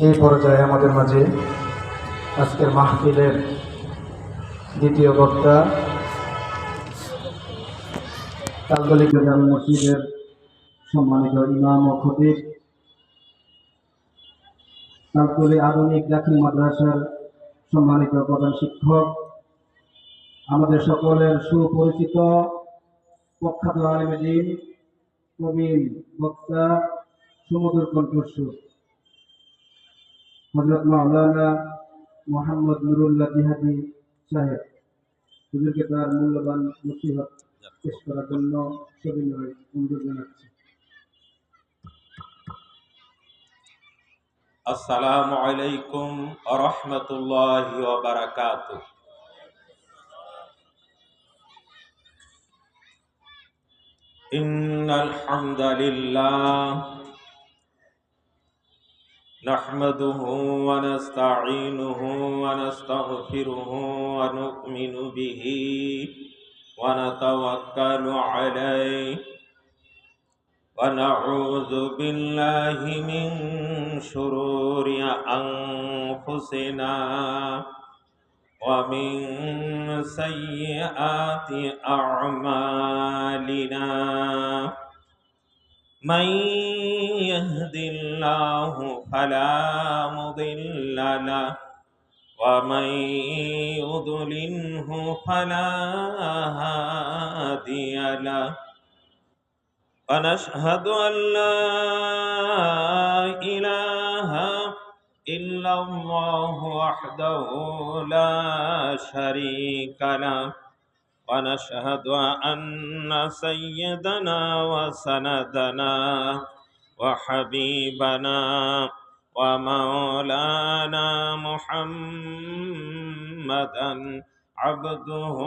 এই পর্যায়ে আমাদের মাঝে আজকের মাহফিলের দ্বিতীয় বক্তা তালতলী জামে মসজিদের সম্মানিত ইমাম ও খতিব, তালতলী আধুনিক দাখিল মাদ্রাসার সম্মানিত প্রধান শিক্ষক, আমাদের সকলের সুপরিচিত প্রখ্যাত আলেম দ্বীন, প্রবীণ বক্তা, সুমধুর কণ্ঠস্বর হযরত মাওলানা মোহাম্মদ নুরুল্লাহ জিহাদি সাহেব, হুজুরকে তার মূল্যবান নসিহত পেশ করার জন্য সবিনয় অনুরোধ জানাচ্ছি। আসসালামু আলাইকুম ওয়া রাহমাতুল্লাহি ওয়া বারাকাতুহু। ইন্নাল হামদালিল্লাহ নাহমাদুহু ওয়া নাস্তাঈনুহু ওয়া নাস্তাগফিরুহু ওয়া নু'মিনু বিহি ওয়া নাতাওয়াক্কালু আলাইহি ওয়া নাউযু বিল্লাহি মিন শুরুরি আনফুসিনা ومن سيئات أعمالنا من يهد الله فلا مضل له ومن يضلله فلا هادي له ونشهد أن لا إله إلا الله وحده لا شريك له ونشهد أن سيدنا وسندنا وحبيبنا ومولانا محمدا عبده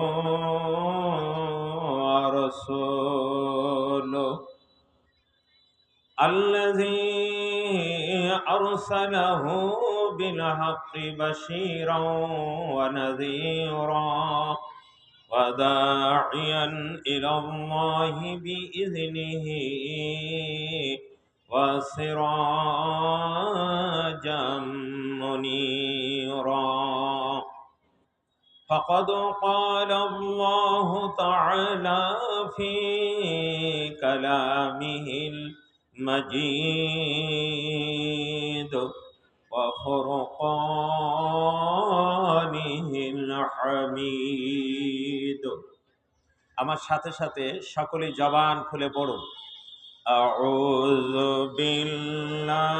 ورسوله الذي أرسله بالحق بشيرا ونذيرا وداعيا إلى الله بإذنه وسراجا منيرا فقد قال الله تعالى في كلامه المجيد وفرقانه الحميد। আমার সাথে সাথে সকলে জবান খুলে পড়ুন, আউযু বিল্লাহি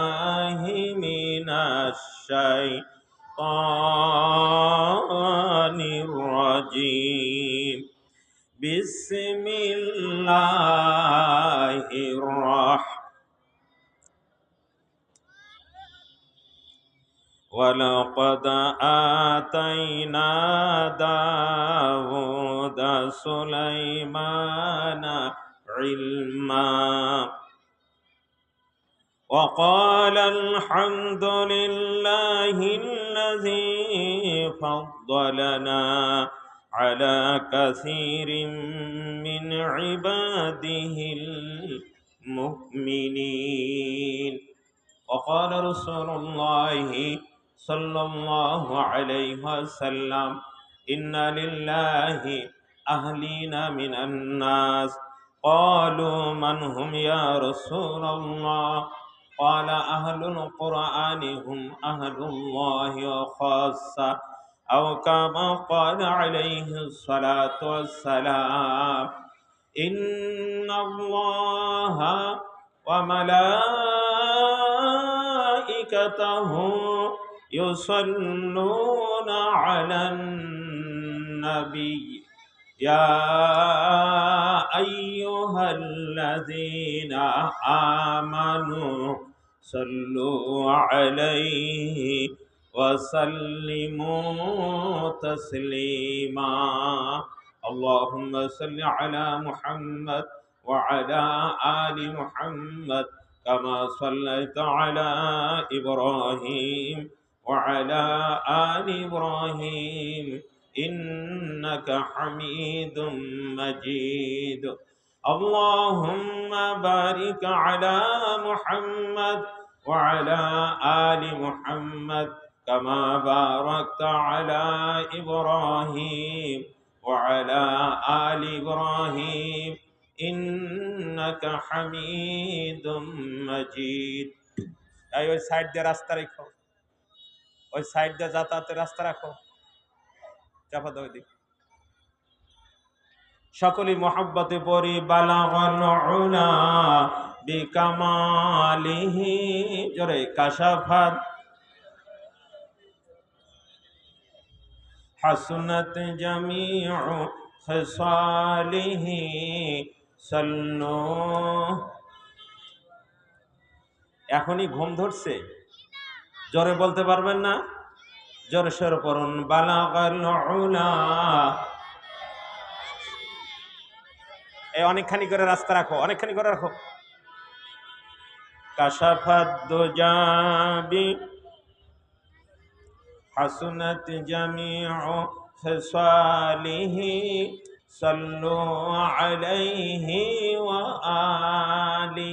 মিনাশ শাইতানির রাজীম। বিসমিল্লাহির রাহমানির ولقد آتينا داود سليمان علما وقال الحمد لله الذي فضلنا على كثير من عباده المؤمنين وقال رسول الله صلى الله عليه وسلم إن لله أهلين من الناس قالوا من هم يا رسول الله قال أهل القرآن هم أهل الله وخاصة أو كما قال عليه الصلاة والسلام إن الله وملائكته يصلون على النبي يا أيها الذين آمنوا صلوا عليه وسلموا تسليما اللهم صل على محمد وعلى آل محمد كما صليت على إبراهيم وعلى آل إبراهيم إنك حميد مجيد اللهم بارك على محمد وعلى آل محمد كما باركت على إبراهيم وعلى آل إبراهيم إنك حميد مجيد। এই ওই সাইড দিয়ে রাস্তা রাখো, ওই সাইড দিয়ে যাতায়াতের রাস্তা রাখো, চাপা দাও দিক। সকলেই মহব্বতে পড়ি বালাগাল উলা বিকামালিহি, জোরে কাশাফাত হাসনাত জামিউ খিসালিহি সাল্লু। এখনই ঘুম ধরছে, জোরে বলতে পারবেন না? জোরে সরে পড়ুন বালাগাল উলা। এই অনেকখানি করে রাস্তা রাখো, অনেকখানি করে রাখো। কাশাফাত দুজাবি হাসনাত জামিউ খিসালিহি সাল্লু আলাইহি ওয়া আলি।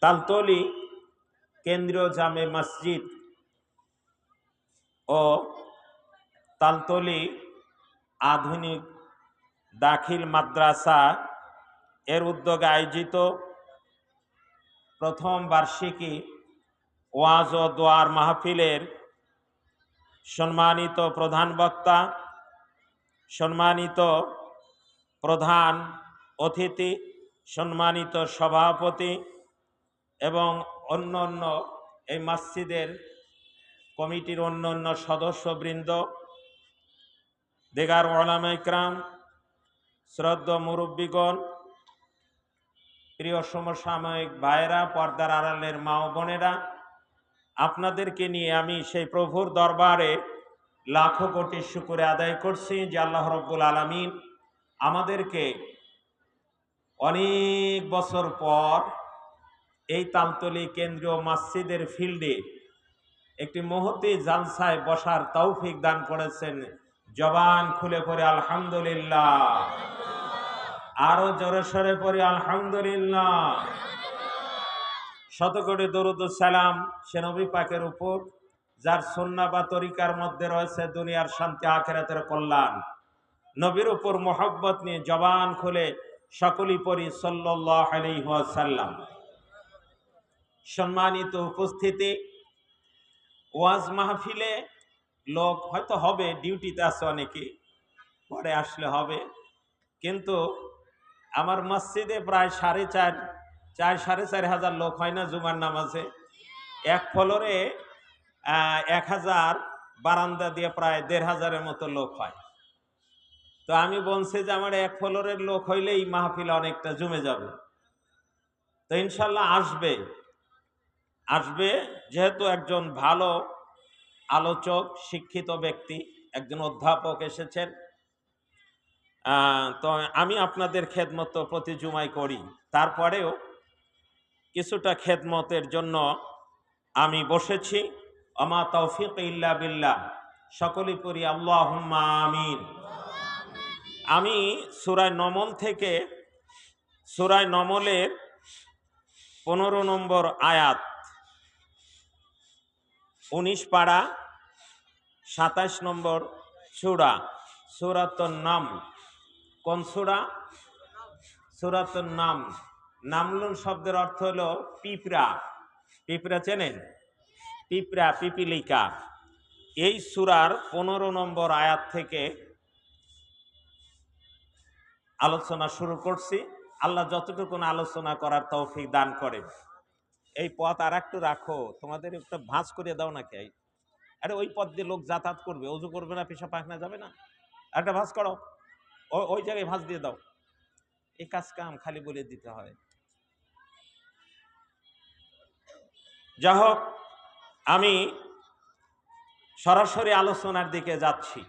তালতলি কেন্দ্রীয় জামে মসজিদ ও তালতলি আধুনিক দাখিল মাদ্রাসা এর উদ্যোগে আয়োজিত প্রথম বার্ষিকী ওয়াজ ও দোয়ার মাহফিলের সম্মানিত প্রধান বক্তা, সম্মানিত প্রধান অতিথি, সম্মানিত সভাপতি এবং অন্যান্য এই মসজিদের কমিটির অন্যান্য সদস্যবৃন্দ, দেগার উলামা ইকরাম, শ্রদ্ধা মুরব্বীগণ, প্রিয় সমসাময়িক ভাইয়েরা, পর্দার আড়ালের মা ও বোনেরা, আপনাদেরকে নিয়ে আমি সেই প্রভুর দরবারে লাখো কোটি শুকর আদায় করছি যে আল্লাহ রব্বুল আলামিন আমাদেরকে অনেক বছর পর এই তালতলি কেন্দ্রীয় মসজিদের ফিল্ডে একটি মহতী জালসায় বসার তৌফিক দান করেছেন। জবান খুলে পড়ে আলহামদুলিল্লাহ, আরো জোরে সরে পড়ে আলহামদুলিল্লাহ। শতকোটি দরুদ ও সালাম সে নবী পাকের উপর যার সুন্নাহ বা তরিকার মধ্যে রয়েছে দুনিয়ার শান্তি আখিরাতের কল্যাণ। নবীর উপর মোহব্বত নিয়ে জবান খুলে সকলেই পড়ি সাল্লাল্লাহু আলাইহি ওয়াসাল্লাম। সম্মানিত উপস্থিতি, ওয়াজ মাহফিলে লোক হয়তো হবে, ডিউটিতে আছে অনেকে, পরে আসলে হবে, কিন্তু আমার মসজিদে প্রায় 4,500 লোক হয় না জুমার নামাজে? এক ফ্লোরে 1000, বারান্দা দিয়ে প্রায় 1500-এর মতো লোক হয়। তো আমি বলছি যে আমার এক ফ্লোরের লোক হইলেই মাহফিল অনেকটা জমে যাবে। তো ইনশাল্লাহ আসবে, যেহেতু একজন ভালো আলোচক, শিক্ষিত ব্যক্তি, একজন অধ্যাপক এসেছেন। তো আমি আপনাদের খেদমত প্রতি জুমায় করি, তারপরেও কিছুটা খেদমতের জন্য আমি বসেছি। আমা তৌফিক ইল্লা বিল্লাহ, সকলেই পড়ি আল্লাহুম্মা আমিন। আমি সূরা নমল থেকে, সূরা নমলের 15 নম্বর আয়াত, 19 পারা 27 নম্বর সূরা, সূরাতুন নামল। কোন সূরা? সূরাতুন নামল। নামলুন শব্দের অর্থ হলো পিঁপড়া। পিঁপড়া চেনেন? পিঁপড়া, পিপিলিকা। এই সূরার 15 নম্বর আয়াত থেকে আলোচনা শুরু করছি। আল্লাহ যতটুকু আলোচনা করার তৌফিক দান করেন। এই পথ আর একটু রাখো, তোমাদের একটা ভাঁজ করে দাও না কে? আরে ওই পথ দিয়ে লোক যাতায়াত করবে, ওযু করবে না, পেশাব পায়খানা যাবে না, একটা ভাঁজ করো, ওই জায়গায় ভাঁজ দিয়ে দাও। এই কাজ কাম খালি বলে দিতে হয়। যা হোক, আমি সরাসরি আলোচনার দিকে যাচ্ছি।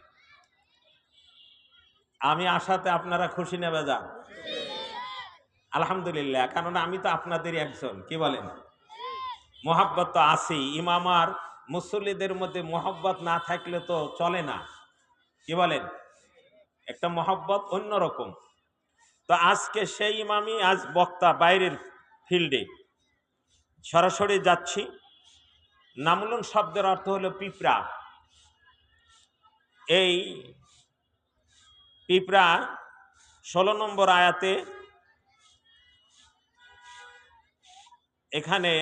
আমি আশাতে আপনারা খুশি নেবে যান? আলহামদুলিল্লাহ, কারণ আমি তো আপনাদেরই একজন, কি বলেন? মোহাব্বত তো আছেই। ইমাম আর মুসল্লিদের মধ্যে মোহাব্বত না থাকলে তো চলে না, কি বলেন? একটা মোহাব্বত অন্যরকম। তো আজকে সেই ইমামই আজ বক্তা বাইরের ফিল্ডে সরাসরি যাচ্ছি। নামলুন শব্দের অর্থ হলো পিঁপড়া। এই পিঁপড়া 16 নম্বর আয়াতে এখানে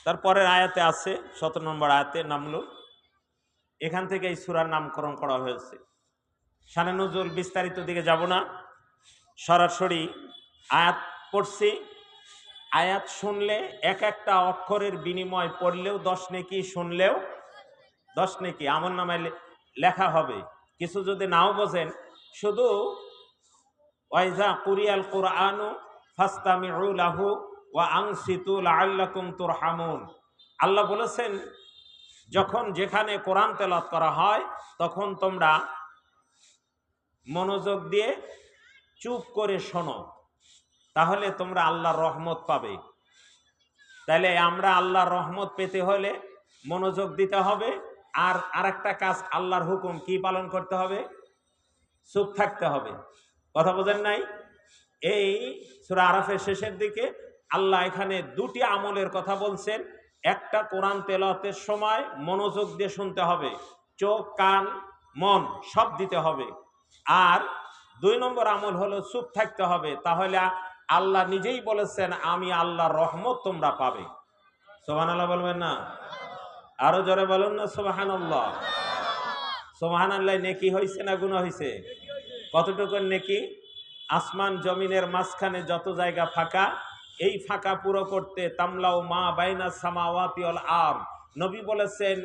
তারপরের আয়াতে আছে 17 নম্বর আয়াতে নামলুন, এখান থেকে এই সূরার নামকরণ করা হয়েছে। শানে নুজুল বিস্তারিত দিকে যাব না, সরাসরি আয়াত পড়ছি। আয়াত শুনলে এক একটা অক্ষরের বিনিময় পড়লেও 10 নেকি, শুনলেও 10 নেকি আমলনামায় লেখা হবে। কিছু যদি নাও বোঝেন, শুধু ওয়াইজা কুরিয়াল কুরআনু ফাসতামিউ লাহু ওয়া আনসিতু লাআল্লাকুম তুরহামুন। আল্লাহ বলেছেন, যখন যেখানে কোরআন তেলাওয়াত করা হয় তখন তোমরা মনোযোগ দিয়ে চুপ করে শোনো, তাহলে তোমরা আল্লাহর রহমত পাবে। তাহলে আমরা আল্লাহর রহমত পেতে হলে মনোযোগ দিতে হবে। আর আরেকটা কাজ, আল্লাহর হুকুম কি পালন করতে হবে? চুপ থাকতে হবে। কথা বোঝেন নাই? এই সূরা আরাফের শেষের দিকে আল্লাহ এখানে দুটি আমলের কথা বলছেন। একটা, কোরআন তেলাওয়াতের সময় মনোযোগ দিয়ে শুনতে হবে, চোখ কান মন সব দিতে হবে। আর 2 নম্বর আমল হলো চুপ থাকতে হবে। তাহলে আল্লাহ নিজেই বলেছেন, আমি আল্লাহর রহমত তোমরা পাবে। সুবহানাল্লাহ বলবেন না? আরো জোরে বলুন না সুবহানাল্লাহ। সুবহানাল্লাহ নেকি হইছে না গুনাহ হইছে? কতটুকু নেকি? আসমান জমিনের মাঝখানে যত জায়গা ফাঁকা, এই ফাঁকা পুরো করতে তামলাউ মা বাইনা সামাওয়াতি ওয়াল আরদ, নবী বলেছেন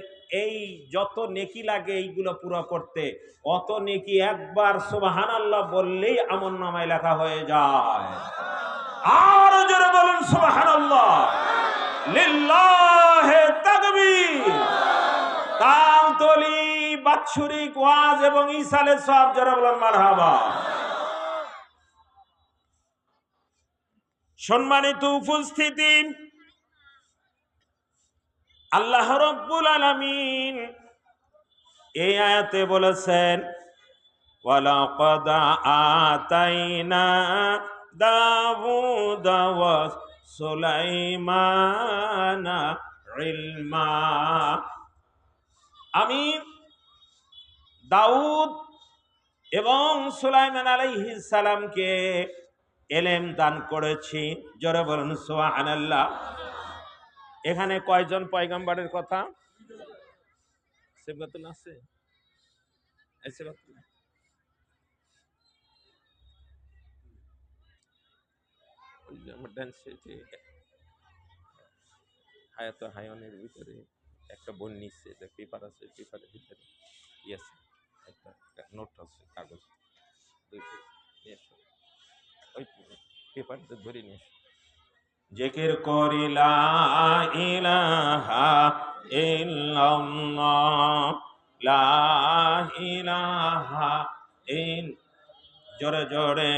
এই যত নেকি লাগে এইগুলো পুরো করতে, অত নেকি একবার সুবহানাল্লাহ বললেই আমলনামায় লেখা হয়ে যায়। আর জোরে বলুন সুবহানাল্লাহ। লিল্লাহি তাকবীর। তালতলি বাৎসরিক ওয়াজ এবং ইসালের সওয়াব, জোরে বলুন মারহাবা। সম্মানিত উপস্থিতি, আল্লাহ রাব্বুল আলামিন এই আয়াতে বলেছেন, ওয়ালাকাদ আতাইনা দাউদা ওয়া সুলাইমানা ইলমা। আমি দাউদ এবং সুলাইমান আলাইহিস সালামকে এলেম দান করেছি। জোরে বলুন সুবহানাল্লাহ। এখানে কয়জন পয়গম্বরের কথা? সিবগাতুল আছে? সিবগাতুল আমার ডান্সে যে হায়াত হায়ানের ভিতরে একটা বই নিচ্ছে, যে পেপার আছে, পেপারের ভিতরে কি আছে, একটা নোট আছে, কাগজ দুইটা নিয়ে এসো, ওই পেপারটা ধরে নিয়ে এসো। জিকির করি লা ইলাহা ইল্লাল্লাহ, লা ইলাহা ইল, জোরে জোরে,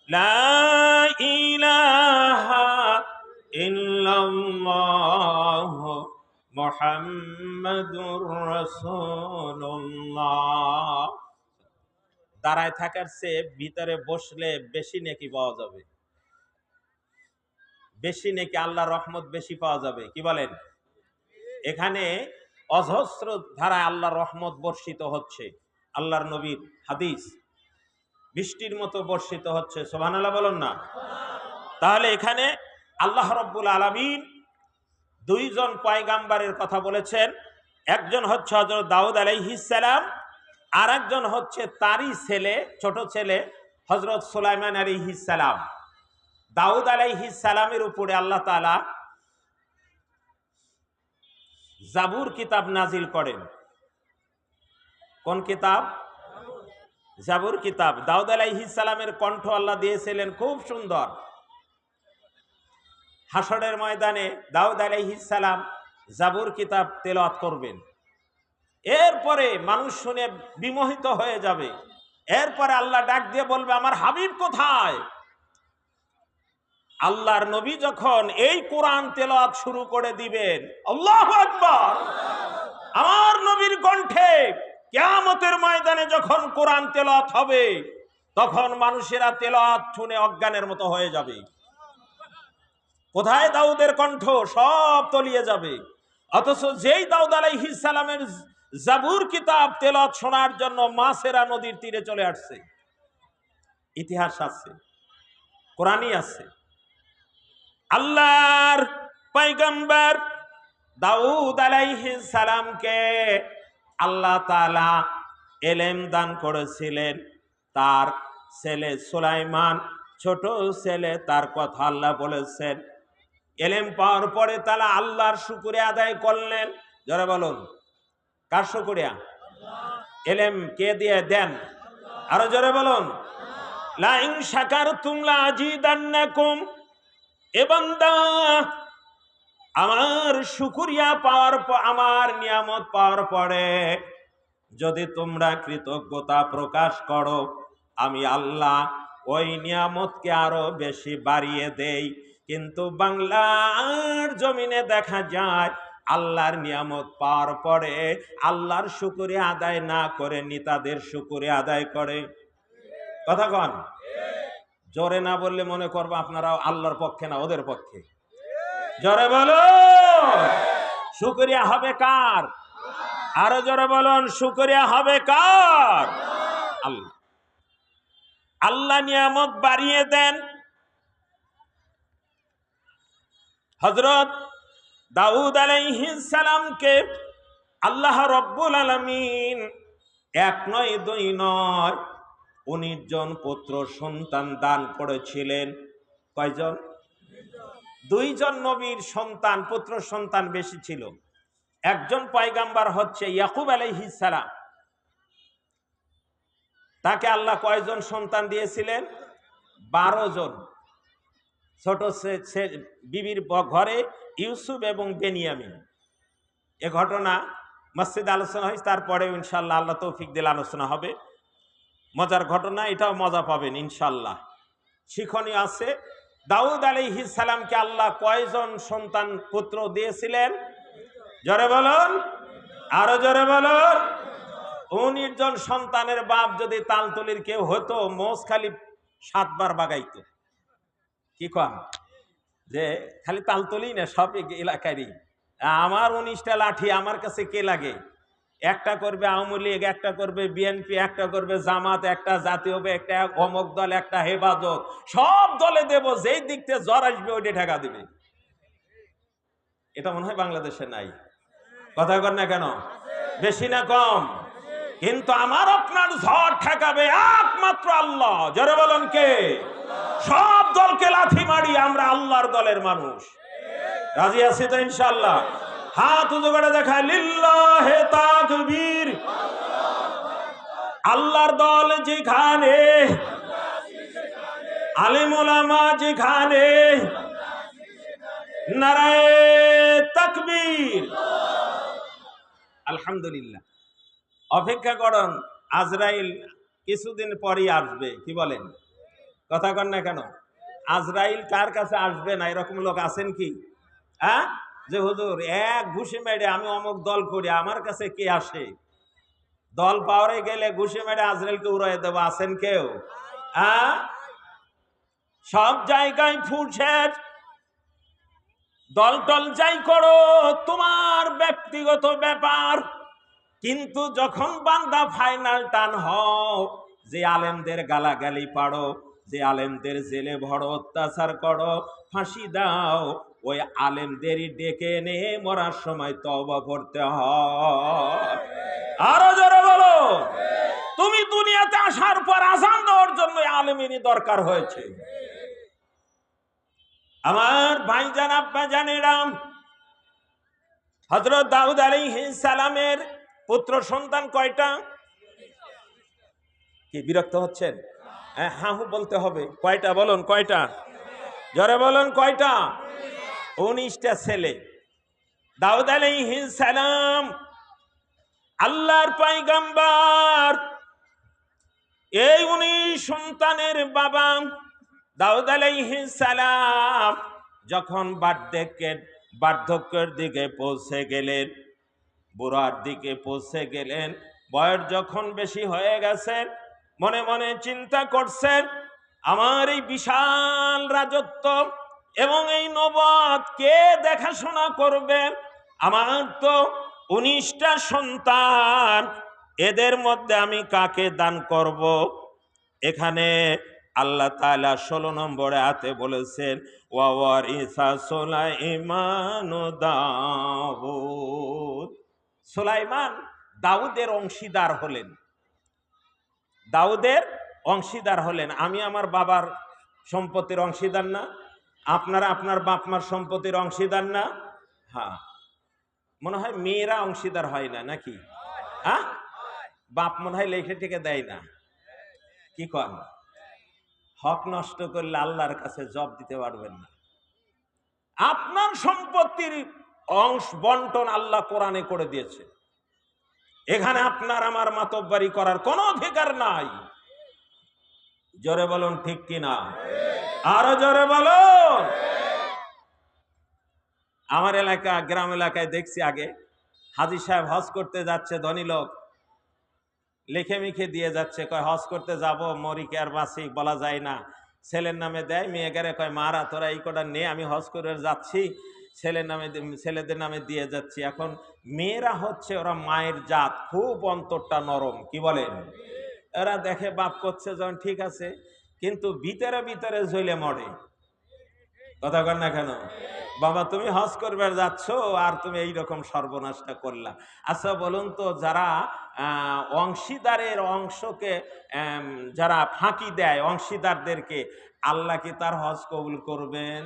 লা ইলাহা ইল্লাল্লাহ মুহাম্মাদুর রাসূলুল্লাহ। দাঁড়ায় থাকার চেয়ে ভিতরে বসলে বেশি নেকি পাওয়া যাবে, বেশি নেকি, আল্লাহর রহমত বেশি পাওয়া যাবে। কি বলেন? এখানে অজস্র ধারায় আল্লাহর রহমত বর্ষিত হচ্ছে। আল্লাহর নবীর হাদিস বৃষ্টির মতো বর্ষিত হচ্ছে। সুবহানাল্লাহ বলুন না? তাহলে এখানে আল্লাহ রাব্বুল আলামিন 2 জন পয়গাম্বরের কথা বলেছেন। একজন হচ্ছে হযরত দাউদ আলাইহিস সালাম, আর একজন হচ্ছে তারই ছেলে, ছোট ছেলে হযরত সুলাইমান আলাইহিস সালাম। দাউদ আলাইহিস সালামের উপরে আল্লাহ তাআলা জাবুর কিতাব নাজিল করেন। কোন কিতাব? জাবুর কিতাব। দাউদ আলাইহিস সালামের কণ্ঠ আল্লাহ দিয়েছিলেন খুব সুন্দর। হাসরের ময়দানে দাউদ আলাইহিস সালাম জাবুর কিতাব তেলাওয়াত করবেন। এরপরে মানুষ শুনে বিমোহিত হয়ে যাবে। এরপরে আল্লাহ ডাক দিয়ে বলবে, আমার হাবিব কোথায়? আল্লাহর নবী যখন এই কোরআন তেলাওয়াত শুরু করে দিবেন, আল্লাহু আকবার, আমার নবীর কণ্ঠে কিয়ামতের ময়দানে যখন কোরআন তেলাওয়াত হবে তখন মানুষেরা তেলাওয়াত শুনে অজ্ঞানের মতো হয়ে যাবে। কোথায় দাউদের কণ্ঠ, সব তলিয়ে যাবে। অথচ যেই দাউদ আলাইহিস সালামের জাবুর কিতাব তেলাওয়াত শোনার জন্য মাছেরা নদীর তীরে চলে আসছে, ইতিহাস আছে, কোরআনই আছে। আল্লাহর পয়গম্বর দাউদ আলাইহিস সালামকে আল্লাহ তাআলা এলেম দান করেছিলেন। তার ছেলে সুলাইমান, ছোট ছেলে, তার কথা আল্লাহ বলেছেন। এলেম পাওয়ার পরে তারা আল্লাহর শুকরিয়া আদায় করলেন। জোরে বলুন, কার শুকরিয়া? এলেম কে দিয়ে দেন? আরো জোরে বলুন, লা ইন শাকারতুম লা আযীদান্নাকুম। এ বান্দা, আমার শুকরিয়া পাওয়ার পর, আমার নিয়ামত পাওয়ার পরে যদি তোমরা কৃতজ্ঞতা প্রকাশ করো, আমি আল্লাহ ওই নিয়ামতকে আরো বেশি বাড়িয়ে দেই। কিন্তু বাংলার জমিনে দেখা যায় আল্লাহর নিয়ামত পাওয়ার পরে আল্লাহর শুকরিয়া আদায় না করে নেতাদের শুকরিয়া আদায় করে। কথা কন, জোরে না বললে মনে করবো আপনারা আল্লাহর পক্ষে না ওদের পক্ষে। জোরে বলো, শুকরিয়া হবে কার? আরো জোরে বলুন, শুকরিয়া হবে কার? আল্লাহ। আল্লাহ নিয়ামত বাড়িয়ে দেন। হযরত দাউদ আলাইহিস সালামকে আল্লাহ রব্বুল আলামিন 1 নয় 2 নয় 19 জন পুত্র সন্তান দান করেছিলেন। কয়জন? 2 জন নবীর সন্তান, পুত্র সন্তান বেশি ছিল। একজন পয়গম্বর হচ্ছে ইয়াকুব আলাইহিস সালাম। তাকে আল্লাহ কয়জন সন্তান দিয়েছিলেন? 12 জন। ছোট বিবির ঘরে ইউসুফ এবং বেনিয়ামিন। এ ঘটনা মসজিদে আলোচনা হয়েছে, তারপরে ইনশাল্লাহ আল্লাহ তৌফিক দিলে আলোচনা হবে। মজার ঘটনা, এটাও মজা পাবেন ইনশাল্লাহ, শিক্ষণীয় আছে। দাউদ আলাইহিস সালামকে আল্লাহ কয়জন সন্তান পুত্র দিয়েছিলেন? জোরে বলুন, আরো জোরে বলুন। 19 জন সন্তানের বাপ যদি তালতলির কেউ হতো, মোষ খালি 7 বার বাগাইতো। কি কন, যে খালি তালতলি না, সব এলাকারই। আমার 19টা লাঠি আমার কাছে কে লাগে? একটা করবে আওয়ামী লীগ, একটা করবে বিএনপি, একটা করবে জামাত, একটা জাতীয়, একটা অমক দল, একটা হেফাজত, সব দলে দেব, যেই দিক থেকে জ্বর আসবে ওইটা ঠেকা দিবে। এটা মনে হয় বাংলাদেশে নাই। কথা কর না কেন? বেশি না কম? কিন্তু আমার আপনার ঝড় ঠেকাবে একমাত্র আল্লাহ। জোরে বলুন কে? সব দলকে লাথি মারি, আমরা আল্লাহর দলের মানুষ। রাজি আছি তো ইনশাআল্লাহ? হাত উঁচু করে দেখায় লিল্লাহে তাকবীর। আল্লাহর দল যেখানে, আলিম ওলামা যেখানে, নারায়ে তাকবীর। আলহামদুলিল্লাহ। অপেক্ষা করুন, আজরাইল কিছুদিন পরই আসবে। কি বলেন? কথা কন না কেন? আজরাইল কার কাছে আসবে না, এরকম লোক আছেন কি? হ্যাঁ, যে হুজুর এক ঘুষি মেরে আমি অমুক দল করি, আমার কাছে কে আসে? দল পাওয়ারে গেলে ঘুষি মেরে আজরাইলকে উড়াই দেবো, আছেন কেউ? হ্যাঁ, সব জায়গায় ফুরছেন। দল টল যাই করো, তোমার ব্যক্তিগত ব্যাপার। কিন্তু যখন বান্দা ফাইনাল টান হও, যে আলেমদের গালাগালি পাড়ো, যে আলেমদের জেলে ভরো, অত্যাচার করো, ফাঁসি দাও, ওই আলেমদেরই ডেকে এনে মরার সময় তওবা করতে হয়। আরো জোরে বলো। তুমি দুনিয়াতে আসার পর আযান দেওয়ার জন্য আলেমেরই দরকার হয়েছে। আমার ভাইজান, আব্বা জানেরা, হযরত দাউদ আলাইহিস সালামের পুত্র সন্তান কয়টা? কি বিরক্ত হচ্ছেন? হ্যাঁ হু বলতে হবে। কয়টা বলুন, কয়টা? জোরে বলুন, কয়টা? 19টা ছেলে। দাউদ আলাইহিস সালাম আল্লাহর পয়গম্বর। এই 19 সন্তানের বাবা দাউদ আলাইহিস সালাম যখন বার্ধক্যের দিকে পৌঁছে গেলেন, বুড়ার দিকে পৌঁছে গেলেন, বয়স যখন বেশি হয়ে গেছে, মনে মনে চিন্তা করছেন, আমার এই বিশাল রাজত্ব এবং এই নবুয়ত কে দেখাশোনা করবে? আমার তো 19টা সন্তান, এদের মধ্যে আমি কাকে দান করব? এখানে আল্লাহ তাআলা 16 নম্বরে আয়াতে বলেছেন, ওয়া ওয়ারিসা সুলাইমান দাউদ। সুলাইমান দাউদের অংশীদার হলেন, দাউদের অংশীদার হলেন। আমি আমার বাবার সম্পত্তির অংশীদার না? আপনারা আপনার বাপ মার সম্পত্তির অংশীদার না? হ্যাঁ, মনে হয় মেয়েরা অংশীদার হয় না নাকি? হ্যাঁ, বাপ মনে হয় লেখে টেকে দেয় না। কি কন? হক নষ্ট করলে আল্লাহর কাছে জব দিতে পারবেন না। আপনার সম্পত্তির অংশ বন্টন আল্লাহ কোরআনে করে দিয়েছে, এখানে আপনার আমার মাতব্বরি করার কোনো অধিকার নাই। জোরে বলুন ঠিক কিনা? আরো জোরে বলুন। আমার এলাকা, গ্রাম এলাকায় দেখছি, আগে হাজী সাহেব হজ করতে যাচ্ছে, ধনী লোক লিখে মিখে দিয়ে যাচ্ছে, কয় হজ করতে যাব, মরি কে আর বাঁচি বলা যায় না। ছেলের নামে দেয়, মেয়েগারে কয় মারা তোরা এই কটা নে, আমি হজ করে যাচ্ছি, ছেলের নামে ছেলেদের নামে দিয়ে যাচ্ছি। এখন মেয়েরা হচ্ছে ওরা মায়ের জাত, খুব অন্তরটা নরম, কি বলেন? এরা দেখে বাপ করছে যখন ঠিক আছে, কিন্তু ভিতরে ভিতরে জ্বলে মরে। কথা কর না কেন? বাবা তুমি হজ করবে যাচ্ছ আর তুমি এইরকম সর্বনাশটা করলা। আচ্ছা বলুন তো, যারা অংশীদারের অংশকে যারা ফাঁকি দেয় অংশীদারদেরকে, আল্লাহ কি তার হজ কবুল করবেন?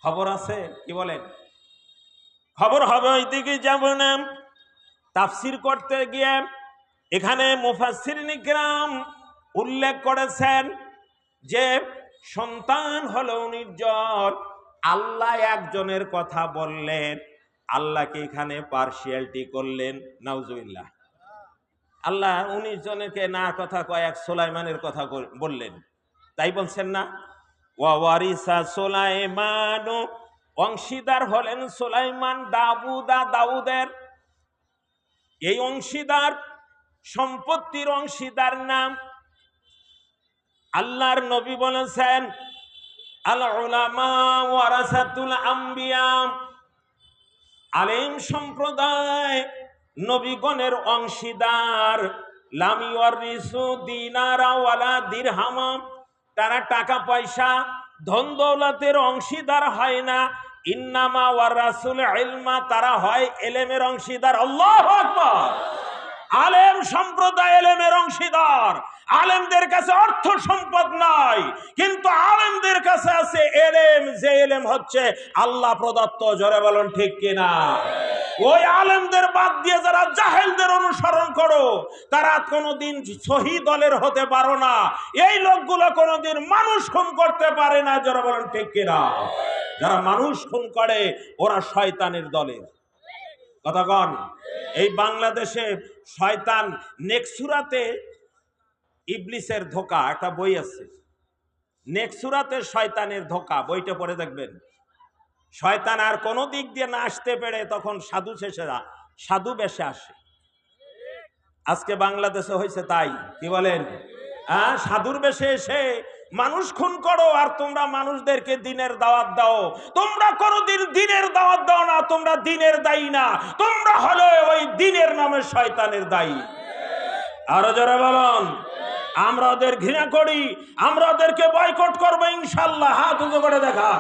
খবর আছে, কি বলেন? খবর হবে, ওইদিকে যাব না। তাফসির করতে গিয়ে এখানে মুফাসসিরিন ইকরাম উল্লেখ করেছেন যে সন্তান হলো 19 জন। আল্লাহ একজনের কথা বললেন, আল্লাহকে এখানে পার্সিয়ালিটি করলেন, নাউজুবিল্লাহ। আল্লাহ 19 জনকে না কথা কয়েক সুলাইমানের কথা বললেন, তাই বলছেন না? ওয়া ওয়ারিসা সুলাইমান, অংশীদার হলেন সুলাইমান দাউদের। এই অংশীদার, সম্পত্তির অংশীদার নাম আল্লাহর নবী বলেছেন, আল উলামা ওয়ারাসাতুল আম্বিয়া, আলেম সম্প্রদায় নবীগণের অংশীদার। লাম ইউরিসু দিনারা ওয়ালা দিরহামা, তারা টাকা পয়সা ধন দৌলতের অংশীদার হয় না। ইন্নামা ওয়ারাসুল ইলমা, তারা হয় এলেমের অংশীদার। আল্লাহু আকবার। আলেম সম্প্রদায় এলেমের অংশীদার। আলেমদের কাছে অর্থ সম্পদ নাই, কিন্তু আলেমদের কাছে আছে এলেম, যে এলেম হচ্ছে আল্লাহ প্রদত্ত। জোরে বলুন ঠিক কিনা? ওই আলেমদের বাদ দিয়ে যারা জাহেলদের অনুসরণ করো, তারা কোনোদিন সহি দলের হতে পারো না। এই লোকগুলো কোনোদিন মানুষ খুন করতে পারে না। জোরে বলুন ঠিক কিনা? যারা মানুষ খুন করে ওরা শয়তানের দলের। কথাগণ, এই বাংলাদেশে শয়তান নেক্সুরাতে ইবলিসের ধোঁকা একটা বই আছে, নেক্সুরাতে শয়তানের ধোঁকা, বইটা পড়ে দেখবেন। শয়তান আর কোনো দিক দিয়ে না আসতে পেরে তখন সাধু বেশে আসে। আজকে বাংলাদেশে হয়েছে তাই, কি বলেন? সাধুর বেশে এসে মানুষ খুন করো, আর তোমরা মানুষদেরকে দিনের দাওয়াত দাও। তোমরা কোনোদিন দিনের দাওয়াত দাও না, তোমরা দিনের দায়ী না, তোমরা হলো ওই দিনের নামে শয়তানের দায়ী। আরো যারা বলুন, আমরা ওদের ঘৃণা করি, আমরা ওদেরকে বয়কট করবো ইনশাআল্লাহ। হাত উঁচু করে দেখা,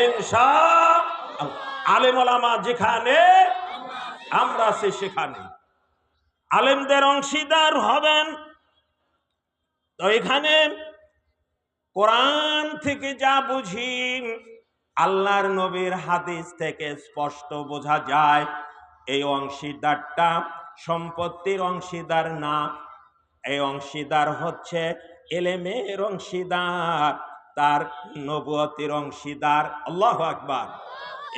ইনশাআল্লাহ। আলেম ওলামা যেখানে, আমরা আছি সেখানে। আলেমদের অংশীদার হবেন। তো এখানে কোরআন থেকে যা বুঝি, আল্লাহর নবীর হাদিস থেকে স্পষ্ট বোঝা যায়, এই অংশীদারটা সম্পত্তির অংশীদার না, এই অংশীদার হচ্ছে এলেমের অংশীদার, তার নবুয়তের অংশীদার। আল্লাহু আকবার।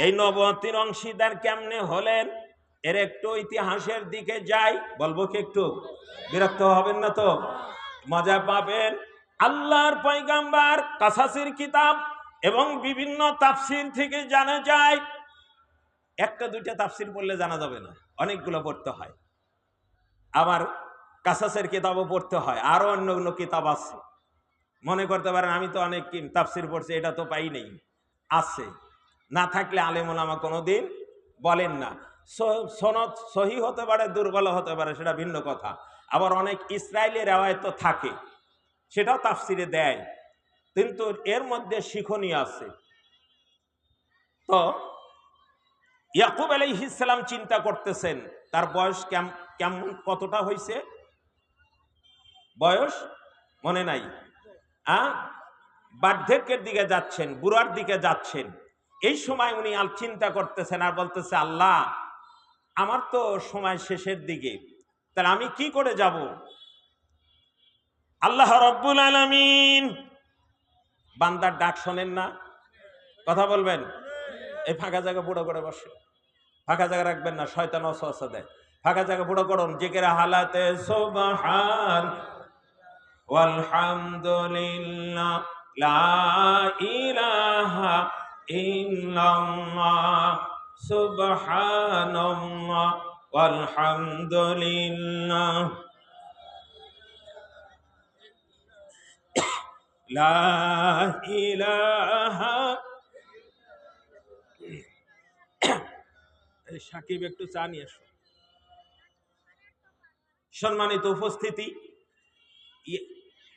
এই নবুয়তের অংশীদার কেমনে হলেন, এর একটু ইতিহাসের দিকে যাই। বলবো কি একটু? বিরক্ত হবেন না তো? মজা পাবেন। আল্লাহর পয়গাম্বার কাসাসের কিতাব এবং বিভিন্ন তাফসির থেকে জানা যায়। একটা দুইটা তাফসির পড়লে জানা যাবে না, অনেকগুলো পড়তে হয়। আবার কাসাসের কিতাবও পড়তে হয়, আরো অন্য অন্য কিতাব আছে। মনে করতে পারেন আমি তো অনেক তাফসির পড়ছি, এটা তো পাই নেই, আছে। না থাকলে আলেম ওলামা কোনোদিন বলেন না। সনদ সহি হতে পারে, দুর্বল হতে পারে, সেটা ভিন্ন কথা। আবার অনেক ইসরায়েলি রেওয়ায়ত তো থাকে, সেটাও তাফসিরে দেয়, কিন্তু এর মধ্যে শিক্ষণীয় আছে। তো ইয়াকুব আলাইহিস সালাম চিন্তা করতেছেন তার বয়স কেমন কতটা হয়েছে, বয়স মনে নাই, বার্ধক্যের দিকে যাচ্ছেন, বুড়ার দিকে যাচ্ছেন। এই সময় উনি চিন্তা করতেছেন আর বলতেছে, আল্লাহ আমার তো সময় শেষের দিকে, তাহলে আমি কি করে যাব? আল্লাহ রব্বুল আলামিন বান্দার ডাক শোনেন না? কথা বলবেন। এই ফাঁকা জায়গা বুড়ো করে বসে, ফাঁকা জায়গা রাখবেন না, শয়তান ওয়াসওয়াসা দেয়। ফাঁকা জায়গা বুড়ো করুন, জিকির হালাতে সুবহান ওয়ালহামদুলিল্লাহ লা ইলাহা ইল্লাল্লাহ সুবহানাল্লাহ ওয়ালহামদুলিল্লাহ লা ইলাহা। সাকিব একটু চা নিয়ে এসো। সম্মানিত উপস্থিতি,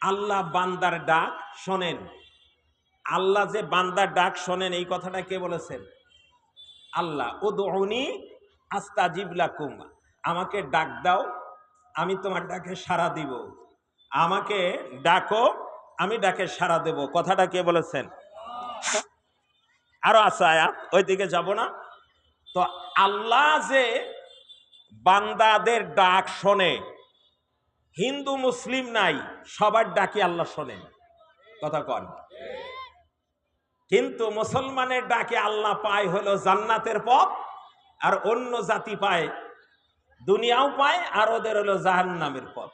আল্লাহ বান্দার ডাক শোনেন। আল্লাহ যে বান্দার ডাক শোনেন, এই কথাটা কে বলেছেন? আল্লাহ। উদউনি আস্তাজিব লাকুম, আমাকে ডাক দাও, আমি তোমার ডাকে সাড়া দিব। আমাকে ডাকো, আমি ডাকে সাড়া দেব। কথাটা কে বলেছেন? আরো আছে আয়াত, ওই দিকে যাব না। তো আল্লাহ যে বান্দাদের ডাক শোনে, হিন্দু মুসলিম নাই, সবার ডাকি আল্লাহ শোনেন। কথা কন। কিন্তু মুসলমানের ডাকে আল্লাহ পায় হলো জান্নাতের পথ, আর অন্য জাতি পায়, দুনিয়াও পায়, আর ওদের হলো জাহান্নামের পথ।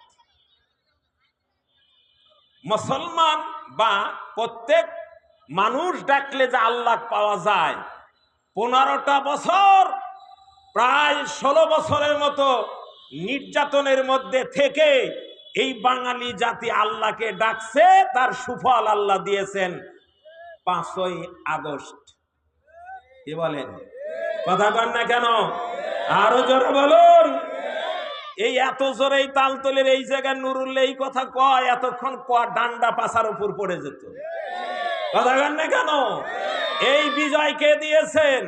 মুসলমান বা প্রত্যেক মানুষ ডাকলে যে আল্লাহ পাওয়া যায়, 15টা বছর, প্রায় 16 বছরের মতো নির্যাতনের মধ্যে থেকে এই বাঙালি জাতি আল্লাহকে ডাকছে, তার সুফল আল্লাহ দিয়েছেন 5ই আগস্ট। কি বলেন? কথা কন না কেন? আরো জোরে বলুন। এই এত জোরে এই তালতলের এই জায়গায় নুরুল্লাহ এই কথা কয়, এতক্ষণ ডান্ডা পাছার উপর পড়ে যেত। কথা কন না কেন? এই বিজয় কে দিয়েছেন?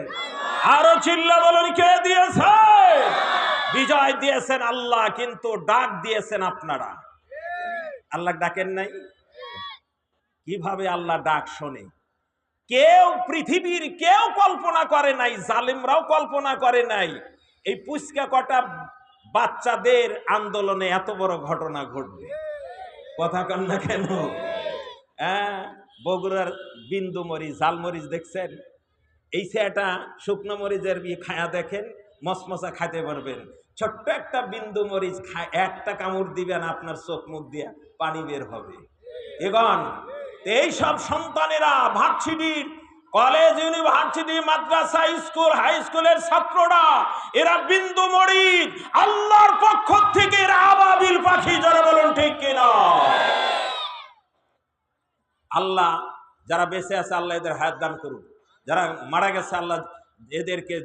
আরো চিল্লা বলুন, কে দিয়েছেন? বিজয় দিয়েছেন আল্লাহ, কিন্তু ডাক দিয়েছেন আপনারা। আল্লাহ ডাকেন নাই? কিভাবে আল্লাহ ডাক শোনে কেউ পৃথিবীর কেউ কল্পনা করে নাই, জালিমরাও কল্পনা করে নাই। এই পুচকা কটা বাচ্চাদের আন্দোলনে এত বড় ঘটনা ঘটবে। কথা কন না কেন? বগুড়ার বিন্দু মরিচ, জাল মরিচ দেখছেন? এই সেটা শুকনো মরিচের খায়া দেখেন, মসমসা খাইতে পারবেন। ছোট্ট একটা বিন্দু মরিচ একটা কামড় দিবেন, আপনার চোখ মুখ দিয়ে পানি বের হবে। এগণ এই সব সন্তানেরা ভার্সিটির, কলেজ, ইউনিভার্সিটি, মাদ্রাসা, স্কুল, হাই স্কুলের ছাত্ররা, এরা বিন্দু মরিচ, আল্লাহর পক্ষ থেকে এরা আবাবিল পাখি। যারা বলুন ঠিক কিনা? আল্লাহ যারা বেঁচে আছে আল্লাহ এদের হায়াত দান করুন, যারা মারা গেছে আল্লাহ এদেরকে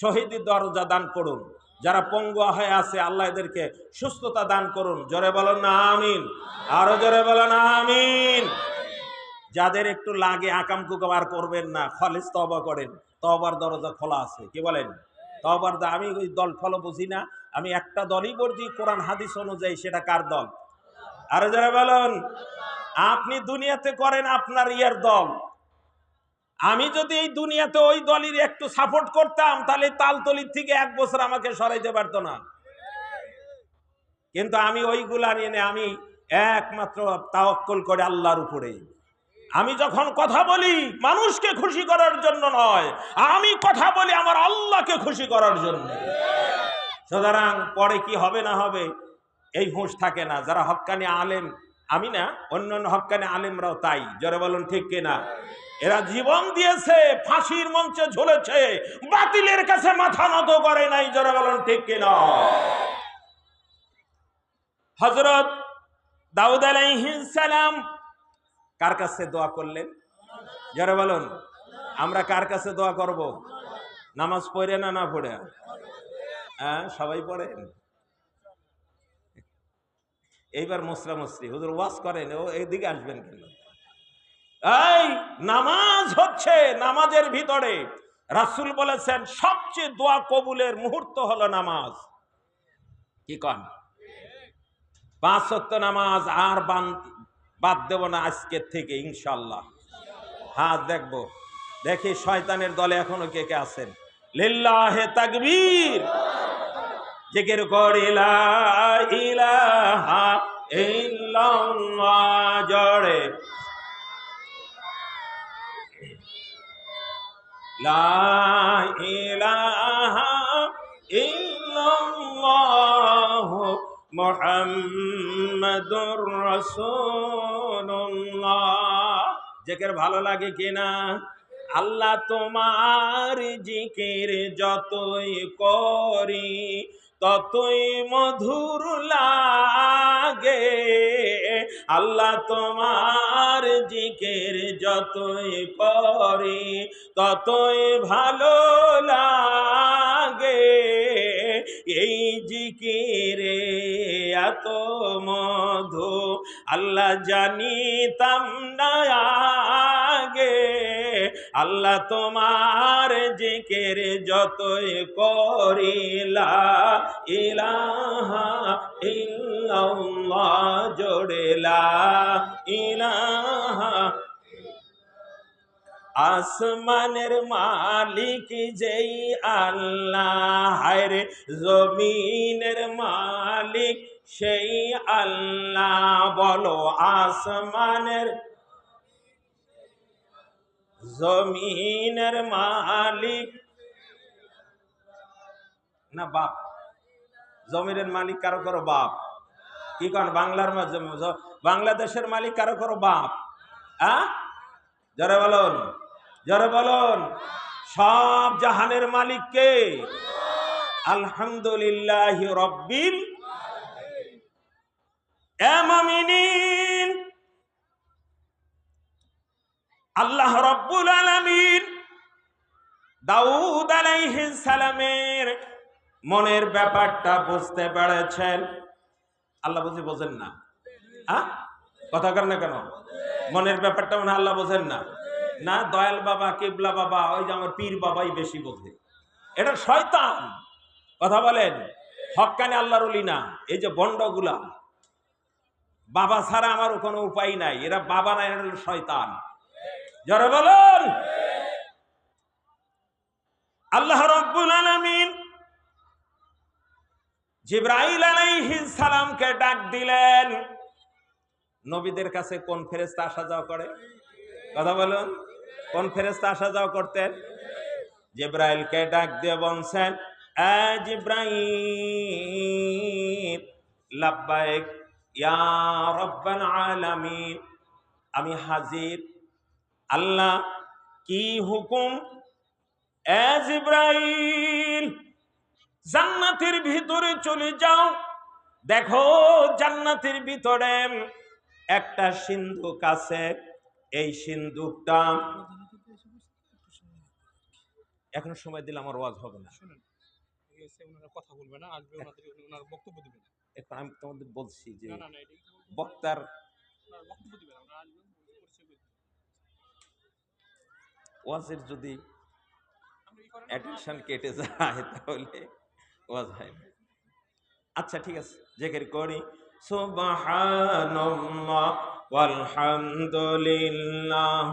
শহীদি দরজা দান করুন, যারা পঙ্গুয়া হয়ে আছে আল্লাহ এদেরকে সুস্থতা দান করুন। জোরে বলেন না আমিন। আরো জোরে বলেন আমিন। যাদের একটু লাগে আকাম কুকাম আর করবেন না, খালিস তওবা করেন, তওবার দরজা খোলা আছে। কি বলেন? তওবার আমি ওই দল ফলো বুঝি না, আমি একটা দলই বলছি কোরআন হাদিস অনুযায়ী। সেটা কার দল? আরো যারা বলেন। আপনি দুনিয়াতে করেন আপনার ইয়ার দল। আমি যদি এই দুনিয়াতে ওই দলের একটু সাপোর্ট করতাম, তাহলে তালতলির থেকে 1 বছর আমাকে সরাইতে পারতো না। কিন্তু আমি ওইগুলা নিয়ে আমি একমাত্র তাওয়াক্কুল করে আল্লাহর উপরে। আমি যখন কথা বলি মানুষকে খুশি করার জন্য নয়, আমি কথা বলি আমার আল্লাহকে খুশি করার জন্য। সুতরাং পরে কি হবে না হবে এই হুঁশ থাকে না। যারা হক্কানি আলেম, আমি না, অন্যান্য হক্কানি আলেমরাও তাই। জোরে বলুন ঠিক কিনা? এরা জীবন দিয়েছে, ফাঁসির মঞ্চে ঝুলেছে, বাতিলের কাছে মাথা নত করে নাই। জোরে বলুন ঠিক কিনা? হযরত দাউদ আলাইহিস সালাম কার কাছে দোয়া করলেন? যারা বলুন, আমরা কার কাছে দোয়া করব? নামাজ পড়ে না পড়ে? হ্যাঁ, সবাই পড়েন। এইবার মুসরামুসরি হুজুর ওয়াজ করেন, ও এইদিকে আসবেন কেন? এই নামাজ হচ্ছে, নামাজের ভিতরে রাসূল বলেছেন সবচেয়ে দোয়া কবুলের মুহূর্ত হলো নামাজ। কি কন? 5 ওয়াক্ত নামাজ আর বাদ দেব না আজকের থেকে ইনশাআল্লাহ। হাত দেখবো, দেখি শয়তানের দলে এখনো কে কে আছেন। লিল্লাহে তাকবীর। জিকির করি লা ইলাহা ইল্লাল্লাহ জোরে, লা ইলাহা ইল্লাল্লাহ মুহাম্মাদুর রাসূলুল্লাহ। জিকির ভালো লাগে কিনা? আল্লাহ তোমার জিকির যতই করি ততই মধুর লাগে। আল্লাহ তোমার জিকির যতই করি ততই ভালো লাগে। এই জিকিরে এত মধু আল্লাহ জানিতাম না আগে। আল্লাহ তোমার জিকির যতই করি লা ইলাহা ইল্লাল্লাহ জোরে লা ইলাহা। আসমানের মালিক যেই আল্লাহ, হায়রে জমিনের মালিক সেই আল্লাহ। বলো আসমানের জমিনের মালিক না বাপ? জমিনের মালিক কারো কারো বাপ। কি কন? বাংলাদেশের মালিক কারো কারো বাপ। হ্যাঁ, জোরে বলুন, জোরে বলুন। সব জাহানের মালিক কে? আলহামদুলিল্লাহ রব্বিল আলামিন। আল্লাহ রব্বুল আলামিন দাউদ আলাইহিস সালামের মনের ব্যাপারটা বুঝতে পেরেছেন। আল্লাহ বুঝি বোঝেন না? কথা কর না কেন? মনের ব্যাপারটা মনে আল্লাহ বোঝেন না? না, দয়াল বাবা, কিবলা বাবা, ওই যে আমার পীর বাবাই বেশি বোঝে। এটা শয়তান। কথা বলেন, হক্কানি আল্লাহর ওলি না। এই যে বন্ডগুলা, বাবা ছাড়া আমার কোনো উপায় নাই, এরা বাবা না, এরা শয়তান। যারা বলেন আল্লাহ রাব্বুল আলামিন জিবরাইল আলাইহিস সালামকে ডাক দিলেন। নবীদের কাছে কোন ফেরেশতা আসা যাওয়া করে? কথা বলুন, কোন ফেরেশতা আসা যাওয়া করতেন? জিবরাইলকে ডাক দিয়ে বলছেন, এ জিবরাইল, লাব্বাইক ইয়া রাব্বাল আলামিন, আমি হাজির। আল্লাহ কি হুকুম? এ জিবরাইল, জান্নাতের ভিতরে চলে যাও, দেখো জান্নাতের ভিতরে একটা সিন্দুক আছে। এই সিন্দুকটা, এখন সময় দিলে আমার ওয়াজ হবে না। কথা বলবে না, আসবে ওনার বক্তব্য দিবে না। এখন আমি তোমাদের বলছি যে বক্তার বক্তব্য দিবে না, ওয়াজের যদি অ্যাটেনশন কেটে যায় তাহলে ওয়াজ হয় না। আচ্ছা ঠিক আছে, জিকির করি। সুবহানাল্লাহ ওয়ালহামদুলিল্লাহ।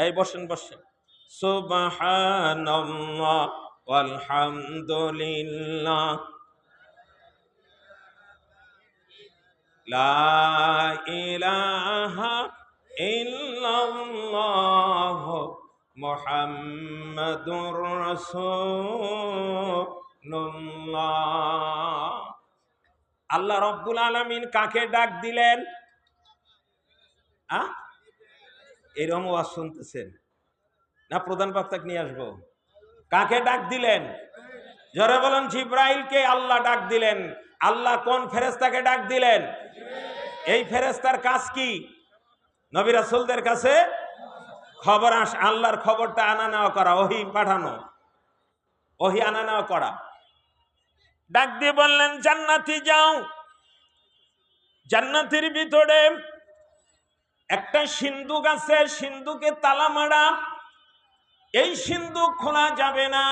এই বসেন বসেন। সুবহানাল্লাহ ওয়ালহামদুলিল্লাহ, লা ইলাহা ইল্লাল্লাহ মুহাম্মাদুর রাসূলুল্লাহ। আল্লাহ রব্বুল আলামিন কাকে ডাক দিলেন? এরকম ওয়াজ শুনতেছেন না? প্রধান বক্তাকে নিয়ে আসবো। কাকে ডাক দিলেন? জোরে বলুন, জিব্রাইলকে আল্লাহ ডাক দিলেন। আল্লাহ কোন ফেরেশতাকে ডাক দিলেন? এই ফেরেশতার কাজ কি? নবী রাসূলদের কাছে খবর আল্লাহর খবরটা আনা নেওয়া করা, ওহী পাঠানো, ওহী আনা নেওয়া করা। ডাক দিয়ে বললেন, জান্নাতি যাও, জান্নাতের ভিতরে একটা সিন্দুক আছে, সিন্দুকে তালা মারা, এই সিন্দুক খোলা যাবে না।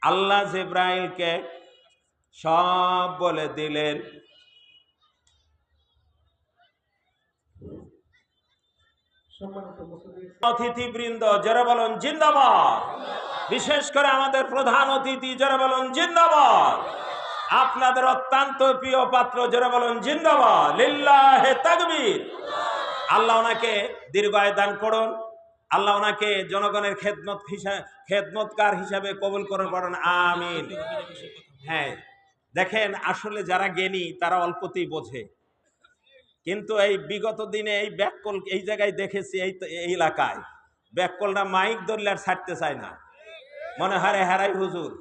আল্লাহ জিব্রাইলকে সব বলে দিলেন। সম্মানিত মুসলিম অতিথিবৃন্দ যারা বলেন জিন্দাবাদ, বিশেষ করে আমাদের প্রধান অতিথি যারা বলেন জিন্দাবাদ, আপনাদের অত্যন্ত প্রিয় পাত্র যারা বলেন জিন্দাবাদ, লিল্লাহে তাকবীর। আল্লাহ ওনাকে দীর্ঘায়ু দান করুন, আল্লাহ ওনাকে জনগণের খেদমতকার হিসাবে কবুল করুন, বলেন আমিন। হ্যাঁ, দেখেন আসলে যারা জ্ঞানী তারা অল্পতেই বোঝে, কিন্তু এই বিগত দিনে এই ব্যাককল এই জায়গায় দেখেছি, এই এলাকায় ব্যাককলরা মাইক ধরলে আর ছাড়তে চায় না, মনে হয় হেরাই হুজুর।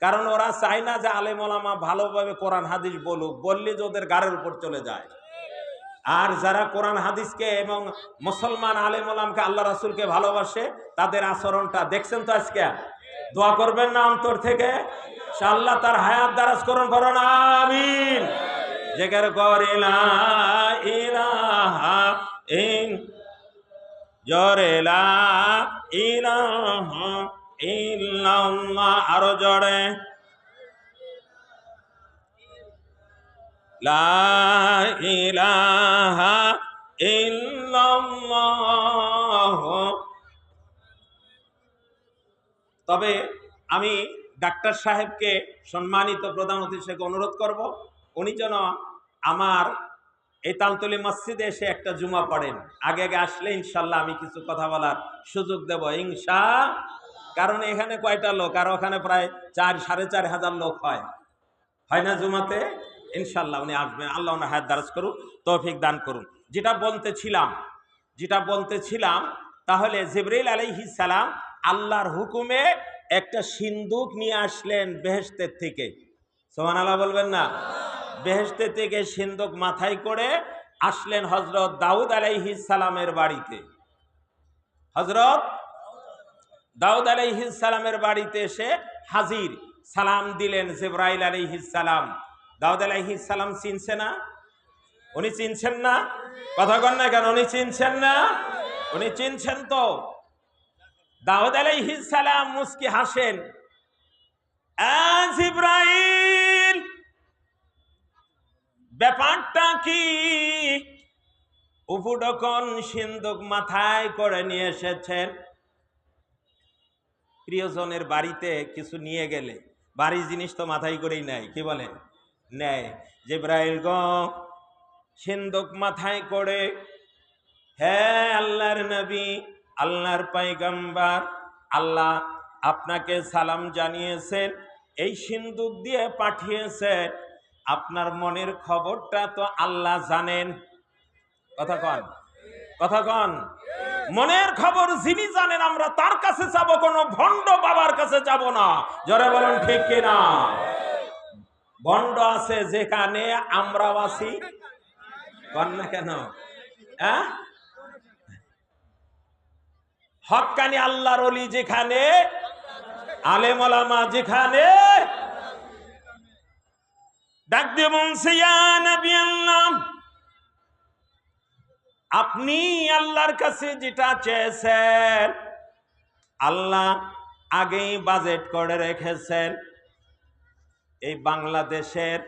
কারণ ওরা চায় না যে আলেম ওলামা ভালোভাবে কোরআন হাদিস বলুক, বললে যে ওদের গাড়ের উপর চলে যায়। আর যারা কোরআন হাদিসকে এবং মুসলমান আলেম ওলামকে আল্লাহ রাসূলকে ভালোবাসে, তাদের আচরণটা দেখছেন তো। আজকে দোয়া করবেন না অন্তর থেকে, আল্লাহ তার হায়াত দারাজ করুন, বলেন আমিন। জিকির করে লা ইলাহা জোরে লা ইলাহা ইল্লাল্লাহ, আরো জোরে লা ইলাহা ইল্লাল্লাহ। তবে আমি ডাক্তার সাহেবকে, সম্মানিত প্রধান অতিথি সাহেবকে অনুরোধ করব, উনি যেন আমার এই তালতলি মসজিদে এসে একটা জুমা পড়েন। আগে আগে আসলে ইনশাল্লাহ আমি কিছু কথা বলার সুযোগ দেব কারণ এখানে কয়টা লোক, আর ওখানে প্রায় 4,500 লোক হয় না জুমাতে। ইনশাল্লাহ উনি আসবেন, আল্লাহ ওনার হায়াত দারাজ করুন, তৌফিক দান করুন। যেটা বলতেছিলাম তাহলে জিবরাইল আলাইহিস সালাম আল্লাহর হুকুমে একটা সিন্দুক নিয়ে আসলেন বেহেশতের থেকে। সুবহানাল্লাহ বলবেন না? বেহেশতের থেকে সিন্দুক মাথায় করে আসলেন হযরত দাউদ আলাইহিস সালামের বাড়িতে। হযরত দাউদ আলাইহিস সালামের বাড়িতে এসে হাজির, সালাম দিলেন জিবরাইল আলাইহিস সালাম। দাউদ আলাইহিস সালাম চিনছে না? উনি চিনছেন না? কথা কন না কেন? উনি চিনছেন না? উনি চিনছেন তো। দাউদ আলাইহিস সালাম মুস্কি হাসেন, জিবরাইল ব্যাপারটা কি? উপঢকন সিন্দুক মাথায় করে নিয়ে এসেছেন। প্রিয়জনের বাড়িতে কিছু নিয়ে গেলে বাড়ির জিনিস তো মাথায় করেই নেয়, কি বলেন? নেয়। জিবরাইল গো, সিন্দুক মাথায় করে, হ্যাঁ আল্লাহর নবী, আল্লাহর পয়গম্বর, আল্লাহ আপনাকে সালাম জানিয়েছেন, এই সিন্দুক দিয়ে পাঠিয়েছে। আপনার মনের খবরটা তো আল্লাহ জানেন। কথা কন। মনের খবর যিনি জানেন, আমরা তার কাছে যাব, কোনো ভণ্ড বাবার কাছে যাব না। জোরে বলেন ঠিক কিনা? ভণ্ড আছে যেখানে, আমরাও আছি। কন না কেন? হ্যাঁ, হক্কানি আল্লাহর ওলি যেখানে, আলেম ওলামা যেখানে, ডাক দিয়ে বলছে ইয়া নবী আল্লাহ, আপনি আল্লাহর কাছে যেটা চেয়েছেন আল্লাহ আগেই বাজেট করে রেখেছেন। এই বাংলাদেশের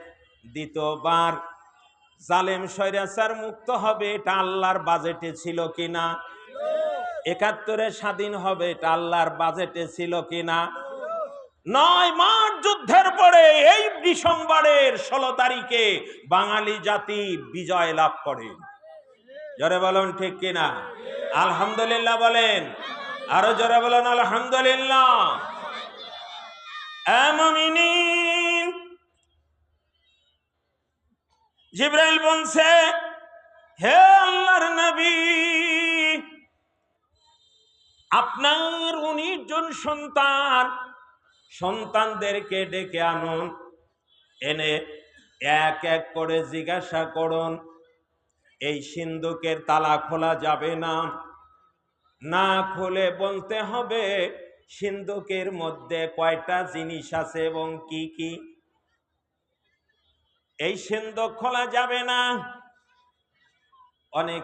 দ্বিতীয়বার জালেম স্বৈরাচার মুক্ত হবে, এটা আল্লাহর বাজেটে ছিল কিনা? ৭১ স্বাধীন হবে, এটা আল্লাহর বাজেটে ছিল কিনা? ৯ মার্চ যুদ্ধের পরে এই ডিসেম্বরের 16 তারিখে বাঙালি জাতি বিজয় লাভ করে। জোরে বলেন ঠিক কিনা? আলহামদুলিল্লাহ বলেন, আরো জোরে বলেন আলহামদুলিল্লাহ। মুমিনিন, জিবরাইল বলছে, হে আল্লাহর নবী, আপনার 19 জন সন্তান সন্তানদেরকে ডেকে আনুন, এনে এক এক করে জিজ্ঞাসা করুন, এই সিন্ধুকের তালা খোলা যাবে না, না খুলে বলতে হবে সিন্ধুকের মধ্যে কয়টা জিনিস আছে এবং কি কি। এই সিন্ধুক খোলা যাবে না। অনেক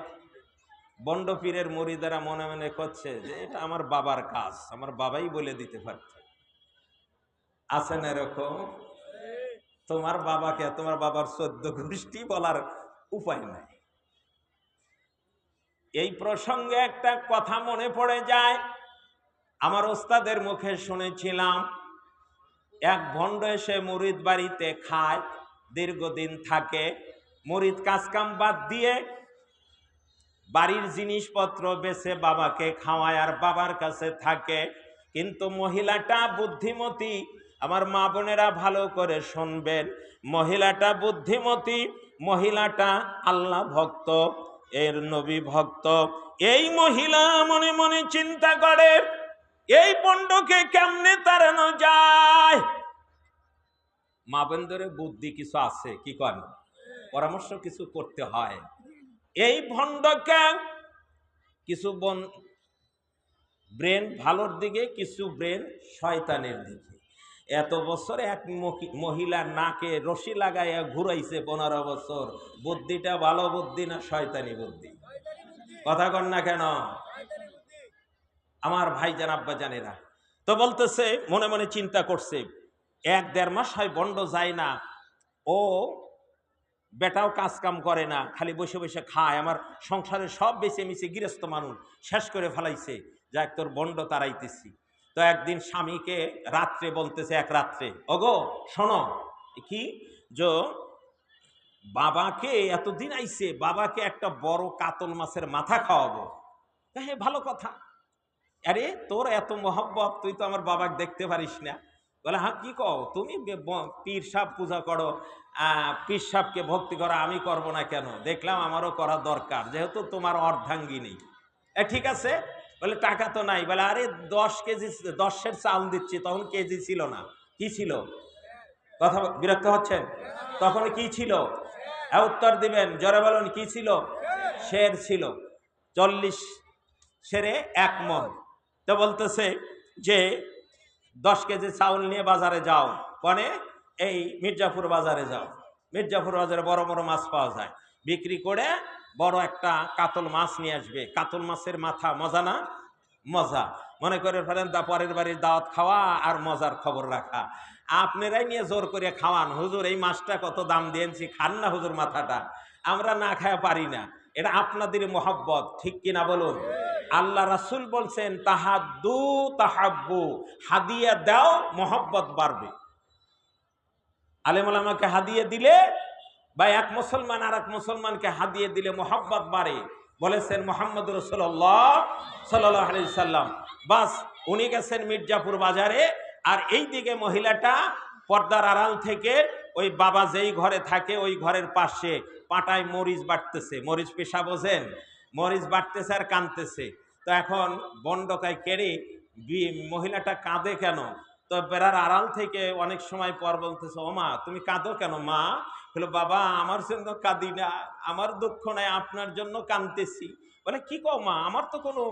বন্ড পীরের মুরিদেরা মনে মনে করছে যে এটা আমার বাবার কাজ, আমার বাবাই বলে দিতে পারত। আছেন এরকম? তোমার বাবাকে, তোমার বাবার 14 গোষ্ঠী বলার উপায় নাই। এই প্রসঙ্গে একটা কথা মনে পড়ে যায়, আমার ওস্তাদের মুখে শুনেছিলাম। এক ভণ্ড এসে মুরিদ বাড়িতে খায়, দীর্ঘদিন থাকে, মুরিদ কাজকাম বাদ দিয়ে বাড়ির জিনিসপত্র বেচে বাবাকে খাওয়ায় আর বাবার কাছে থাকে। কিন্তু মহিলাটা বুদ্ধিমতী, আমার মা বোনেরা ভালো করে শুনবেন, মহিলাটা বুদ্ধিমতী, মহিলাটা আল্লাহ ভক্ত, এর নবী ভক্ত। এই মহিলা মনে মনে চিন্তা করে এই পণ্ডকে কেমনে তাড়ানো যায়। মা বোনদের বুদ্ধি কিছু আছে, কি করেন, পরামর্শ কিছু করতে হয়। এই ভণ্ডকে কিছু ব্রেন ভালোর দিকে, কিছু ব্রেন শয়তানের দিকে। এত বছর এক মহিলার নাকে রশি লাগাইয়া ঘুরাইছে 15 বছর, বুদ্ধিটা ভালো বুদ্ধি না শয়তানি বুদ্ধি? কথা কন না কেন আমার ভাইজান আব্বা জানেরা? তো বলতেছে, মনে মনে চিন্তা করছে, 1-1.5 মাস হয় বন্ড যায় না, ও বেটাও কাজ কাম করে না, খালি বসে বসে খায়, আমার সংসারে সব বেঁচে মিশে গৃহস্থ মানুষ শেষ করে ফেলাইছে, যাক তোর বন্ড তাড়াইতেছি। তো একদিন স্বামীকে রাত্রে বলতেছে, এক রাত্রে, ওগো শোনো, কি যে বাবাকে এতদিন আইছে, বাবাকে একটা বড় কাতল মাছের মাথা খাওয়াবো। হ্যাঁ ভালো কথা। আরে তোর এত মহব্বত, তুই তো আমার বাবাকে দেখতে পারিস না। বলে হ্যাঁ কি কও, তুমি পীর সাহেব পূজা করো, পীর সাহেবকে ভক্তি করো, আমি করব না কেন? দেখলাম আমারও করা দরকার, যেহেতু তোমার অর্ধাঙ্গী নেই। ঠিক আছে। বলে টাকা তো নাই। বলে আরে 10 কেজি 10-এর চাল দিচ্ছি, তখন কেজি ছিল না। কি ছিল? কথা বিরক্ত হচ্ছেন? তখন কি ছিল? উত্তর দিবেন, জোরে বলুন, কি ছিল? শের ছিল। 40 শেরে 1 মণ। তো বলতেছে যে 10 কেজি চাউল নিয়ে বাজারে যাও, কনে এই মির্জাপুর বাজারে যাও। মির্জাপুর বাজারে বড় বড় মাছ পাওয়া যায়, বিক্রি করে বড় একটা কাতল মাছ নিয়ে আসবে। কাতল মাছের মাথা মজা না? মজা। মনে করে ফেলেন পরের বাড়ির দাওয়াত খাওয়া আর মজার খবর রাখা। আপনারাই নিয়ে জোর করে খাওয়ান, হুজুর এই মাছটা কত দাম দিয়েছি, খান না হুজুর মাথাটা, আমরা না খাওয়া পারি না। এটা আপনাদের মহব্বত, ঠিক কিনা বলুন? আল্লাহ রাসূল বলছেন তাহাদ্দু তাহাব্বু, হাদিয়া দাও মহব্বত বাড়বে। আলেম ওলামাকে হাদিয়া দিলে বা এক মুসলমান আর এক মুসলমানকে হাদিয়া দিলে মহব্বত বাড়ে, বলেছেন মুহাম্মদ রাসূলুল্লাহ সাল্লাল্লাহু আলাইহি সাল্লাম। বাস উনি গেছেন মির্জাপুর বাজারে, আর এই দিকে মহিলাটা পর্দার আড়াল থেকে ওই বাবা যেই ঘরে থাকে ওই ঘরের পাশে পাটায় মরিচ বাটতেছে। মরিচ পেশা বোঝেন? মরিচ বাটতেছে আর কাঁদতেছে। তো এখন বন্ডকায় কেড়ে মহিলাটা কাঁদে কেন? তো বেড়ার আড়াল থেকে অনেক সময় পর বলতেছে, ও মা তুমি কাঁদো কেন? মা বলে, বাবা আমার জন্য কাঁদি না, আমার দুঃখ নাই, আপনার জন্য কাঁদতেছি। বলে কি কও মা, আমার তো কোনো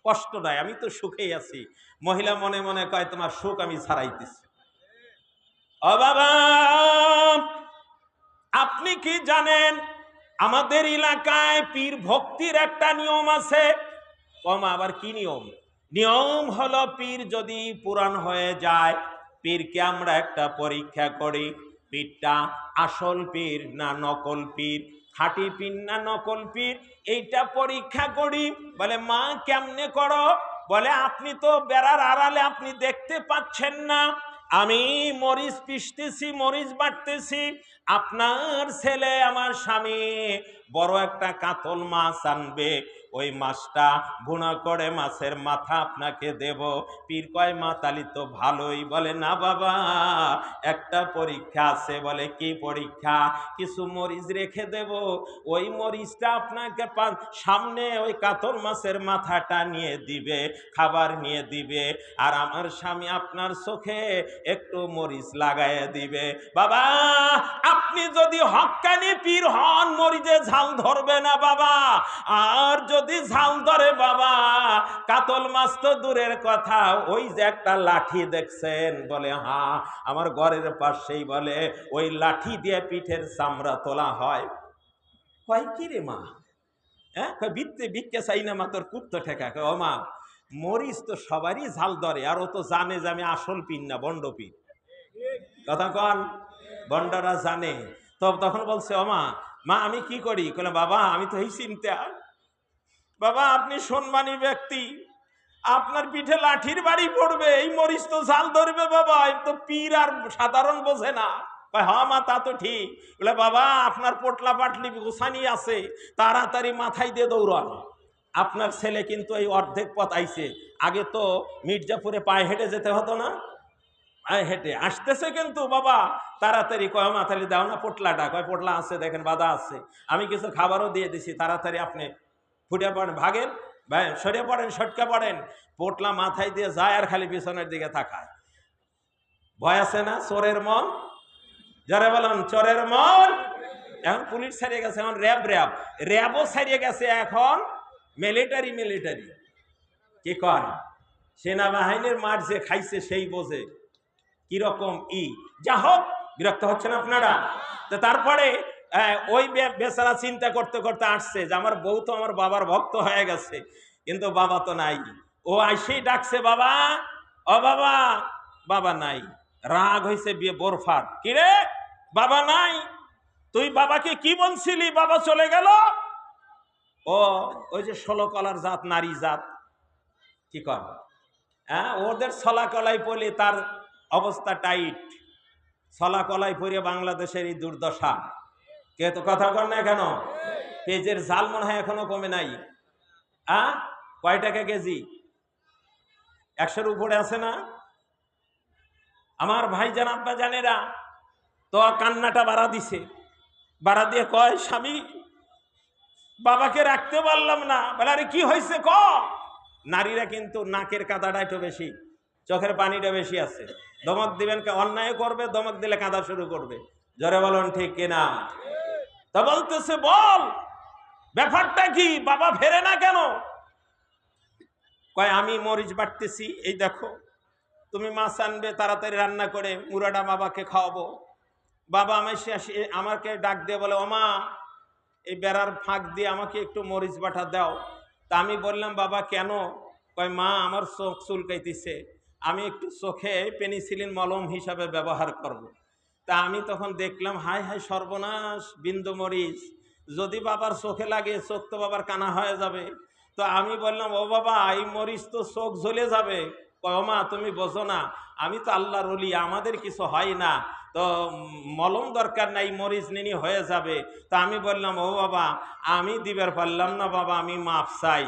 কষ্ট নাই, আমি তো সুখেই আছি। মহিলা মনে মনে কয়, তোমার সুখ আমি ছাড়াইতেছি। ও বাবা, আপনি কি জানেন আমাদের এলাকায় পীর ভক্তির একটা নিয়ম আছে? কমা আবার কি নিয়ম? নিয়ম হলো পীর যদি পুরাণ হয়ে যায়, পীরকে আমরা একটা পরীক্ষা করি, পীরটা আসল পীর না নকল পীর, খাঁটি পীর না নকল পীর, এইটা পরীক্ষা করি। বলে মা কেমনে করো? বলে আপনি তো বেড়ার আড়ালে, আপনি দেখতে পাচ্ছেন না, আমি মরিচ পিষতেছি, মরিচ বাটতেছি, আপনার ছেলে আমার স্বামী বড় একটা কাতল মাছ আনবে, ওই মাছটা ভুনা করে মাছের মাথা আপনাকে দেব। পীর কয় মাতালি তো ভালোই। বলে না বাবা, একটা পরীক্ষা আছে। বলে কি পরীক্ষা? কিছু মরিচ রেখে দেব, ওই মরিচটা আপনাকে সামনে ওই কাতল মাছের মাথাটা নিয়ে দিবে, খাবার নিয়ে দিবে, আর আমার স্বামী আপনার চোখে একটু মরিচ লাগাইয়ে দিবে। বাবা, আপনি যদি হক্কানি পীর হন, মরিচে ঝাল ধরবে না বাবা। আর যদি ঝাল ধরে বাবা, কাতল মাছ তো দূরের কথা, ওই যে একটা লাঠি দেখছেন, বলে হ্যাঁ আমার ঘরের পাশেই, বলে ওই লাঠি দিয়ে পিঠের চামড়া তোলা হয়। কয় কি রে মা? হ্যাঁ, বিত্তে ভিক্ষে চাই না মা, তোর কুত্তো ঠেকা। ও মা, মরিচ তো সবারই ঝাল ধরে, আর ও তো জানে যে আমি আসল পীর না, বন্ড পীর। কথা কন, বন্ডরা জানে। তো তখন বলছে ও মা, মা আমি কি করি? বলে বাবা আমি তো এই চিন্তা, বাবা আপনি সম্মানী ব্যক্তি, আপনার পিঠে লাঠির বাড়ি পড়বে, এই মরিচ তো ঝাল ধরবে বাবা, এই তো পীর আর সাধারণ বোঝে না। হ্যাঁ মা তা তো ঠিক। বলে বাবা আপনার পোটলা পাটলি গোছানি আছে, তাড়াতাড়ি মাথায় দিয়ে দৌড়ান। আপনার ছেলে কিন্তু এই অর্ধেক পথ আইছে। আগে তো মির্জাপুরে পায়ে হেঁটে যেতে হতো না, পায়ে হেঁটে আসতেছে কিন্তু বাবা তাড়াতাড়ি। কয় মাথালি দাও না পোটলাটা? কয় পোটলা আছে, দেখেন বাধা আছে, আমি কিছু খাবারও দিয়ে দিছি, তাড়াতাড়ি আপনি ফুটে পড়েন, ভাগেন, ভাই সরে পড়েন, সটকে পড়েন। পোটলা মাথায় দিয়ে যায় আর খালি পিছনের দিকে তাকায়। ভয় আছে না? চোরের মন, যারা বলেন চোরের মন। এখন পুলিশ ছাড়িয়ে গেছে, এখন র্যাবও ছাড়িয়ে গেছে, এখন মিলিটারি কি কয়, সেনাবাহিনীর মার যে খাইছে সেই বোঝে কিরকম। যা হোক, বিরক্ত হচ্ছেন আপনারা? তো তারপরে ওই বেচারা চিন্তা করতে করতে আসছে যে আমার বউ তো আমার বাবার ভক্ত হয়ে গেছে, কিন্তু বাবা তো নাই। ও আইসেই ডাকছে বাবা, ও বাবা, বাবা নাই। রাগ হয়েছে বিয়ে বোরফার, কিরে বাবা নাই? তুই বাবাকে কি বলছিলি? বাবা চলে গেল। ও ওই যে 16 কলার জাত, নারী জাত, কি কর, হ্যাঁ ওদের ছলা কলাই পড়লে তার অবস্থা টাইট। ছলা কলাই পরে বাংলাদেশের এই দুর্দশা। কে তো কথা কর না কেন? পেঁয়াজের জাল মনে হয় এখনো কমে নাই। কয় টাকা কেজি? 100-র উপরে আছে না? আমার ভাই জান আব্বা জানেরা তো কান্নাটা বাড়া দিছে, বাড়া দিয়ে কয় স্বামী বাবাকে রাখতে পারলাম না। বলে আরে কি হয়েছে ক? নারীরা কিন্তু নাকের কাদাটা একটু বেশি, চোখের পানিটা বেশি আছে। দমক দিবেন, অন্যায় করবে, দমক দিলে কাঁদা শুরু করবে। জোরে বলুন ঠিক কিনা? তা বলতেছে বল ব্যাপারটা কি, বাবা ফেরে না কেন? কয় আমি মরিচ বাটতেছি, এই দেখো তুমি মাছ আনবে, তাড়াতাড়ি রান্না করে মুরাডা বাবাকে খাওয়াবো। বাবা আমাকে ডাক দিয়ে বলে ওমা এই বেড়ার ফাঁক দিয়ে আমাকে একটু মরিচ বাটা দাও। তা আমি বললাম বাবা কেন? কয় মা আমার চোখ চুলকাইতেছে, আমি একটু চোখে পেনিসিলিন মলম হিসাবে ব্যবহার করব। তা আমি তখন দেখলাম হাই হাই সর্বনাশ, বিন্দু মরিচ যদি বাবার চোখে লাগে চোখ তো বাবার কানা হয়ে যাবে। তো আমি বললাম ও বাবা এই মরিচ তো চোখ জ্বলে যাবে। কয় মা তুমি বোঝো না, আমি তো আল্লাহর ওলি, আমাদের কিছু হয় না, তো মলম দরকার নাই, মরিচ নিনি হয়ে যাবে। তা আমি বললাম ও বাবা আমি দিবার পারলাম না বাবা, আমি মাপ চাই।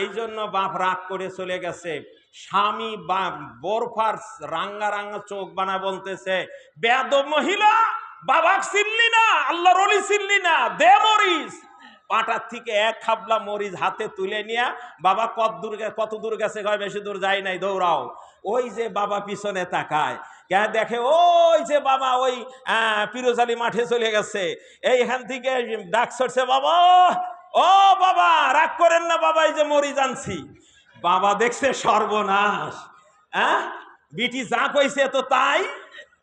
এই জন্য বাপ রাগ করে চলে গেছে। স্বামী বোরফার রাঙ্গা রাঙ্গা চোখ বানা বলতেছে বেয়াদব মহিলা, বাবা চিনলি না, আল্লাহর ওলি চিনলি না, দে মরিচ। পাটার থেকে এক খাবলা মরিচ হাতে তুলে নিয়ে বাবা কত দূর গেছে? কয় বেশি দূর যায় নাই, দৌড়াও। ওই যে বাবা পিছনে তাকায়, কেন দেখে ওই যে বাবা ওই পিরোজালি মাঠে চলে গেছে। এইখান থেকে ডাক ছড়ছে বাবা, ও বাবা রাগ করেন না বাবা, এই যে মরিচ আনছি। বাবা দেখছে সর্বনাশ, বিটি যা কইছে তো তাই।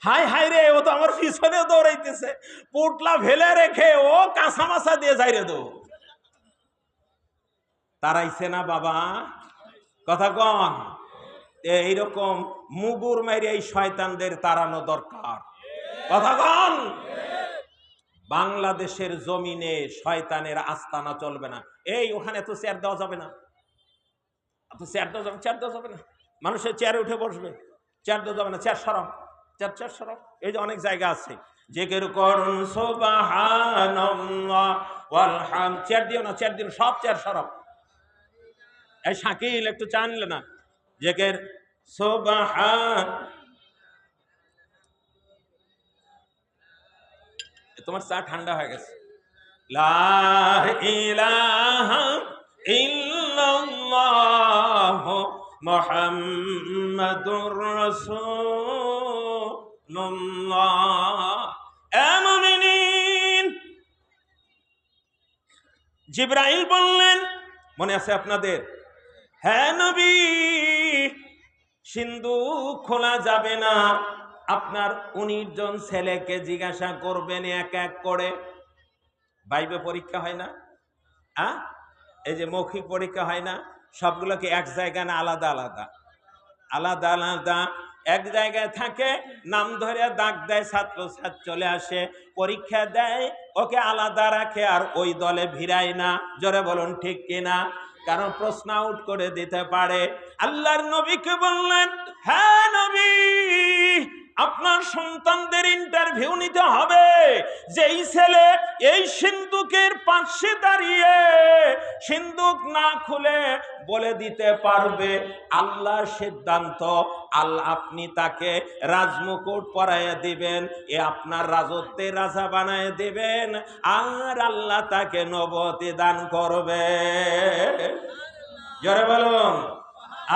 হাই হাই রে, ও তো আমার পিছনে দৌড়াইতেছে, পোটলা ফেলে রেখে ও কাঁচা মাছা দিয়ে যাই রে। তারাইছে না বাবা? কথা কন। এইরকম মুগুর মেরে এই শয়তানদের তাড়ানো দরকার। কথা কন। বাংলাদেশের জমিনে শয়তানের আস্তানা চলবে না। এই ওখানে তো চেয়ার দেওয়া যাবে না, চেয়ার দেওয়া যাবে না, মানুষের চেয়ারে উঠে বসবে, চেয়ার দেওয়া যাবে না, চেয়ার সরাও, চেয়ার সরাও। এই যে অনেক জায়গা আছে জিকির করুন সুবহানাল্লাহ ওয়াল হামদ, চেয়ার দিও না, চেয়ার দিও, সব চেয়ার সরাও, এই শাকিল একটু চা নিলে না জেকের সুবহান। তোমার চা ঠান্ডা হয়ে গেছে। লা ইলাহা ইল্লাল্লাহ মুহাম্মাদুর রাসূলুল্লাহ। এ মুমিনিন, জিবরাইল বললেন, মনে আছে আপনাদের? হ্যাঁ নবী, সিন্ধুক খোলা যাবে না। আপনার 19 জন ছেলেকে জিজ্ঞাসা করবেন এক এক করে। বাইবে পরীক্ষা হয় না? এই যে মৌখিক পরীক্ষা হয় না, সবগুলোকে এক জায়গায় না আলাদা আলাদা? আলাদা আলাদা এক জায়গায় থাকে, নাম ধরে দাগ দেয়, ছাত্র ছাত্র চলে আসে, পরীক্ষা দেয়, ওকে আলাদা রাখে আর ওই দলে ভিড়ায় না। জোরে বলুন ঠিক কিনা? কারণ প্রশ্ন আউট করে দিতে পারে। আল্লাহর নবীকে বললেন, হ্যাঁ নবী, আপনার সন্তানদের ইন্টারভিউ নিতে হবে। যেই ছেলে এই সিন্ধুকের পাশে দাঁড়িয়ে সিন্ধুক না খুলে বলে দিতে পারবে আল্লাহর সিদ্ধান্ত, আল্লাহ আপনি তাকে রাজমুকুট পরাইয়া দিবেন, এ আপনার রাজত্বে রাজা বানায় দিবেন, আর আল্লাহ তাকে নবুয়ত দান করবে। জোরে বলুন,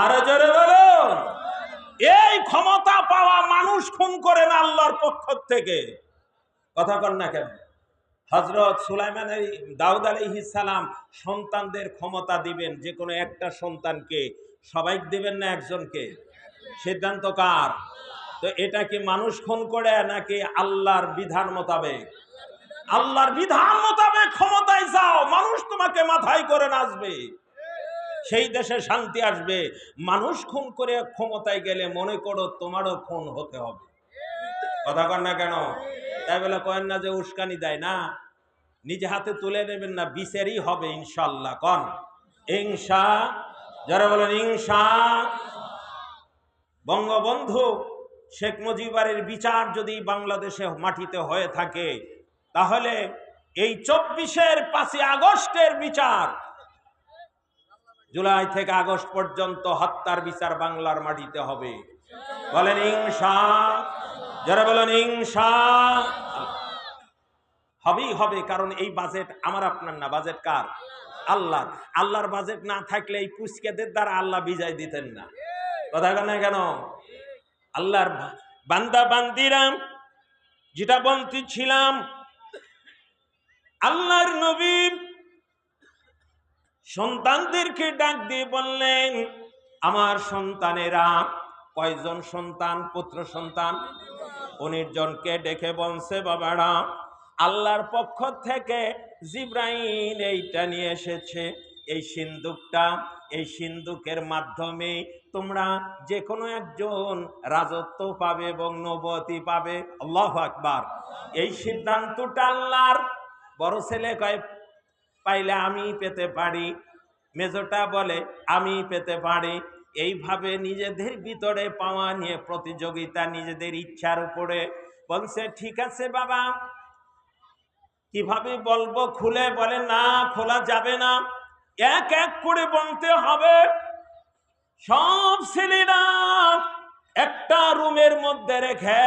আরো জোরে বলুন। এই ক্ষমতা পাওয়া মানুষ খুন করে না আল্লাহর পক্ষ থেকে। কথা কন না কেন? হযরত সুলাইমান দাউদ আলাইহিস সালাম সন্তানদের ক্ষমতা দিবেন, যে কোনো একটা সন্তানকে, সবাই দিবেন না একজনকে? সিদ্ধান্ত কার? তো এটা কি মানুষ খুন করে নাকি আল্লাহর বিধান মোতাবেক? আল্লাহর বিধান মোতাবেক ক্ষমতায় যাও, মানুষ তোমাকে মাথায় করে নাচবে, সেই দেশে শান্তি আসবে। মানুষ খুন করে ক্ষমতায় গেলে মনে করো তোমারও খুন হতে হবে। কথা কন না কেন? তাই বলে কয়েন না যে উস্কানি দেয় না, নিজে হাতে তুলে নেবেন না, বিচারই হবে ইনশাআল্লাহ। কন ইনশা, যারা বলেন ইনশা। বঙ্গবন্ধু শেখ মুজিবের বিচার যদি বাংলাদেশে মাটিতে হয়ে থাকে, তাহলে এই 24-এর 5ই আগস্টের বিচার, জুলাই থেকে আগস্ট পর্যন্ত হত্যার বিচার বাংলার মাটিতে হবে। বলেন ইনশা, যারা বলেন ইনশা। হবেই হবে, কারণ এই বাজেট আমার আপনার না, বাজেট কার? আল্লাহর। আল্লাহর বাজেট না থাকলে এই পুস্কেদের দ্বারা আল্লাহ বিজয় দিতেন না। কথা না কেন? আল্লাহর বান্দা বান্দিরা, যেটা বলতেছিলাম, আল্লাহর নবী সন্তানদেরকে ডাক দিয়ে বললেন, আমার সন্তানেরা, কয়জন সন্তান? পুত্র সন্তান 19 জনকে ডেকে বলছে, বাবারা, আল্লাহর পক্ষ থেকে জিবরাইল এইটা নিয়ে এসেছে, এই সিন্ধুকটা, এই সিন্ধুকের মাধ্যমে তোমরা যে কোনো একজন রাজত্ব পাবে এবং নবুয়তি পাবে। আল্লাহু আকবার। এই সিদ্ধান্তটা আল্লাহর। বড় ছেলে কয়, পাইলে আমি পেতে পারি। মেজোটা বলে আমি পেতে পারি। এইভাবে নিজেদের ভিতরে পাওয়া নিয়ে প্রতিযোগিতা, নিজেদের ইচ্ছার উপরে। বলছে ঠিক আছে বাবা, কিভাবে বলবো খুলে? বলে না, খোলা যাবে না, এক এক করে বলতে হবে। সব ছেলেরা একটা রুমের মধ্যে রেখে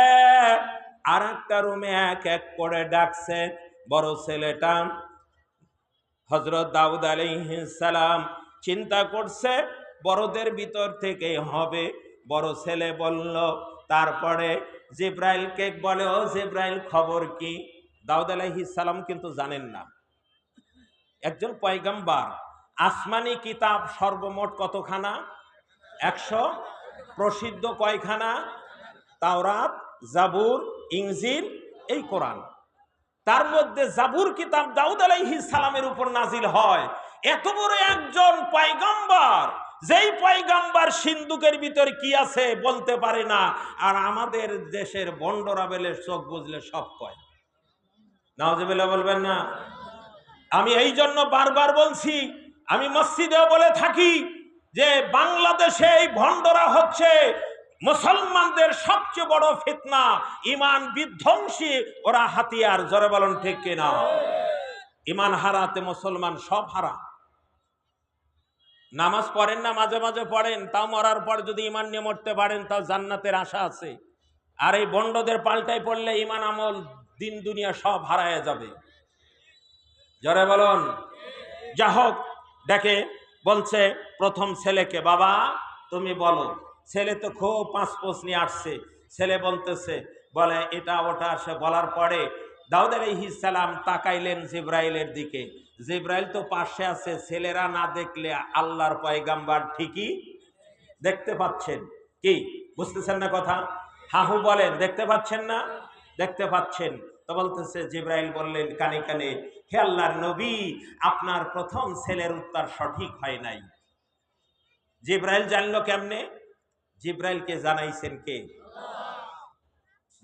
আর একটা রুমে এক এক করে ডাকছে। বড় ছেলেটা হযরত দাউদ আলাইহিস সালাম চিন্তা করছে বড়দের ভিতর থেকে হবে। বড় ছেলে বলল, তারপরে জিবরাইলকে বলে, ও জিবরাইল খবর কি? দাউদ আলাইহিস সালাম কিন্তু জানেন না, একজন পয়গম্বর। আসমানি কিতাব সর্বমোট কতখানা? 100। প্রসিদ্ধ কয়খানা? তাওরাত, জাবুর, ইনজিল, এই কোরআন। তার মধ্যে জাবুর কিতাব দাউদ আলাইহিস সালামের উপর নাজিল হয়। এত বড় একজন পয়গম্বর, যেই পয়গম্বর সিন্ধুকের ভিতর কি আছে বলতে পারে না, আর আমাদের দেশের বন্ডরা বেলে চোখ বুঝলে সব কয়। নাউজুবিল্লাহ বলবেন না? আমি এই জন্য বারবার বলছি, আমি মসজিদেও বলে থাকি যে বাংলাদেশে এই ভণ্ডরা হচ্ছে মুসলমানদের সবচেয়ে বড় ফিতনা, ইমান বিধ্বংসী ওরা হাতিয়ার। জোরে বলুন ঠিক কিনা? ইমান হারাতে মুসলমান সব হারা। নামাজ পড়েন না, মাঝে মাঝে পড়েন, তাও মরার পর যদি ইমান নিয়ে মরতে পারেন তাও জান্নাতের আশা আছে। আর এই বন্ডদের পাল্টাই পড়লে ইমান আমল দিন দুনিয়া সব হারায় যাবে। জোরে বলুন। যা হোক, দেখে বলছে প্রথম ছেলেকে, বাবা তুমি বলো। ছেলে তো খুব পাঁচপোষ নিয়ে আসছে। ছেলে বলতেছে, বলে এটা ওটা। সে বলার পরে দাউদ আলাইহিস সালাম তাকাইলেন জিব্রাইলের দিকে। জিব্রাইল তো পাশে আছে, ছেলেরা না দেখলে আল্লাহর পয়গাম্বার ঠিকই দেখতে পাচ্ছেন। কি বুঝতেছেন না কথা? হাহু বলেন, দেখতে পাচ্ছেন না? দেখতে পাচ্ছেন। তো বলতেছে, জিব্রাইল বললেন কানে কানে, হে আল্লাহর নবী, আপনার প্রথম ছেলের উত্তর সঠিক হয় নাই। জিব্রাইল জানলো কেমনে? জিব্রাইলকে জানাইছেন কে?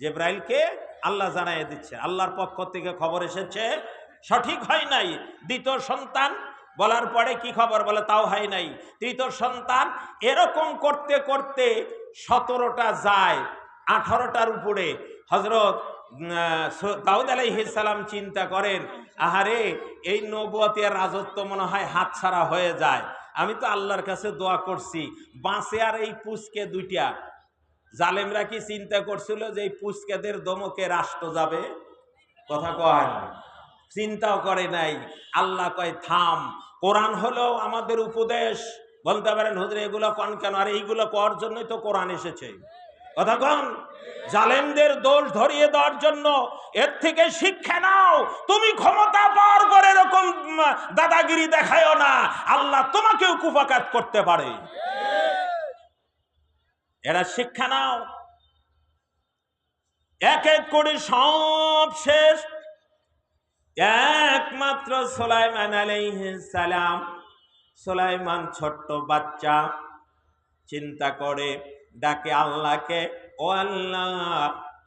জিব্রাইলকে আল্লাহ জানাই দিচ্ছে, আল্লাহর পক্ষ থেকে খবর এসেছে সঠিক হয় নাই। দ্বিতীয় সন্তান বলার পরে কি খবর? বলে তাও হয় নাই। তৃতীয় সন্তান। এরকম করতে করতে 17টা যায়, 18টার উপরে। হযরত দাউদ আলাইহিস সালাম চিন্তা করেন, আহারে এই নবুয়তের রাজত্ব মনে হয় হাতছাড়া হয়ে যায়। আমি তো আল্লাহর কাছে দোয়া করছি, বাঁচে আর এই পুচকে দুইটা। জালেমরা কি চিন্তা করছিল যে এই পুচকেদের দমকে রাষ্ট্র যাবে? কথা কয়, চিন্তাও করে নাই। আল্লাহ কয় থাম, কোরআন হলো আমাদের উপদেশ। বলতে পারেন হুজুর এগুলো কন কেন? আর এইগুলো করার জন্যই তো কোরআন এসেছে। কথা কন, জালেমদের দোষ ধরিয়ে দেওয়ার জন্য। এর থেকে শিক্ষা নাও। তুমি ক্ষমতা পাওয়ার পরে এরকম দাদাগিরি দেখায়ও না, আল্লাহ তোমাকেও কুপাকাত করতে পারে। এরা শিক্ষা নাও। এক এক করে সব শেষ। একমাত্র সুলাইমান আলাইহিস সালাম। সুলাইমান ছোট্ট বাচ্চা, চিন্তা করে ডাকে আল্লাহকে, ও আল্লাহ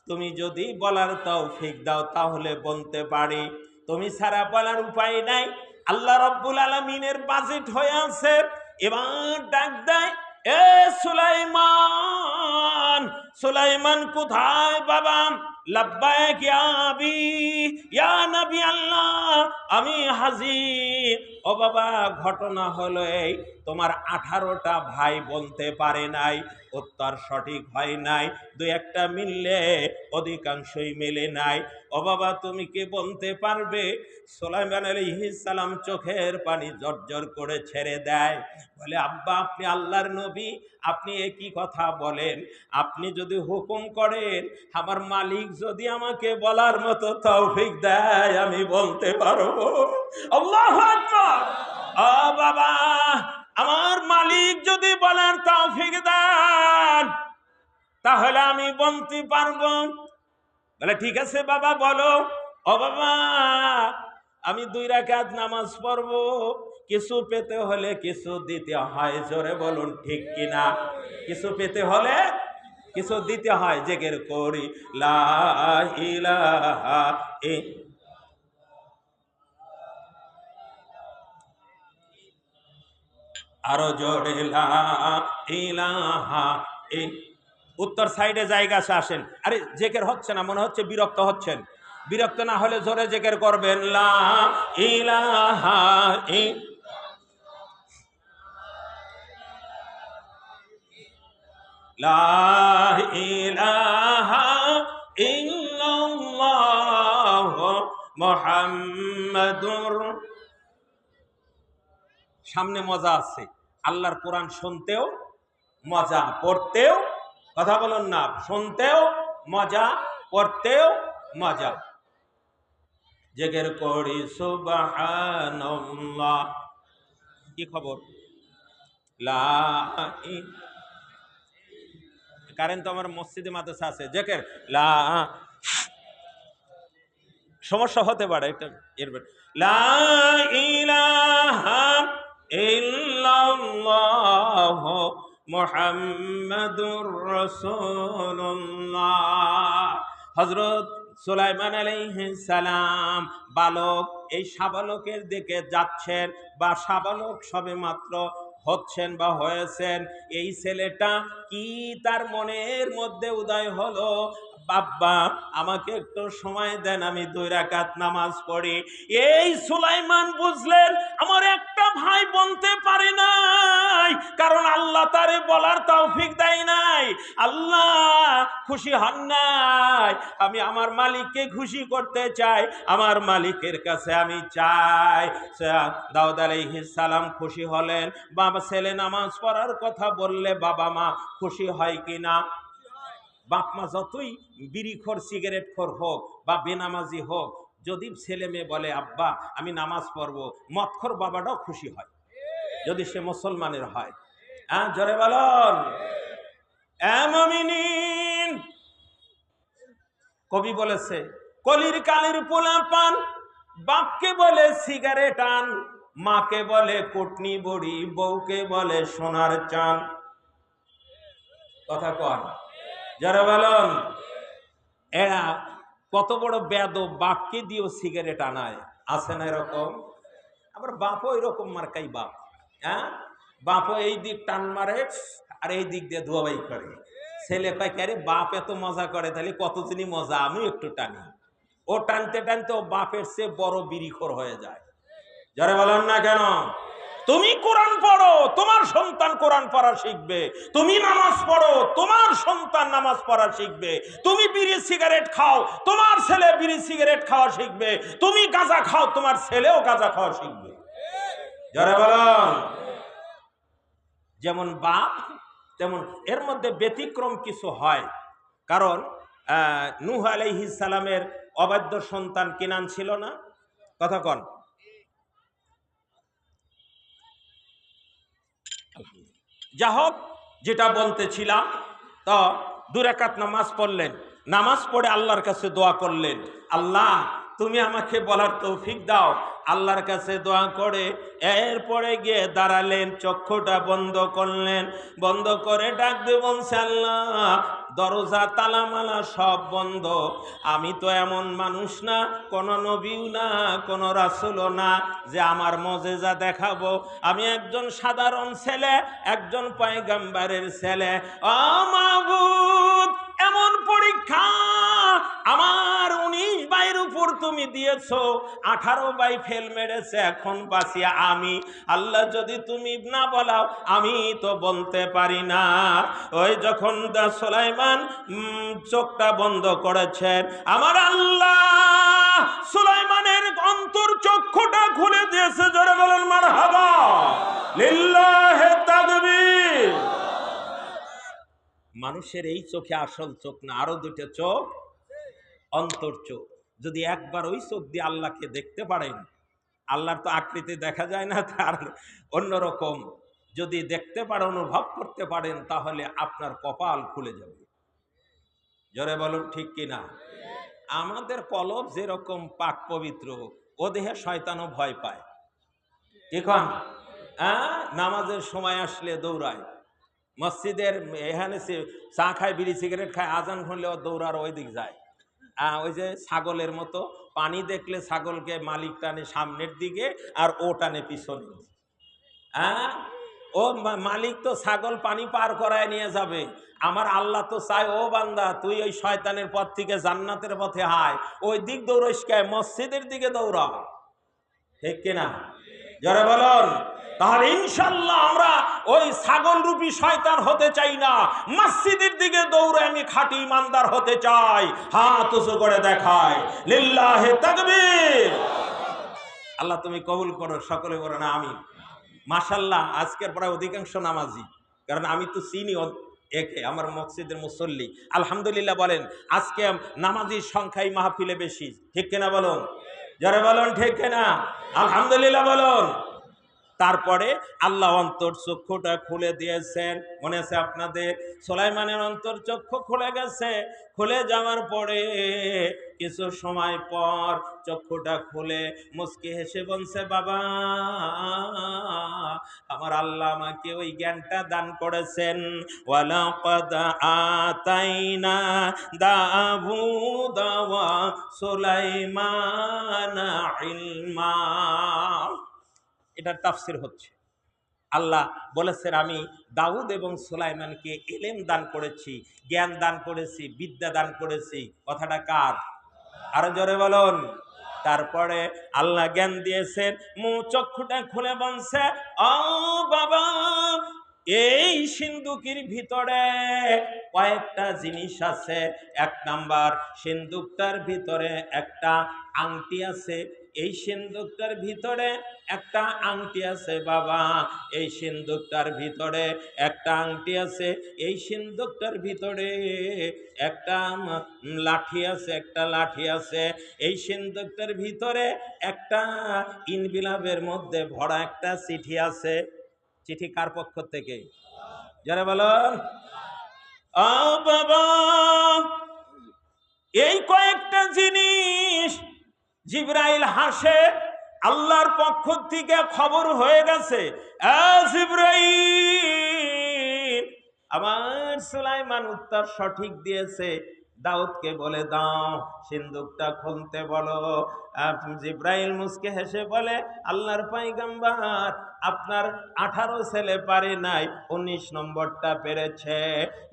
তুমি যদি বলার তৌফিক দাও তাহলে বলতে পারি, তুমি ছাড়া বলার উপায় নাই। আল্লাহ রাব্বুল আলামিনের বাজেট হয়ে আছে। এবার ডাক দেয়, এ সুলাইমান। সুলাইমান কোথায় বাবা? লাব্বাইক ইয়া আবি, ইয়া নবী আল্লাহ, আমি হাজির। ও বাবা, ঘটনা হলো এই, তোমার 18টা ভাই বলতে পারে নাই, উত্তর সঠিক হয় নাই। দু একটা মিললে, অধিকাংশই মেলে নাই। ও বাবা তুমি কি বলতে পারবে? সুলাইমান আলাইহিস সালাম চোখের পানি জর্জর করে ছেড়ে দেয়। বলে, আব্বা আপনি আল্লাহর নবী, আপনি একই কথা বলেন। আপনি যদি হুকুম করেন, আমার মালিক যদি আমাকে বলার মতো তৌফিক দেয় আমি বলতে পারবো। আল্লাহু আকবার। ও বাবা, আমার মালিক যদি বলার তৌফিক দেন তাহলে আমি বলতে পারবো। বলে ঠিক আছে বাবা বলো। ও বাবা, আমি 2 রাকাত নামাজ পড়বো, কিছু পেতে হলে কিছু দিতে হয়। জোরে বলুন ঠিক কিনা? কিছু পেতে হলে কিছু দিতে হয়। জিকির করি লা ইলাহা আরো জোরে লা ইলাহা। উত্তর সাইডে জায়গা আছে, আসেন। আরে জেকের হচ্ছে না, মনে হচ্ছে বিরক্ত হচ্ছেন। বিরক্ত না হলে জোরে জেকের করবেন, লা ইলাহা লা ইলাহা ইল্লাল্লাহ মুহাম্মাদুর। সামনে মজা আছে। আল্লাহর কোরআন শুনতেও মজা, পড়তেও, কথা বলুন না, শুনতেও মজা, পড়তেও মজা। জিকির করি সুবহানাল্লাহ। কি খবর? লা কারেন্ট তো আমার মসজিদে মাদ্রাসা আছে। জিকির লা, সমস্যা হতে পারে এটা এর। লা ইলাহা ইল্লাল্লাহ মুহাম্মাদুর রাসূলুল্লাহ। হযরত সুলাইমান আলাইহিস সালাম বালক, এই শাবালকের দিকে যাচ্ছেন, বা শাবালক সবে মাত্র হচ্ছেন বা হয়েছেন। এই ছেলেটা কি তার মনের মধ্যে উদয় হলো, বাবা আমাকে একটু সময় দেন, আমি 2 রাকাত নামাজ পড়ি। এই সুলাইমান বুঝলেন আমার একটা ভাই বলতে পারে নাই, কারণ আল্লাহ তারে বলার তৌফিক দেয় নাই। আল্লাহ খুশি হন নাই। আমি আমার মালিককে খুশি করতে চাই, আমার মালিকের কাছে আমি চাই। দাউদ আলাইহিস সালাম খুশি হলেন। বাবা ছেলে নামাজ পড়ার কথা বললে বাবা মা খুশি হয় কিনা? বাপ মা যতই বিড়িখোর সিগারেটখোর হোক বা বেনামাজি হোক, যদি ছেলে মেয়ে বলে আব্বা আমি নামাজ পড়বো, মদখোর বাবাটাও খুশি হয় যদি সে মুসলমানের হয়। হ্যাঁ, জোরে বলুন। মুমিনিন, কবি বলেছে কলির কালির পোলা পান, বাপকে বলে সিগারেট আন, মাকে বলে কুটনি বড়ি, বউকে বলে সোনার চান। কথা কন, যারা বলুন। এরা কত বড় বেয়াদব, বাপকে দিয়েও সিগারেট আনায়, আছে না এরকম? আবার বাপও এরকম মার্কাই বাপ। হ্যাঁ, বাপও এই দিক টান মারে আর এই দিক দিয়ে ধোয়াবাই করে। ছেলে কয় কে রে বাপ এত মজা করে, তাহলে কতদিনই মজা, আমি একটু টানি। ও টানতে টানতে ও বাপের চেয়ে বড় বিড়িখোর হয়ে যায়। যারা বলেন না কেন? তুমি কোরআন পড়ো, তোমার সন্তান কোরআন পড়া শিখবে। তুমি নামাজ পড়ো, তোমার সন্তান নামাজ পড়া শিখবে। তুমি বিড়ি সিগারেট খাও, তোমার ছেলে বিড়ি সিগারেট খাওয়া শিখবে। তুমি গাঁজা খাও, তোমার ছেলেও গাঁজা খাওয়া শিখবে। যারা বলেন, যেমন বাপ তেমন এর মধ্যে ব্যতিক্রম কিছু হয়। কারণ নূহ আলাইহিস সালামের অবাধ্য সন্তান কিনান ছিল না? কথা কন। যা হোক, যেটা বলতেছিলাম, তো 2 রাকাত নামাজ পড়লেন। নামাজ পড়ে আল্লাহর কাছে দোয়া করলেন, আল্লাহ তুমি আমাকে বলার তৌফিক দাও। আল্লাহর কাছে দোয়া করে এরপরে গিয়ে দাঁড়ালেন, চক্ষুটা বন্ধ করলেন। বন্ধ করে ডাক দিয়ে বলছে, আল্লাহ দরজা তালামালা সব বন্ধ। আমি তো এমন মানুষ না, কোনো নবীও না, কোনো রাসূলও না যে আমার মুজিজা দেখাবো। আমি একজন সাধারণ ছেলে, একজন পয়গম্বরের ছেলে। ও মাবুদ, এমন পরীক্ষা আমার 19 বাইয়ের উপর তুমি দিয়েছো, 18 বাই ফেল মেরেছে, এখন বাঁচিয়া আমি। আল্লাহ যদি তুমি না বলাও আমি তো বলতে পারি না। ওই যখন সুলাইমান চোখটা বন্ধ করেছেন, আমার আল্লাহ সুলাইমানের অন্তর চক্ষুটা খুলে দিয়েছে। জোরে বলেন মারহাবা, লিল্লাহি তাকবীর। মানুষের এই চোখে আসল চোখ না, আরো 2টা চোখ, অন্তর চোখ। যদি একবার ওই চোখ দিয়ে আল্লাহকে দেখতে পারেন, আল্লাহর তো আকৃতি দেখা যায় না, তার অন্যরকম যদি দেখতে পারেন, অনুভব করতে পারেন, তাহলে আপনার কপাল খুলে যাবে। জোরে বলুন ঠিক কিনা? আমাদের কলব যেরকম পাক পবিত্র, ও দেহে শয়তানও ভয় পায়। এখন নামাজের সময় আসলে দৌড়ায়, মসজিদের এখানে চা খায়, বিড়ি সিগারেট খায়, আজান শুনলে ও দৌড়ার ওই দিক যায়। ওই যে ছাগলের মতো, পানি দেখলে ছাগলকে মালিক টানে সামনের দিকে আর ও টানে পিছনে। ও মালিক তো ছাগল পানি পার করায় নিয়ে যাবে, আমার আল্লাহ তো চায় ও বান্দা তুই ওই শয়তানের পথ থেকে জান্নাতের পথে হায়, ওই দিক দৌড়াইস কে, মসজিদের দিকে দৌড়া। ঠিক কিনা? যারা বলুন। তাহলে ইনশাল্লাহ আমরা ওই ছাগল রূপী শয়তান হতে চাই না, মসজিদের দিকে দৌড়ে আমি খাঁটি ইমানদার হতে চাই। হাত উঁচু করে দেখায়, লিল্লাহি তাকবীর। আল্লাহ তুমি কবুল করো, সকলে বলো না আমিন। মাশাআল্লাহ, আজকের প্রায় অধিকাংশ নামাজি, কারণ আমি তো চিনি একে, আমার মসজিদের মুসল্লি। আলহামদুলিল্লাহ বলেন, আজকে নামাজির সংখ্যাই মাহফিলে বেশি। ঠিক কিনা বলুন? যারা বলুন ঠিক কিনা? আলহামদুলিল্লাহ বলুন। তারপরে আল্লাহ অন্তর চক্ষুটা খুলে দিয়েছেন। মনে আছে আপনাদের, সুলাইমানের অন্তর চক্ষু খুলে গেছে। খুলে যাওয়ার পরে কিছু সময় পর চক্ষুটা খুলে মুচকি হেসে বলছে, বাবা আমার আল্লাহ আমাকে ওই জ্ঞানটা দান করেছেন। ওয়ালাকাদ আতাইনা দাউদা ওয়া সুলাইমানা ইলমা। এটার তাফসির হচ্ছে, আল্লাহ বলেছেন আমি দাউদ এবং সুলাইমানকে ইলম দান করেছি, জ্ঞান দান করেছি, বিদ্যা দান করেছি। কথাটা কার? আরো জোরে বলুন। তারপরে আল্লাহ জ্ঞান দিয়েছেন, চক্ষুটা খুলে বলছে, ও বাবা, এই সিন্দুকের ভিতরে কয়েকটা জিনিস আছে। এক নাম্বার, সিন্দুকটার ভিতরে একটা আংটি আছে। এই সিন্দুকটার ভিতরে একটা আংটি আছে বাবা, এই সিন্দুকটার ভিতরে একটা আংটি আছে। এই সিন্দুকটার ভিতরে একটা লাঠি আছে, একটা লাঠি আছে। এই সিন্দুকটার ভিতরে একটা ইনবিলাবের মধ্যে ভরা একটা চিঠি আছে। চিঠি কার পক্ষ থেকে? যারা বলেন ও বাবা, এই কয়েকটা জিনিস জিবরাইল হাসে, আল্লাহর পক্ষ থেকে খবর হয়ে গেছে, জিবরাইল, আমার সুলাইমান উত্তর সঠিক দিয়েছে, দাউদকে বলে দাও সিন্দুকটা খুলতে বলো। জিবরাইল মুসকে হেসে বলে, আল্লাহর পয়গম্বর, আপনার 18 ছেলে পারে নাই, 19 নম্বরটা পেরেছে।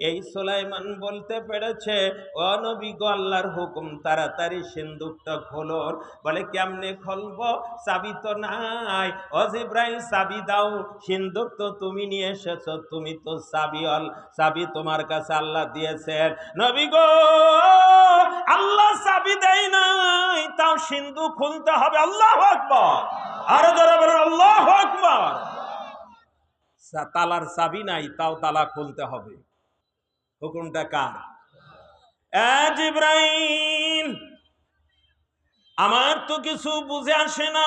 এই সুলাইমান বলতে পেরেছে, ও নবী গো, আল্লাহর হুকুম, তাড়াতাড়ি সিন্দুকটা খোলন। বলে কেমনে খুলবো, চাবি তো নাই। ও জিবরাইল, চাবি দাও, সিন্দুক তো তুমি নিয়ে এসেছো, তুমি তো চাবি তোমার কাছে আল্লাহ দিয়েছেন। নবী গো, আল্লাহ চাবি দেয় নাই, তাও সিন্দুক খুলতে হবে। আল্লাহু আকবার, আরো জোরে বলেন আল্লাহু আকবার। তালার চাবি নাই, তাও তালা খুলতে হবে। হুকুমটা কার? জিবরাইল, আমার তো কিছু বুঝে আসে না।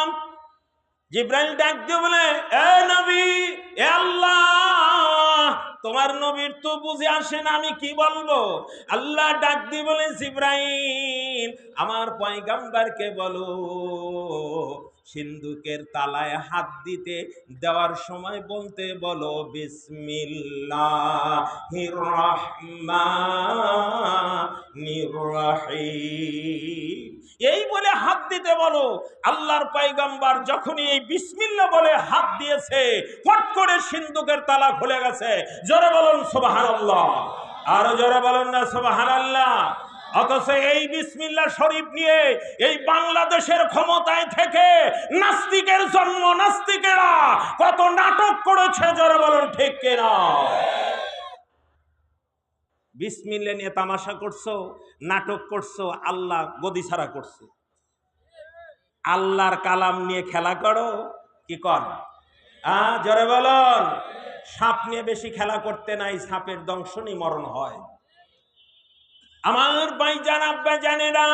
জিবরাইল ডাক দিয়ে বলে, এ নবী, এ আল্লাহ, তোমার নবীর তো বুঝে আসে না, আমি কি বলবো? আল্লাহ ডাক দিয়ে বলে, জিবরাইল, আমার পয়গম্বরকে বলো সিন্দুকের তালায় হাত দিতে দেওয়ার সময় বলতে বলো, বিসমিল্লাহির রহমানির রহিম। এই বলে হাত দিতে বলো। আল্লাহর পয়গম্বর যখনই এই বিসমিল্লাহ বলে হাত দিয়েছে, ফট করে সিন্দুকের তালা খুলে গেছে। জোরে বলুন সুবহানাল্লাহ, আরো জোরে বলুন না সুবহানাল্লাহ। অথচ এই বিসমিল্লাহ শরীফ নিয়ে এই বাংলাদেশের ক্ষমতায় থেকে নাস্তিকের জন্ম, নাস্তিকেরা কত নাটক করেছে, জোরে বলুন ঠিক কিনা? বিসমিল্লাহ নিয়ে তামাশা করছো, নাটক করছো, আল্লাহ গদি ছাড়া করছে। আল্লাহর কালাম নিয়ে খেলা করো, কি কর? জোরে বলুন। সাপ নিয়ে বেশি খেলা করতে নাই, সাপের দংশনই মরণ হয়। আমার ভাইজান, আব্বা জানেরা,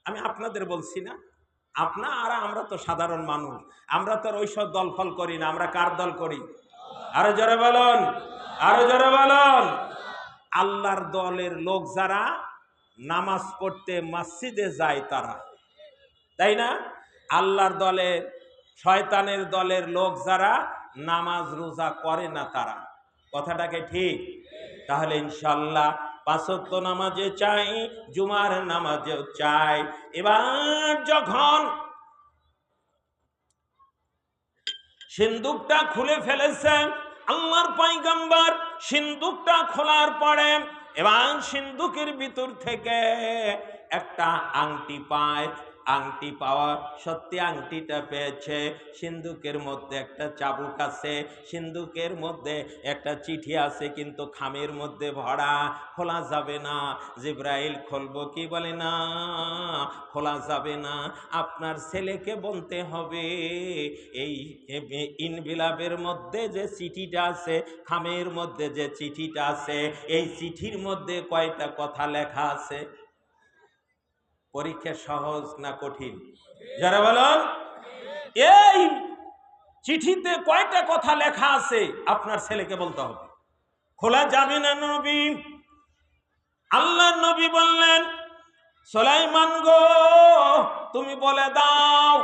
আমি আপনাদের বলছি না, আমরা তো সাধারণ মানুষ, আমরা তো ওইসব দল ফল করি না। আমরা কার দল করি? আরো জোরে বলুন, আরো জোরে বলুন। আল্লাহর দলের লোক যারা নামাজ পড়তে মসজিদে যায় তারা, তাই না? আল্লাহর দলের, শয়তানের দলের লোক যারা নামাজ রোজা করে না তারা। কথাটাকে ঠিক? তাহলে ইনশাআল্লাহ 5 ওয়াক্ত নামাজে চাই, জুমার নামাজেও চাই। এবার যখন সিন্দুকটা খুলে ফেলেছেন আল্লাহর পয়গম্বর, সিন্দুকটা খোলার পরে এবার সিন্দুকের ভিতর থেকে একটা আংটি পায়। আংটি পাওয়া সত্যি আংটিটা পেয়েছে। সিন্দুকের মধ্যে একটা চাবুক আছে, সিন্দুকের মধ্যে একটা চিঠি আছে, কিন্তু খামের মধ্যে ভরা, খোলা যাবে না। জিবরাইল খুলবো কি? বলে না, খোলা যাবে না। আপনার ছেলেকে বলতে হবে এই ইনবিলাবের মধ্যে যে চিঠিটা আছে, খামের মধ্যে যে চিঠিটা আছে, এই চিঠির মধ্যে কয়টা কথা লেখা আছে। পরীক্ষা সহজ না কঠিন? যারা বলেন এই চিঠিতে কয়টা কথা লেখা আছে আপনার ছেলেকে বলতে হবে। খোলা যাবে না নবী। আল্লাহর নবী বললেন, সুলাইমান গো, তুমি বলে দাও,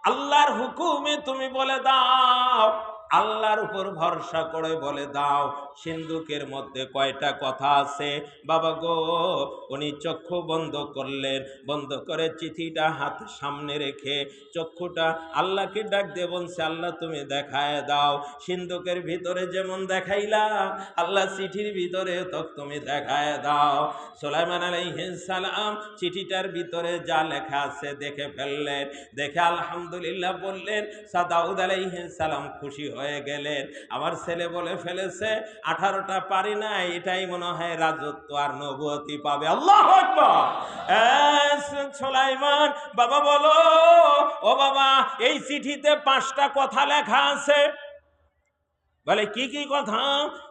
আল্লাহর হুকুমে তুমি বলে দাও, আল্লাহর উপর ভরসা করে বলে দাও সিন্ধুকের মধ্যে কয়টা কথা আছে। বাবা গো, উনি চক্ষু বন্ধ করলেন, বন্ধ করে চিঠিটা হাত সামনে রেখে চক্ষুটা আল্লাহকে ডাক দিয়ে বলছে, আল্লাহ তুমি দেখায় দাও, সিন্ধুকের ভিতরে যেমন দেখাইলা আল্লাহ চিঠির ভিতরে তো তুমি দেখায় দাও। সুলাইমান আলাইহিস সালাম চিঠিটার ভিতরে যা লেখা আছে দেখে ফেললেন, দেখে আলহামদুলিল্লাহ বললেন। দাউদ আলাইহিস সালাম খুশি হয়ে গেলেন, আমার ছেলে বলে ফেলেছে 18টা পারি না, এটাই মনে হয় রাজত্ব আর নবুয়তি পাবে। আল্লাহু আকবার। সুলাইমান বাবা বলো, ও বাবা এই চিঠিতে 5টা কথা লেখা আছে। বলে কি কি কথা?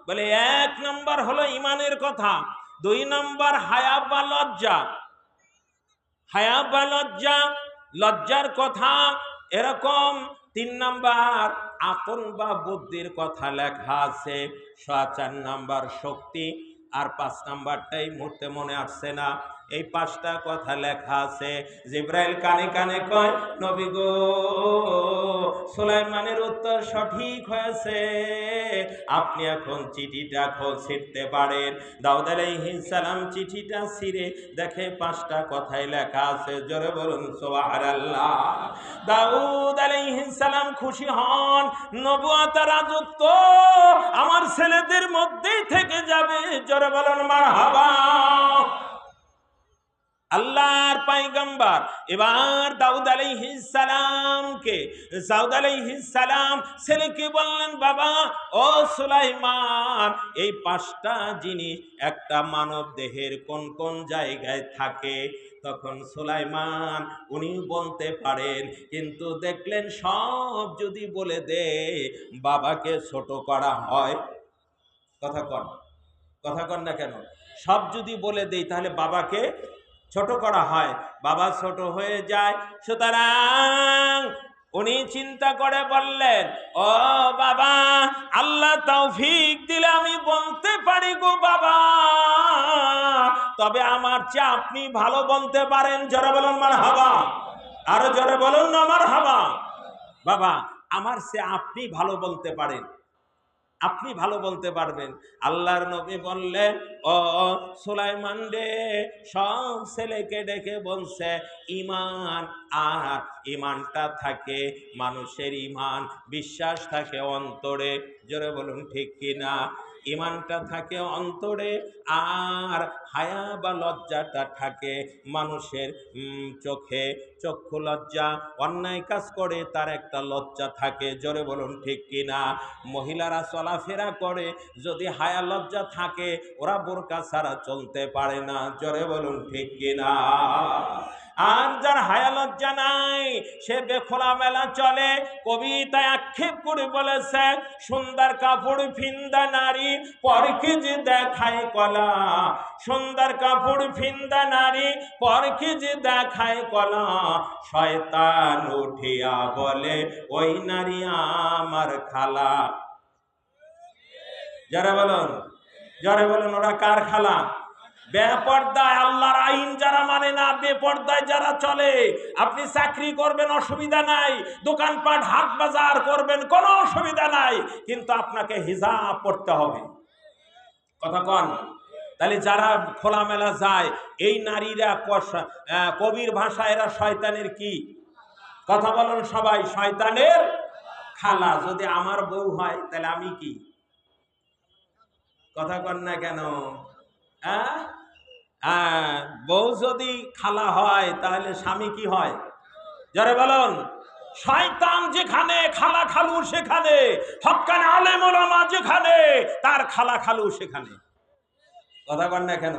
বলে 1 নাম্বার হলো ইমানের কথা, 2 নাম্বার হায়া বা লজ্জা, হায়া বা লজ্জা, লজ্জার কথা এরকম। 3 নাম্বার আকল বা বুদ্ধির কথা লেখা আছে, 4 নাম্বার শক্তি, আর 5 নাম্বারটাই মুহূর্তে মনে আসছে না। এই 5টা কথা লেখা আছে। জিব্রাইল কানে কানে কয়, নবী গো সুলাইমানের উত্তর সঠিক হয়েছে, আপনি এখন চিঠিটা ছিঁড়তে পারেন। দাউদ আলাইহিস সালাম চিঠিটা ছিঁড়ে দেখে 5টা কথাই লেখা আছে। জোরে বলুন সুবহানাল্লাহ। দাউদ আলাইহিস সালাম খুশি হন, নবুয়ত রাজত্ব আমার ছেলেদের মধ্যেই থেকে যাবে। জোরে বলুন মারহাবা। আল্লাহর পয়গম্বর এবার দাউদ আলাইহিস সালাম ছেলেকে বললেন, বাবা ও সুলাইমান এই 5টা জিনিস একটা মানব দেহের কোন কোন জায়গায় থাকে। তখন সুলাইমান উনি বলতে পারেন, কিন্তু দেখলেন সব যদি বলে দে বাবাকে ছোট করা হয়। কথা কন না কেন? সব যদি বলে দেই তাহলে বাবাকে ছোট করা হয়, বাবা ছোট হয়ে যায়। সুতরাং উনি চিন্তা করে বললেন, ও বাবা আল্লাহ তৌফিক দিলে আমি বলতে পারি গো বাবা, তবে আমার চেয়ে আপনি ভালো বলতে পারেন। জোরে বলুন মারহাবা। আরো জোরে বলুন না মারহাবা। বাবা আমার চেয়ে আপনি ভালো বলতে পারেন, আপনি ভালো বলতে পারবেন। আল্লাহর নবী বললেন, ও সুলাইমান রে, সব ছেলেকে ডেকে বলছে ঈমান, আর ঈমানটা থাকে মানুষের ঈমান বিশ্বাস থাকে অন্তরে। জোরে বলুন ঠিক কিনা? ঈমানটা থাকে অন্তরে, আর হায়া বা লজ্জাটা থাকে মানুষের চোখে। চক্ষু লজ্জা, অন্যায় কাজ করে তার একটা লজ্জা থাকে। জোরে বলুন ঠিক কিনা? মহিলারা চলাফেরা করে, যদি হায়া লজ্জা থাকে ওরা বোরকা ছাড়া চলতে পারে না। জোরে বলুন ঠিক কিনা? আর যার হায়া লজ্জা নাই সে বেখোলা মেলা চলে। কবিতায় আক্ষেপ করে বলেছে, সুন্দর কাপড় ফিন্দা নারী পরকে যে দেখায় কলা, সুন্দর কাপড় ফিন্দা নারী পরকে যে দেখায় কলা, শয়তান উঠিয়া বলে ওই নারী আমার খালা। যারা বলুন, যারা বলুন ওরা কার খালা? বেপর্দায় আল্লাহর আইন যারা মানে না, বেপর্দায় যারা চলে। আপনি চাকরি করবেন অসুবিধা নাই, দোকানপাট হাট বাজার করবেন কোনো অসুবিধা নাই, কিন্তু আপনাকে হিজাব পড়তে হবে। কথা কন? তাহলে যারা খোলামেলা যায় এই নারীরা কবির ভাষায় এরা শয়তানের কি? কথা বলুন সবাই, শয়তানের খালা। যদি আমার বউ হয় তাহলে আমি কি? কথা কন না কেন? বউ যদি খালা হয় তাহলে স্বামী কি হয়? যারা বলুন, শয়তান যেখানে খালা খালু সেখানে, হক্কানে আলেম ওলামা যেখানে তার খালা খালু সেখানে। কথা কন না কেন?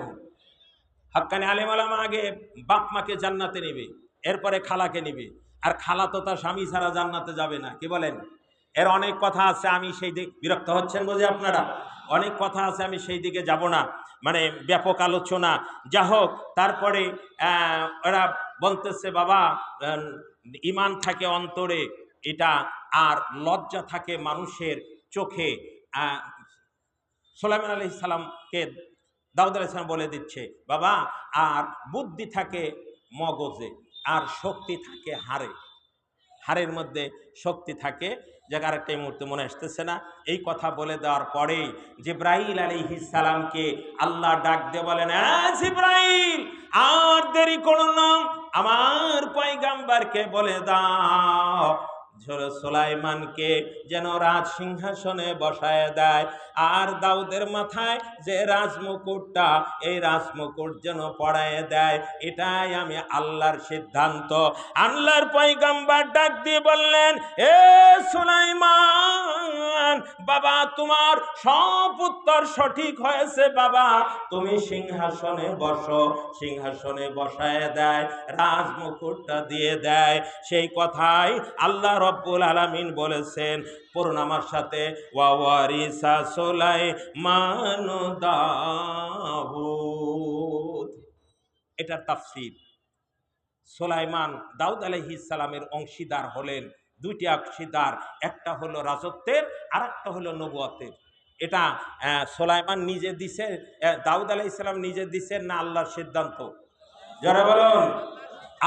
হক্কানে আলেম ওলামা আগে বাপ মাকে জান্নাতে নেবে, এরপরে খালাকে নেবে, আর খালা তো তার স্বামী ছাড়া জান্নাতে যাবে না। কি বলেন? এর অনেক কথা আছে, আমি সেই দিক বিরক্ত হচ্ছেন বুঝে আপনারা, অনেক কথা আছে আমি সেই দিকে যাব না, মানে ব্যাপক আলোচনা। যা হোক, তারপরে ওরা বলতেছে বাবা ঈমান থাকে অন্তরে এটা, আর লজ্জা থাকে মানুষের চোখে। সুলাইমান আলাইহিস সালামকে দাউদ আলাইহিস সালাম বলে দিচ্ছে, বাবা আর বুদ্ধি থাকে মগজে, আর শক্তি থাকে হাড়ে। হাড়ের মধ্যে শক্তি থাকে, যে আরেকটা এই মুহূর্তে মনে আসতেছে না। এই কথা বলে দেওয়ার পরেই জিব্রাইল আলাইহিস সালামকে আল্লাহ ডাক দিয়ে বলেন, জিব্রাইল আর দেরি করো না, আমার পয়গাম্বরকে বলে দাও সুলাইমানকে যেন রাজ সিংহাসনে বসায় দেয়, আর দাউদের মাথায় যে রাজমুকুটটা, এই রাজমুকুট যেন পড়ায় দেয়। এটাই আমি আল্লাহর সিদ্ধান্ত। আল্লাহর পয়গাম্বর ডাক দিয়ে বললেন, এ সুলাইমান বাবা, তোমার সব উত্তর সঠিক হয়েছে বাবা, তুমি সিংহাসনে বসো। সিংহাসনে বসায় দেয়, রাজমুকুটটা দিয়ে দেয়। সেই কথাই আল্লাহ রব্বুল আলামিন বলেছেন, পড়ুন আমার সাথে, ওয়া ওয়ারিসা সুলাইমান দাউদ। এটার তাফসীর, সুলাইমান দাউদ আলাইহিস সালামের অংশীদার হলেন। দুইটি অংশীদার, একটা হলো রাজত্বের আর একটা হলো নবুয়তের। এটা সুলাইমান নিজে দিছে, দাউদ আলাইহিস সালাম নিজে দিছেন না আল্লাহর সিদ্ধান্ত? যারা বলুন,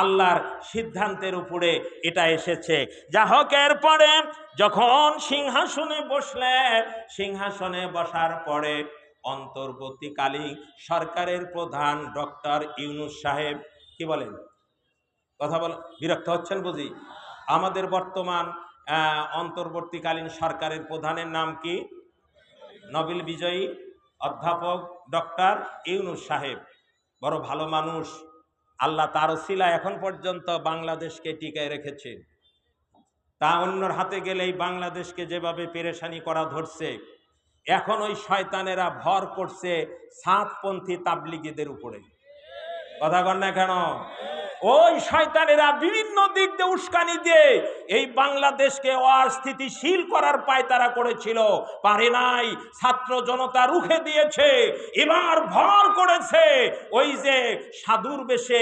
আল্লাহর সিদ্ধান্তের উপরে এটা এসেছে। যা হোক, এরপরে যখন সিংহাসনে বসলেন, সিংহাসনে বসার পরে অন্তর্বর্তীকালীন সরকারের প্রধান ডক্টর ইউনূস সাহেব, কি বলেন, কথা বল, বিরক্ত হচ্ছেন বুঝি? আমাদের বর্তমান অন্তর্বর্তীকালীন সরকারের প্রধানের নাম কি? নোবেল বিজয়ী অধ্যাপক ডক্টর ইউনূস সাহেব। বড় ভালো মানুষ। আল্লাহ তার ওসিলা এখন পর্যন্ত বাংলাদেশকে টিকায় রেখেছে। তা অন্যর হাতে গেলেই বাংলাদেশকে যেভাবে পেরেশানি করা ধরছে, এখন ওই শয়তানেরা ভর করছে সাতপন্থী তাবলিগীদের উপরে। কথা কন না কেন? ওই শয়তানেরা বিভিন্ন দিক দিয়ে উস্কানি দিয়ে এই বাংলাদেশকে অস্থিতিশীল করার পায়তারা করেছিল, পারে নাই। ছাত্র জনতা রুখে দিয়েছে। এবার ভর করেছে ওই যে সাধুর বেশে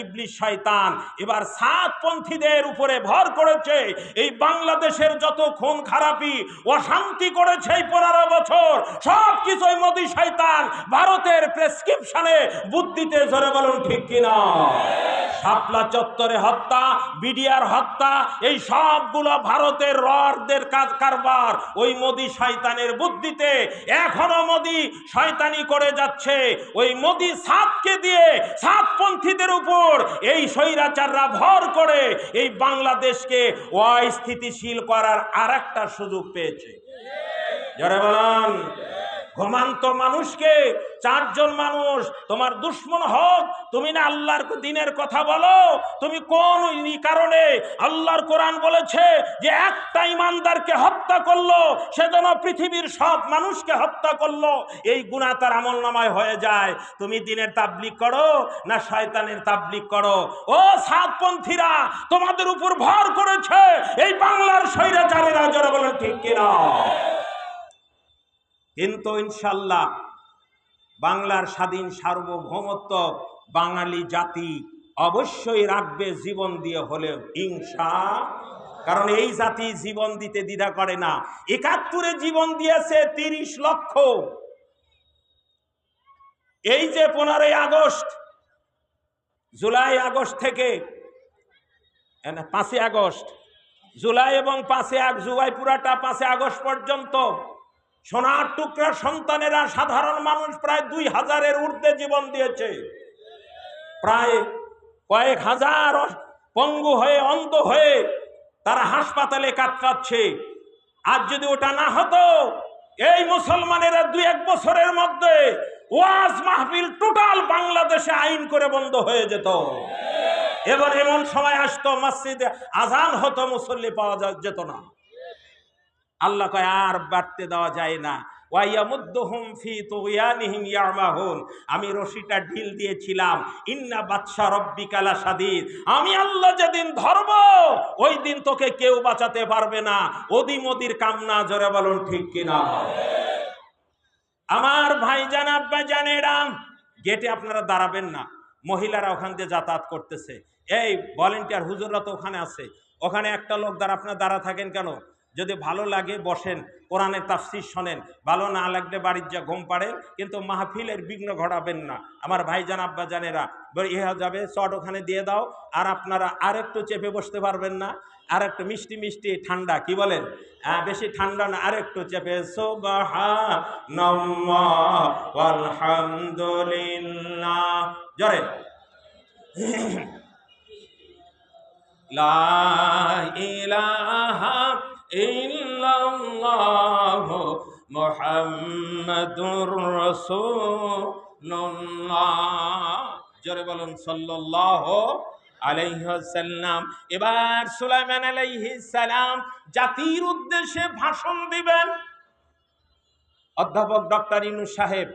ইবলিস শয়তান, এবার সাতপন্থীদের উপরে ভর করেছে। এই বাংলাদেশের যত খুন খারাপি অশান্তি করেছে এই 15 বছর, সব কিছুই মোদি শয়তান ভারতের প্রেসক্রিপশনে বুদ্ধিতে জোরে বলুন ঠিক কিনা। শাপলা চত্বরে হত্যা, বিডিআর হত্যা, এই সবগুলো ভারতের রদের কাজ কারবার ওই মোদি শয়তানের বুদ্ধিতে। এখনো মোদি শয়তানি করে যাচ্ছে। ওই মোদি সাতকে দিয়ে সাতপন্থীদের উপর এই স্বৈরাচাররা ভর করে এই বাংলাদেশকে অস্থিতিশীল করার আর একটা সুযোগ পেয়েছে। যারা বলেন, ঘুমান্ত মানুষকে 4 জন মানুষ তোমার দুশ্মন হোক, তুমি না আল্লাহর দিনের কথা বলো, তুমি কোন কারণে? আল্লাহর কোরআন বলেছে যে একটা ইমানদারকে হত্যা করলো, সেজন্য পৃথিবীর সব মানুষকে হত্যা করলো। এই গুনাহ তার আমলনামায় হয়ে যায়। তুমি দিনের তাবলীগ করো না শয়তানের তাবলীগ করো? ও সাতপন্থীরা, তোমাদের উপর ভর করেছে এই বাংলার স্বৈরাচারেরা। যারা বলেন ঠিক কিনা? কিন্তু ইনশাল্লাহ বাংলার স্বাধীন সার্বভৌমত্ব বাঙালি জাতি অবশ্যই রাখবে, জীবন দিয়ে হলেও, কারণ এই জাতি জীবন দিতে দ্বিধা করে না। 71-এ জীবন দিয়েছে 30 লক্ষ। এই যে 15ই আগস্ট, জুলাই আগস্ট থেকে 5ই আগস্ট, জুলাই এবং 5ই আগস্ট, জুলাই পুরাটা 5ই আগস্ট পর্যন্ত সোনার টুকরা সন্তানেরা, সাধারণ মানুষ প্রায় 2000-এর ঊর্ধ্বে জীবন দিয়েছে। প্রায় কয়েক হাজার পঙ্গু হয়ে, অন্ধ হয়ে তারা হাসপাতালে কাতরাচ্ছে। আজ যদি ওটা না হতো, এই মুসলমানেরা 2-1 বছরের মধ্যে ওয়াজ মাহফিল টোটাল বাংলাদেশে আইন করে বন্ধ হয়ে যেত। এবার এমন সময় আসতো মসজিদে আজান হতো, মুসল্লি পাওয়া যেত না। আল্লাহ কয় আর বাড়তে দেওয়া যায় না। ওয়ায়ামুদ্দুহুম ফি তুগয়ানিহিম ইয়ামাহুন। আমি রশিটা ঢিল দিয়েছিলাম, ইন্না বাতশা রাব্বিকা লাশাদীদ। আমি আল্লাহ যেদিন ধরব, ওই দিন তোকে কেউ বাঁচাতে পারবে না। ওদি মোদির কামনা। জোরে বলুন ঠিক কিনা? আমার ভাইজান, আব্বাজানেরা, গেটে আপনারা দাঁড়াবেন না। মহিলারা ওখান দিয়ে যাতায়াত করতেছে। এই ভলেন্টিয়ার হুজুররা তো ওখানে আছে, ওখানে একটা লোক আপনারা দাঁড়া থাকেন কেন? যদি ভালো লাগে বসেন, কোরআনের তাফসীর শোনেন, ভালো না লাগলে বাড়ির যা ঘুম পাড়েন, কিন্তু মাহফিলের বিঘ্ন ঘটাবেন না। আমার ভাইজান আব্বা জানেরা ইহা যাবে চট ওখানে দিয়ে দাও, আর আপনারা আর একটু চেপে বসতে পারবেন না, আর একটু মিষ্টি মিষ্টি ঠান্ডা, কি বলেন, বেশি ঠান্ডা না, আর একটু চেপে সুবহানাল্লাহ ওয়ালহামদুলিল্লাহ জোরে লা ইলাহা ইল্লাল্লাহু মুহাম্মাদুর রাসূলুল্লাহ জোরে বলুন সাল্লাল্লাহু আলাইহি ওয়াসাল্লাম। এবার সুলাইমান আলাইহিস সালাম জাতির উদ্দেশ্যে ভাষণ দিবেন। অধ্যাপক ডক্টর ইউনূস সাহেব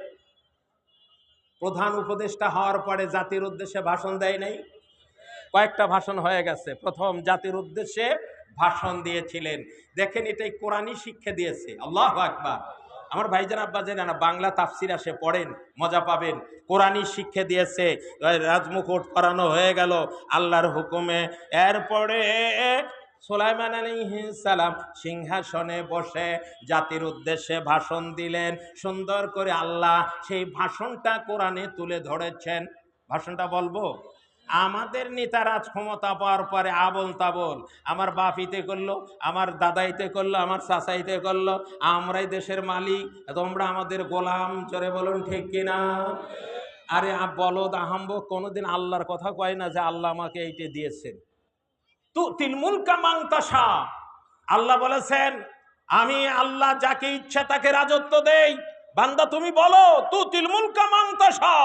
প্রধান উপদেষ্টা হওয়ার পরে জাতির উদ্দেশ্যে ভাষণ দেয় নাই? কয়েকটা ভাষণ হয়ে গেছে। প্রথম জাতির উদ্দেশ্যে ভাষণ দিয়েছিলেন। দেখেন, এটাই কোরআনই শিক্ষা দিয়েছে। আল্লাহু আকবার। আমার ভাইজান আব্বা জানেন, বাংলা তাফসির আসে পড়েন, মজা পাবেন। কোরআনই শিক্ষা দিয়েছে। রাজমুকুট পরানো হয়ে গেল আল্লাহর হুকুমে। এরপরে সুলাইমান আলাইহিস সালাম সিংহাসনে বসে জাতির উদ্দেশ্যে ভাষণ দিলেন। সুন্দর করে আল্লাহ সেই ভাষণটা কোরআনে তুলে ধরেছেন। ভাষণটা বলবো? আমাদের নেতারাজ ক্ষমতা পাওয়ার পরে আবল তাবল, আমার বাপিতে করলো, আমার দাদাইতে করলো, আমার চাচাইতে করলো, আমরাই দেশের মালিক, তোমরা আমাদের গোলাম। চরে বলুন ঠিক কিনা? আরে বলদ আহাম্ব কোনোদিন আল্লাহর কথা কয় না যে আল্লাহ আমাকে এইটা দিয়েছেন। তুতিল মুলকা মান তাশা, আল্লাহ বলেছেন আমি আল্লাহ যাকে ইচ্ছা তাকে রাজত্ব দেই। বান্দা তুমি বলো তুতিল মুলকা মান তাশা,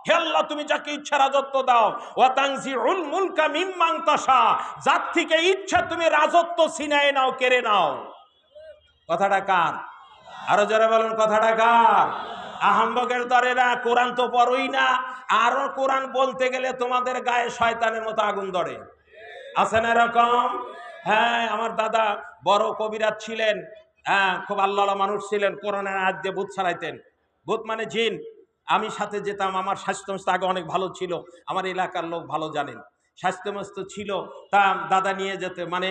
হে আল্লাহ তুমি যাকে ইচ্ছা রাজত্ব দাও। ওয়া তানজিউল মুলকা মিম্মান তাশা, যার থেকে ইচ্ছা তুমি রাজত্ব ছিনায় নাও, কেড়ে নাও। কথাটা কার? আরো যারা বলুন কথাটা কার? আহাম্বকের দরেরা কোরআন তো পড়োই না, আরো কোরআন বলতে গেলে তোমাদের গায়ে শয়তানের মতো আগুন ধরে। আছে না এরকম? হ্যাঁ, আমার দাদা বড় কবিরাজ ছিলেন, হ্যাঁ, খুব আল্লাহওয়ালা মানুষ ছিলেন। কোরআনের আয়াত দিয়ে ভূত ছাড়াইতেন। ভূত মানে জিন। আমি সাথে যেতাম। আমার স্বাস্থ্য আগে অনেক ভালো ছিল, আমার এলাকার লোক ভালো জানেন। স্বাস্থ্যমস্ত ছিল, তা দাদা নিয়ে যেতে, মানে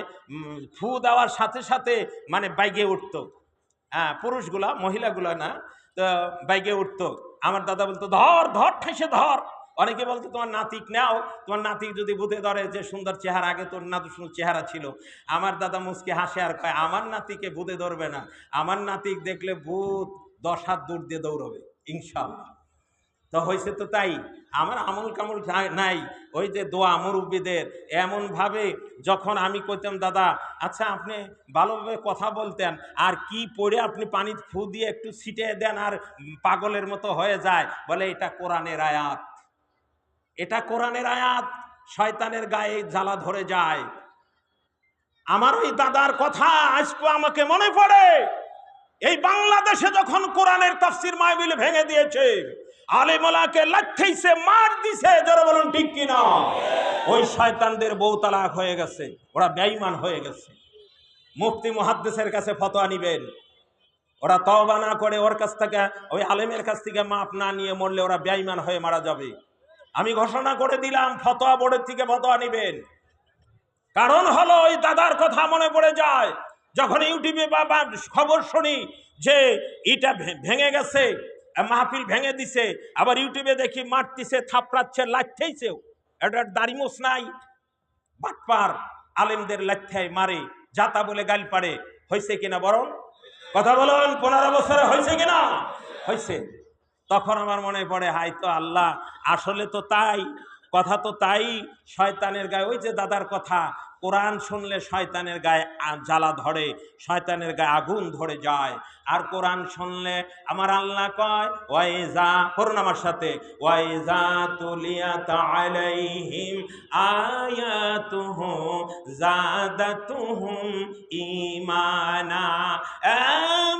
ফু দেওয়ার সাথে সাথে মানে বাইকে উঠতো। হ্যাঁ, পুরুষগুলা, মহিলাগুলা না, তো বাইকে উঠতো। আমার দাদা বলতো ধর ধর ঠেসে ধর। অনেকে বলতো তোমার নাতিক নাও, তোমার নাতিক যদি ভূতে ধরে, যে সুন্দর চেহারা, আগে তোর নাতু সুন্দর চেহারা ছিল। আমার দাদা মুচকে হাসে আর কয় আমার নাতিকে ভূতে ধরবে না, আমার নাতিক দেখলে ভূত 10 হাত দূর দিয়ে দৌড়বে ইনশাআল্লাহ। তো হয়েছে তো তাই। আমার আমল কামল নাই, ওই যে দোয়া মুরব্বীদের এমনভাবে। যখন আমি কইতাম দাদা আচ্ছা আপনি ভালোভাবে কথা বলতেন, আর কি পড়ে আপনি পানি ফু দিয়ে একটু ছিটিয়ে দেন আর পাগলের মতো হয়ে যায়, বলে এটা কোরআনের আয়াত, এটা কোরআনের আয়াত। শয়তানের গায়ে জ্বালা ধরে যায়। আমার ওই দাদার কথা আজকে আমাকে মনে পড়ে। এই বাংলাদেশে যখন কোরআনের তাফসীর মাহফিল ভেঙে দিয়েছে, আলেমোলাকে লাথেইছে, মার দিছে, যারা বলুন ঠিক কিনা, ওই শয়তানদের বউ তালাক হয়ে গেছে, ওরা বেঈমান হয়ে গেছে। মুফতি মুহাদ্দিসের কাছে ফতোয়া নিবেন, ওরা তওবা না করে ওর কাছ থেকে, ওই আলেমের কাছ থেকে মাপ না নিয়ে মরলে ওরা বেঈমান হয়ে মারা যাবে। আমি ঘোষণা করে দিলাম, ফতোয়া বোর্ডের থেকে ফতোয়া নিবেন। কারণ হলো ওই দাদার কথা মনে পড়ে যায় যখন ইউটিউবে বা খবর শুনি যে এটা ভেঙে গেছে, মাহফিল ভেঙে দিছে, আবার ইউটিউবে দেখি মারতিছে, থাপড়াচ্ছে, লাথেইছে। এটার দাড়িমোছ নাই, বাটপার আলেমদের লাথেয় মারে, জাতা বলে গাল পারে। হয়েছে কিনা বরং কথা বলুন, 15 বছরে হয়েছে কিনা? হয়েছে। তখন আমার মনে পড়ে হাই তো আল্লাহ, আসলে তো তাই, কথা তো তাই। শয়তানের গায়ে, ওই যে দাদার কথা, কোরআন শুনলে শয়তানের গায়ে জ্বালা ধরে, শয়তানের গায়ে আগুন ধরে যায়। আর কোরআন শুনলে আমার আল্লাহ কয় ওয়াইজা, পড়ুন আমার সাথে, ওয়াইজা তুলিয়াত আলাইহিম আয়াতুহু যাদাতুহুম ঈমানা। এ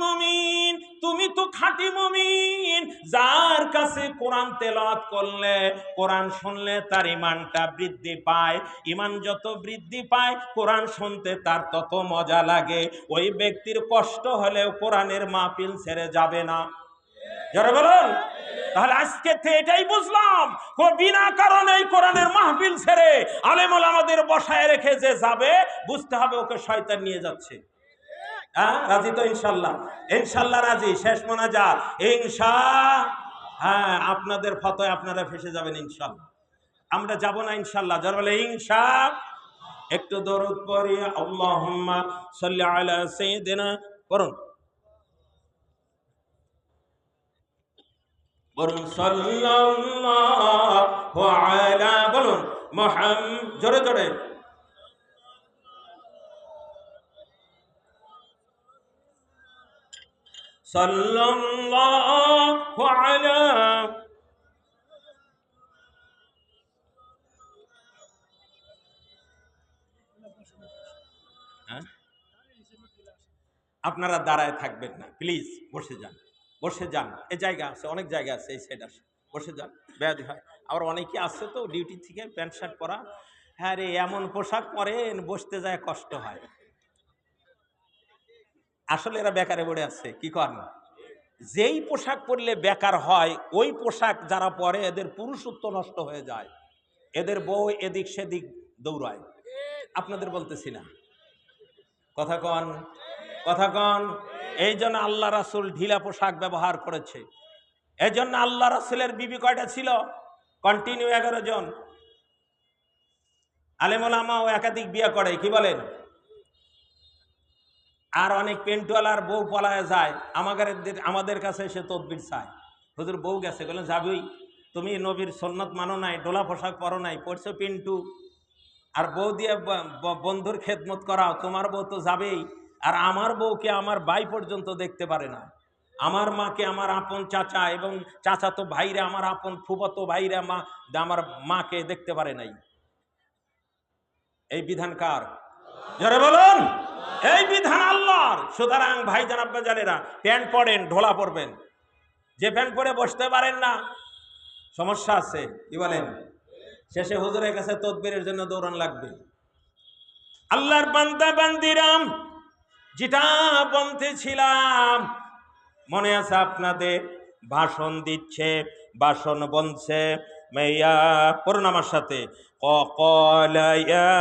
মুমিন, তুমি তো খাঁটি মুমিন, যার কাছে কোরআন তেলাওয়াত করলে, কোরআন শুনলে তার ঈমানটা বৃদ্ধি পায়। ঈমান যত বৃদ্ধি পায়, কোরআন শুনতে তার তত মজা লাগে। ওই ব্যক্তির কষ্ট হলেও কোরআনের মাহফিল ছেড়ে যাবে না। যারা বলুন, তাহলে আজকে এটাই বুঝলাম, বিনা কারণে কোরআনের মাহফিল ছেড়ে আলেম ওলামাদের বসায় রেখে যে যাবে, বুঝতে হবে ওকে শয়তান নিয়ে যাচ্ছে। হ্যাঁ রাজি তো ইনশাল্লাহ? ইনশাল্লাহ রাজি। শেষ মোনাজাত ইনশা। হ্যাঁ আপনাদের ফতোয় আপনারা ফেসে যাবেন ইনশাল্লাহ। আমরা যাব না ইনশাল্লাহ? যারা বলে ইনশা একটু দরুদ পড়ি। আল্লাহুম্মা সাল্লি আলা সাইয়্যিদিনা, পড়ুন বলুন সাল্লাল্লাহু আলা, বলুন জোরে জোরে সাল্লাল্লাহু আলা। আপনারা দাঁড়ায় থাকবেন না প্লিজ, বসে যান, বসে যান। এই জায়গা আছে, অনেক জায়গা আছে, এই সাইড আসে, বসে যান, ব্যাধি হয়। আবার অনেকে আসছে তো ডিউটি থেকে প্যান্ট শার্ট পরা। হ্যাঁ রে, এমন পোশাক পরেন বসতে যায় কষ্ট হয়। আসলে এরা বেকারে পড়ে আছে, কি করেন? যেই পোশাক পরলে বেকার হয় ওই পোশাক যারা পরে এদের পুরুষত্ব নষ্ট হয়ে যায়, এদের বউ এদিক সেদিক দৌড়ায়। আপনাদের বলতেছি না, কথা কন, কথা কন। এই জন্য আল্লাহ রাসূল ঢিলা পোশাক ব্যবহার করেছে। এই জন্য আল্লাহ রাসূলের বিবি কয়টা ছিল? কন্টিনিউ 11 জন। আলেম ওলামাও একাধিক বিয়ে করে, কি বলেন? আর অনেক পেন্টওয়ালার বউ পলায় যায়, আমাদের কাছে এসে তদবির চায়। হুজুর বউ গেছে, বলেন যাবি? তুমি নবীর সুন্নাত মানো নাই, ডোলা পোশাক পরো নাই, পরছো পিন্টু, আর বউ দিয়ে বন্ধুর খেদমত করাও, তোমার বউ তো যাবেই। আর আমার বউকে আমার ভাই পর্যন্ত দেখতে পারে না, আমার মাকে আমার আপন চাচা এবং চাচাতো ভাইরা, আমার আপন ফুফাতো ভাইরা আমার মাকে দেখতে পারে নাই। এই বিধান কার? যারা বলুন, এই বিধান আল্লাহর। সুতরাং ভাইজান আব্বাজানেরা, প্যান্ট পরেন, ঢোলা পরবেন। যে প্যান্ট পরে বসতে পারেন না, সমস্যা আছে, কি বলেন? শেষে হুজুরের কাছে তদবিরের জন্য দৌড়ান লাগবে। আল্লাহর বান্দা বান্দিরাম, যেটা বলতেছিলাম মনে আছে আপনাদের? ভাষণ দিচ্ছে, ভাষণ বলছে মাইয়া, পড়ুন আমার সাথে। ক্বালা ইয়া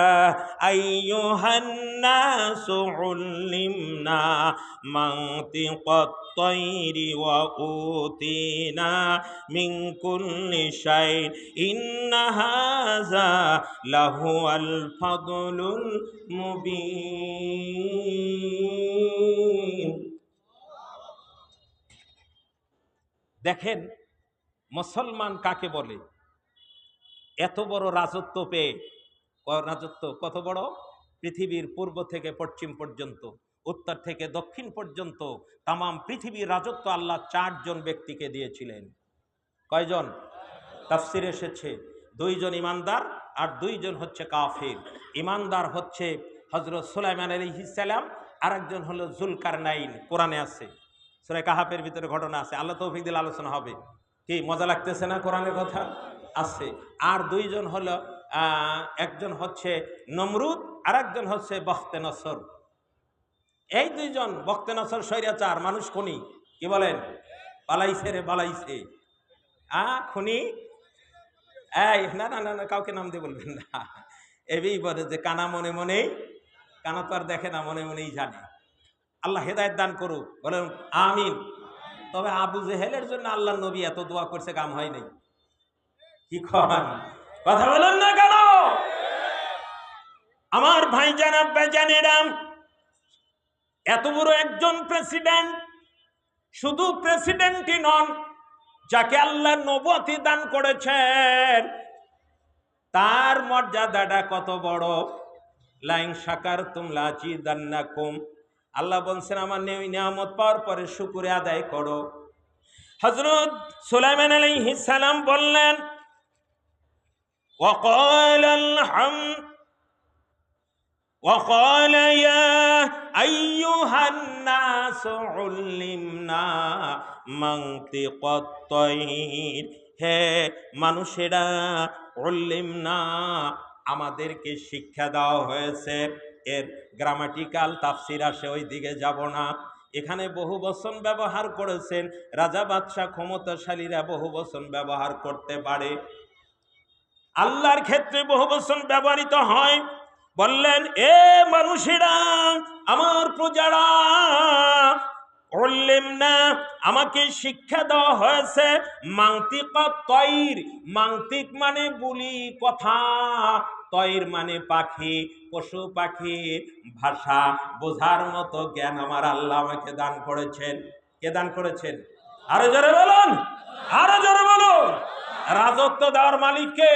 আইয়ুহান নাসু উল্লিমনা মানতিকাত তায়রি ওয়া উতিনা মিন কুল্লি শাইইন ইন্না হাযা লাহুয়াল ফাদলুল মুবিন। দেখেন মুসলমান কাকে বলে? এত বড় রাজত্ব পেয়ে, রাজত্ব কত বড়? পৃথিবীর পূর্ব থেকে পশ্চিম পর্যন্ত, উত্তর থেকে দক্ষিণ পর্যন্ত তামাম পৃথিবীর রাজত্ব আল্লাহ 4 জন ব্যক্তিকে দিয়েছিলেন। কয়জন? তাফসিরে এসেছে 2 জন ইমানদার আর 2 জন হচ্ছে কাফির। ইমানদার হচ্ছে হযরত সুলাইমান আলাইহিস সালাম, আর একজন হলো যুলকারনাইন। কোরআনে আছে, সূরা কাহাফের ভিতরে ঘটনা আছে। আল্লাহ তৌফিক দিলে আলোচনা হবে। কি মজা লাগতেছে না? কোরআনের কথা আছে। আর 2 জন হলো, একজন হচ্ছে নমরুদ আর একজন হচ্ছে বখতে নসর। এই 2 জন, বখতে নসর স্বৈরাচার, মানুষ খুনি, কি বলেন? পালাইছে রে পালাইছে, খুনি। এই না না না, কাউকে নাম দিয়ে বলবেন না। এই বলে যে কানা মনে মনেই, কানা তো আর দেখে না, মনে মনেই জানে। আল্লাহ হেদায়েত দান করুক, বলেন আমিন। তবে আবু জেহেলের জন্য আল্লাহ নবী এত দোয়া করছে, কাম হয় নাই। কি খান, কথা বলেন না কেন? আমার ভাইজান আব্বাজানেরা, এত বড় একজন প্রেসিডেন্ট, শুধু প্রেসিডেন্টই নন, যাকে আল্লাহ নবুয়ত দান করেছেন, তার মর্যাদাটা কত বড়। লাইন শাকারতুম লাযিদান্নাকুম, আল্লাহ বলছেন আমার নিয়ামত পাওয়ার পরে শুকরিয়া আদায় করো। হযরত সুলাইমান আলাইহিস সালাম বললেন وقال يا أيها الناس علمنا منطق الطير, হে মানুষেরা, উল্লিমনা, আমাদেরকে শিক্ষা দেওয়া হয়েছে। এর গ্রামাটিক্যাল তাফসির আসে, ওই দিকে যাব না। এখানে বহু বচন ব্যবহার করেছেন। রাজা বাদশাহ ক্ষমতাশালীরা বহু বচন ব্যবহার করতে পারে, আল্লাহর ক্ষেত্রে বহু বচন ব্যবহৃত হয়। বললেন, এ মানুষেরা, আমার প্রজারা, বললেন না, আমাকে শিক্ষা দেওয়া হয়েছে মান্তিক তৈর। মান্তিক মানে বলি, কথা। তৈর মানে পাখি, পশু পাখির ভাষা বোঝার মতো জ্ঞান আমার আল্লাহ আমাকে দান করেছেন। কে দান করেছেন? আরো জোরে বলুন, আরো জোরে বলুন। রাজত্ব দেওয়ার মালিক কে?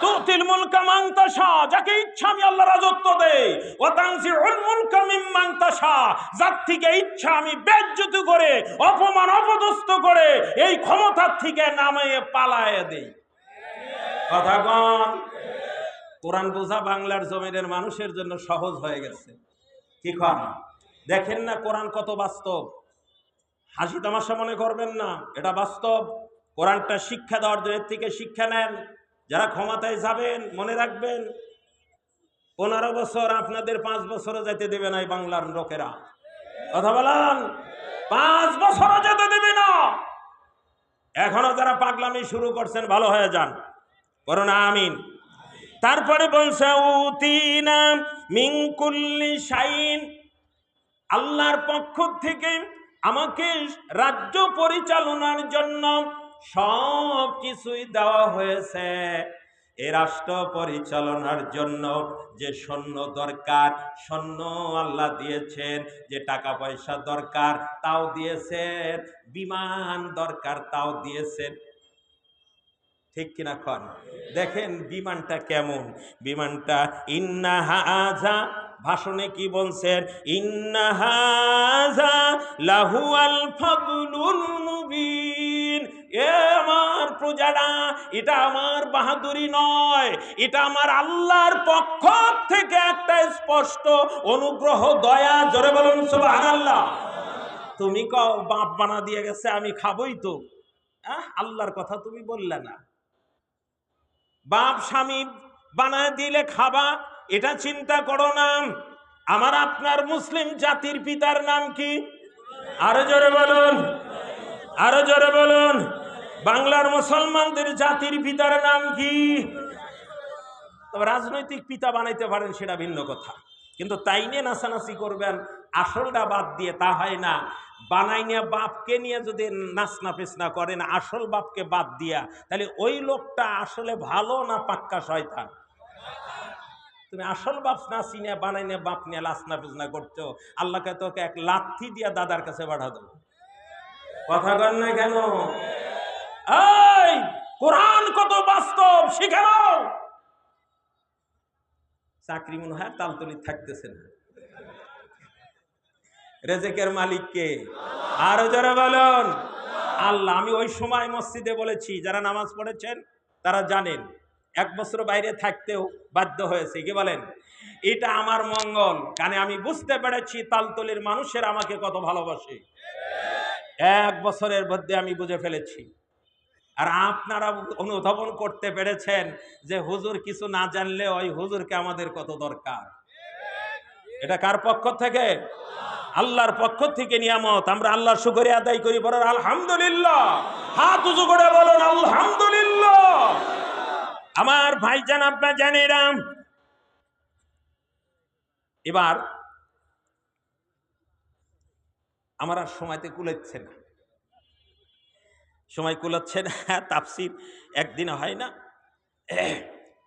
তুতিল মুলকা মান তাশা, যাকে ইচ্ছা আমি আল্লাহ রাজত্ব দেই। ওয়া তানজিউল মুলকা মিম্মান তাশা, যার থেকে ইচ্ছা আমি বেইজ্জতি করে, অপমান অপদস্থ করে এই ক্ষমতার থেকে নামিয়ে পালায়ে দেই। কথা কোন? কোরআন বোঝা বাংলার জমিনের মানুষের জন্য সহজ হয়ে গেছে। কি কর? দেখেন না কোরআন কত বাস্তব। হাসি তামাশা মনে করবেন না, এটা বাস্তব। কোরআনটা শিক্ষা দেওয়ার জন্য এর থেকে শিক্ষা নেন। যারা ক্ষমতায় যাবেন মনে রাখবেন, 15 বছর আপনাদের 5 বছরও যেতে দেবে না এই বাংলার লোকেরা। কথা বলেন, 5 বছরও যেতে দেবে না। এখনো যারা পাগলামি শুরু করছেন ভালো হয়ে যান, করোনা আমিন। তারপরে বলছে উতিনা মিন কুল্লি শাইইন, আল্লাহর পক্ষ থেকে আমাকে রাজ্য পরিচালনার জন্য সব কিছুই দেওয়া হয়েছে। এই রাষ্ট্র পরিচালনার জন্য যে সৈন্য দরকার, সৈন্য আল্লাহ দিয়েছেন। যে টাকা পয়সা দরকার তাও দিয়েছেন, বিমান দরকার তাও দিয়েছেন। ঠিক কিনা খন? দেখেন বিমানটা কেমন। বিমানটা ইন্না হাযা, ভাষণে কি বলছেন? ইন্না হাযা লাহুয়াল ফাদলুল মুবিন। এ আমার প্রজারা, এটা আমার বাহাদুরি নয়, এটা আমার আল্লাহর পক্ষ থেকে একটা স্পষ্ট অনুগ্রহ, দয়া। জোরে বলুন সুবহানাল্লাহ। তুমি কও বাপ বানা দিয়ে গেছে, আমি খাবই তো। আল্লাহর কথা তুমি বললে না। বাপ স্বামী বানায় দিলে খাবা, এটা চিন্তা করো না। আমার আপনার মুসলিম জাতির পিতার নাম কি? আরো জোরে বলুন, আরো জোরে বলুন। বাংলার মুসলমানদের জাতির পিতার নাম কি? তবে রাজনৈতিক পিতা বানাইতে পারেন, সেটা ভিন্ন কথা। কিন্তু তাই নিয়ে নাচানাচি করবেন, আসলটা বাদ দিয়ে তা হয় না। বানাই নিয়ে বাপকে নিয়ে যদি নাচনা পেচনা করেন, আসল বাপকে বাদ দিয়া, তাহলে ওই লোকটা আসলে ভালো না পাক্কা শয়তান? তুমি আসল বাপ না চিনে বানাই নিয়ে বাপ নিয়ে নাচনা পেচনা করছো, আল্লাহকে তোকে এক লাথি দিয়া দাদার কাছে পাঠা দেবো। কথা কন না কেন? এই কোরআন কত বাস্তব শিখে নাও। চাকরি মনে হয় তালতলি থাকতেছে না। রেজেকের মালিক কে? আরো যারা বলুন আল্লাহ। আমি ওই সময় মসজিদে বলেছি, যারা নামাজ পড়েছেন তারা জানেন, 1 বছর বাইরে থাকতেও বাধ্য হয়েছে। কি বলেন? এটা আমার মঙ্গল, কারণ আমি বুঝতে পেরেছি তালতলির মানুষের আমাকে কত ভালোবাসে। 1 বছরের মধ্যে আমি বুঝে ফেলেছি। আর আপনারা অনুধাবন করতে পেরেছেন যে হুজুর কিছু না জানলে ওই হুজুরকে আমাদের কত দরকার। এটা কার পক্ষ থেকে? আল্লাহর পক্ষ থেকে নিয়ামত। আমরা আল্লাহর শুকরিয়া আদায় করি, বলেন আলহামদুলিল্লাহ। হাত উঁচু করে বলেন আলহামদুলিল্লাহ। আমার ভাইজান, আপনারা জানেন, এবার আমার আর সময়তে কুলাচ্ছে না, সময় কুলাচ্ছে না। তাফসির একদিন হয় না।